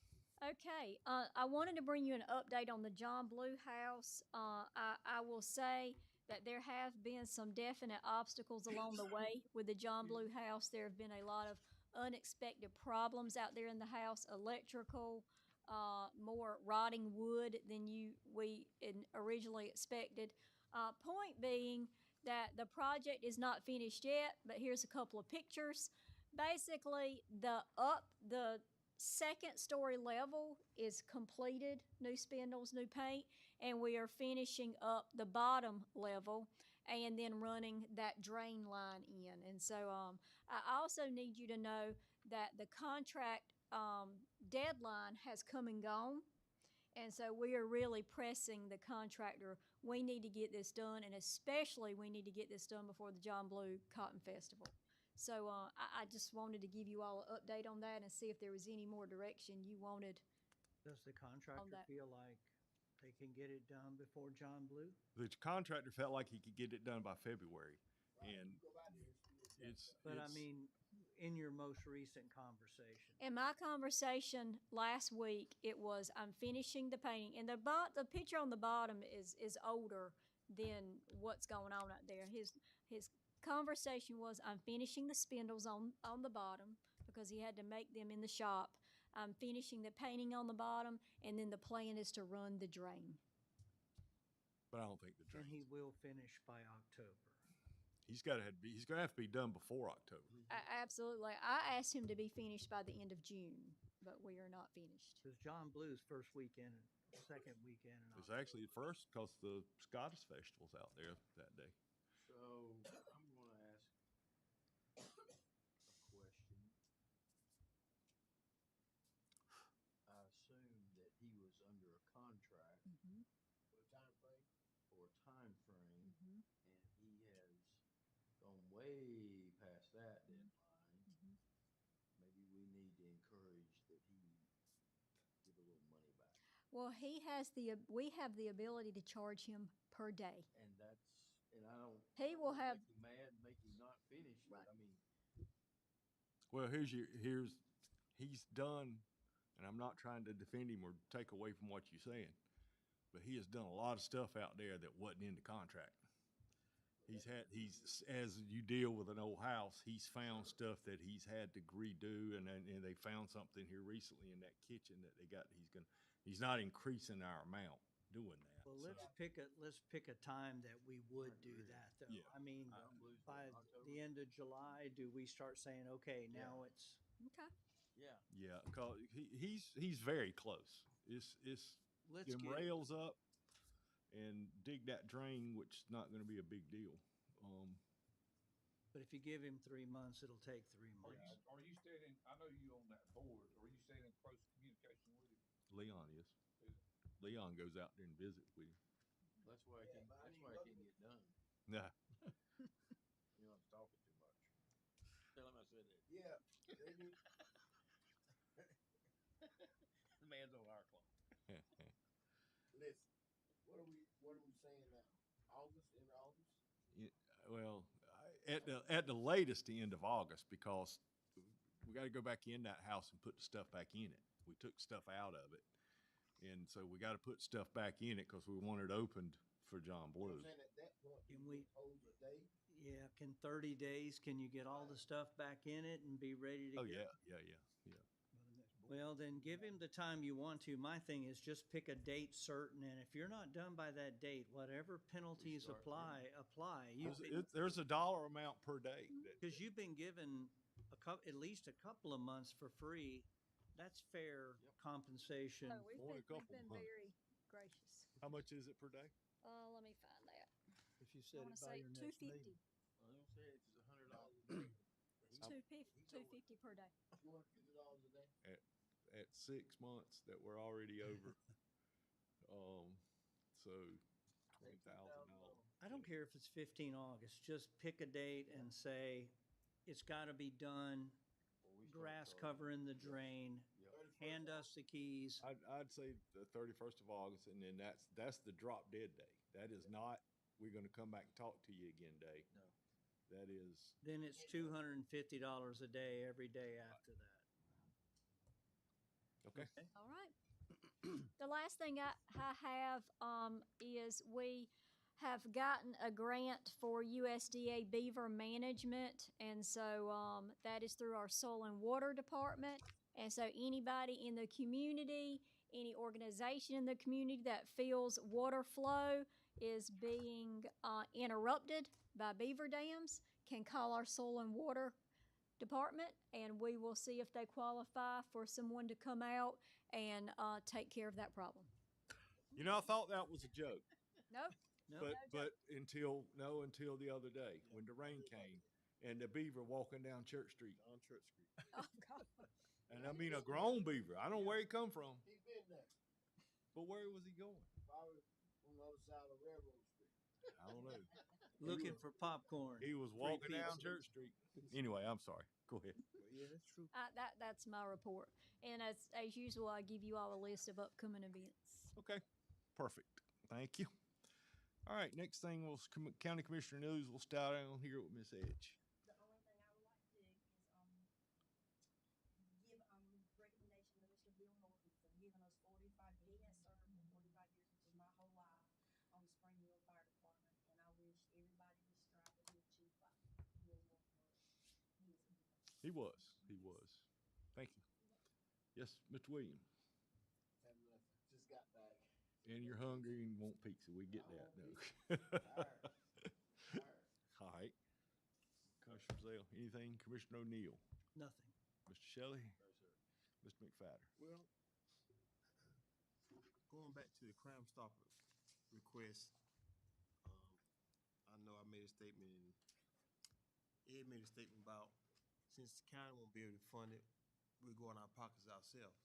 Okay, I wanted to bring you an update on the John Blue House. I will say that there have been some definite obstacles along the way with the John Blue House. There have been a lot of unexpected problems out there in the house, electrical, more rotting wood than we originally expected. Point being that the project is not finished yet, but here's a couple of pictures. Basically, the second story level is completed, new spindles, new paint, and we are finishing up the bottom level and then running that drain line in. And so I also need you to know that the contract deadline has come and gone. And so we are really pressing the contractor. We need to get this done, and especially we need to get this done before the John Blue Cotton Festival. So I just wanted to give you all an update on that and see if there was any more direction you wanted. Does the contractor that. feel like they can get it done before John Blue? The contractor felt like he could get it done by February, and But I mean, in your most recent conversation. In my conversation last week, it was I'm finishing the painting, and the picture on the bottom is older than what's going on out there. His conversation was I'm finishing the spindles on the bottom because he had to make them in the shop. I'm finishing the painting on the bottom, and then the plan is to run the drain. but I don't think the And drain. he will finish by October. He's gonna have to be done before October. Absolutely. I asked him to be finished by the end of June, but we are not finished. Because John Blue's first weekend, second weekend in It's October. actually the first because the Scottish Festival's out there that day. So I'm gonna ask a question. I assume that he was under a contract Mm-hmm. for a time frame, Mm-hmm. and he has gone way past that then. Well, we have the ability to charge him per day. And I don't. He will have- Make him mad, make him not finish, but I mean, Well, he's done, and I'm not trying to defend him or take away from what you're saying, but he has done a lot of stuff out there that wasn't in the contract. As you deal with an old house, he's found stuff that he's had to redo, and they found something here recently in that kitchen that he's not increasing our amount doing that. Well, so. let's pick a time that we would do that, though. Yeah. I mean, I don't believe so. by October? the end of July, do we start saying, okay, now it's, Okay. yeah. Yeah, cause he's very close. It's let's them get, rails up and dig that drain, which is not going to be a big deal. but if you give him 3 months, it'll take 3 Are months. you staying in, I know you on that board, are you staying in close communication with him? Leon is. Is it? Leon goes out there and visits with him. That's why I can't, that's why I can't get done. Nah. You know, I'm talking too much. Tell him I said that. Yeah, maybe. The man's on our clock. Listen, what are we saying now? August, end of August? Well, at the latest, the end of August, because we got to go back in that house and put the stuff back in it. We took stuff out of it, and so we got to put stuff back in it because we want it opened for John You know Blues. what I'm saying? At that point, Can we we- propose a date. Yeah, can 30 days, can you get all the stuff back in it and be ready to Oh go? yeah. Well, then give him the time you want to. My thing is just pick a date certain, and if you're not done by that date, whatever penalties start apply. There's a dollar amount per day. Because you've been given at least a couple of months for free. That's fair compensation. Oh, we've Only a been couple, huh? very gracious. How much is it per day? Let me find that. If you I said want it to by say your next 250. meeting. Well, don't say it's $100 a day. 250 per day. $250 a day. At 6 months that we're already over. So $20,000. I don't care if it's 15 August, just pick a date and say, it's gotta be done, Before we start grass charging. covering the drain, hand us the keys. I'd say the 31st of August, and then that's the drop dead day. That is not, we're gonna come back and talk to you again day. No. That is, Then it's $250 a day every day after that. okay. All right. The last thing I have is we have gotten a grant for USDA beaver management, and so that is through our soil and water department. And so anybody in the community, any organization in the community that feels water flow is being interrupted by beaver dams can call our soil and water department, and we will see if they qualify for someone to come out and take care of that problem. You know, I thought that was a joke, Nope. No, but until the other day when the rain came and the beaver walking down Church Street. On Church Street. Oh, God. And I mean a grown beaver. I don't know where he come from, He been there. but where was he going? Probably on the other side of Railroad Street. I don't know. looking for popcorn. He was walking down pieces. Church Street. Anyway, I'm sorry. Go ahead. But yeah, that's true. That's my report. And as usual, I give you all a list of upcoming events. Okay, perfect. Thank you. All right, next thing was County Commissioner News. We'll start on here with Miss Edge. The only thing I would like to do is, give, recommendation to Mr. Bill Norton for giving us 45, he has served for 45 years, which is my whole life, on the Springville Fire Department, and I wish everybody would strive to be a chief like Bill Norton was. He was a good one. He was. He was. Thank you. Yes, Mr. Williams. Have nothing. Just got back. And you're hungry and want pizza. We get that. No. Tired. All right. Commissioner Zale, anything? Commissioner O'Neill, Nothing. Mr. Shelley, No, sir. Mr. McFadden. Well, going back to the Crime Stopper request, I know I made a statement and Ed made a statement about since the county won't be able to fund it, we'll go in our pockets ourselves.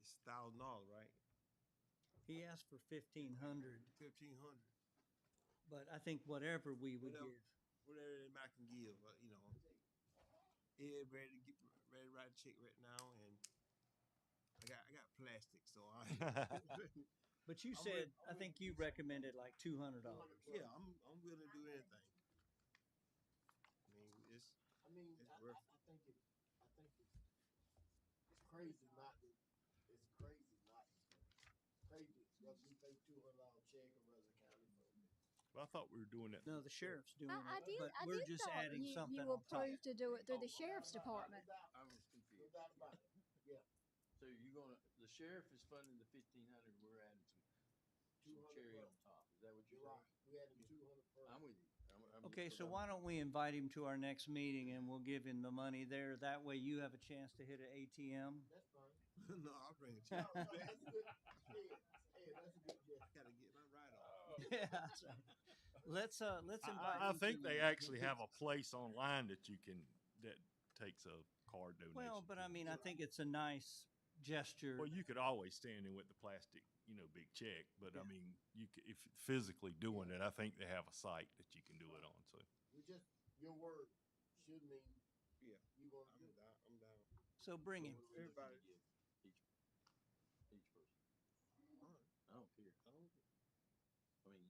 It's $1,000, right? He asked for 1,500, 1,500. but I think whatever we would Whatever. give. Whatever anybody can give, Ed ready to write a check right now, and plastic, so I. But you I'm said, with- I I'm think with- you recommended like $200. Yeah, I'm willing to do anything. I mean, it's I mean, It's I worth think it's crazy not to, it's crazy not to pay. Crazy, whether we pay $200 check or whether the county fund it. Well, I thought we were doing it. No, the sheriff's doing I it, did, but I we're did just thought adding something you on top. approved to do it through the sheriff's department. I was No confused. doubt about it, yeah. So you're gonna, the sheriff is funding the 1,500, we're adding some 200 cherry per. on top. Is that what You're you're right, saying? we had him 200 per. I'm with you. I'm just- Okay, so why don't we invite him to our next meeting and we'll give him the money there. That way you have a chance to hit an ATM. That's fine. no, I'll bring it. No, no, that's a good, hey, that's a good I gesture. gotta get my ride off. Yeah, so let's invite I him think to they the- actually have a place online that takes a card donation. Well, but I mean, I think it's a nice gesture. Well, you could always stand in with the plastic, big check, but I Yeah. mean, if physically doing it, I think they have a site that you can do it on, so. We just, your word should mean Yeah, you gonna I'm do it. down. I'm down. So bring him. Everybody. Each person. All right. I don't care. I don't. I mean,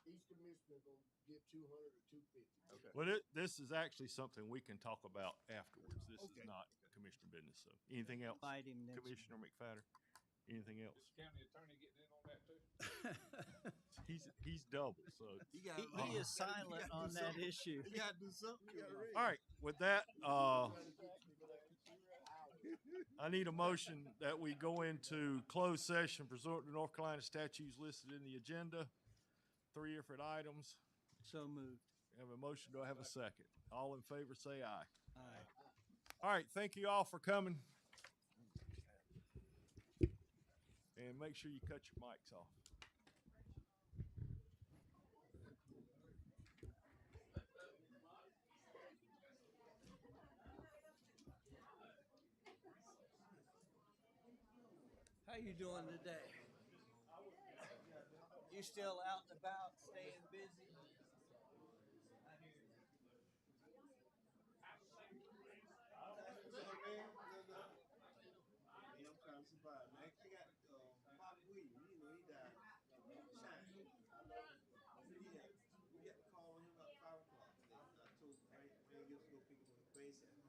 Each commissioner gonna give 200 or 250. okay. Well, this is actually something we can talk about afterwards. This is Okay. not commissioner business, so. Anything else? Invite him next. Commissioner McFadden? Anything else? Is county attorney getting in on that too? He's double, so. You gotta, He is silent on that issue. You gotta do something. You gotta read. All right, with that, I need a motion that we go into closed session pursuant to North Carolina statutes listed in the agenda. 3 different items. So moved. Have a motion. Do I have a second? All in favor, say aye. Aye. All right, thank you all for coming. And make sure you cut your mics off. How you doing today? You still out and about, staying busy? Yeah, I'm trying to survive, man. I got Pop William, he died. Shine. Yeah. We got to call him about 5 o'clock today. I told Frank, gives to go pick him up at Queen said,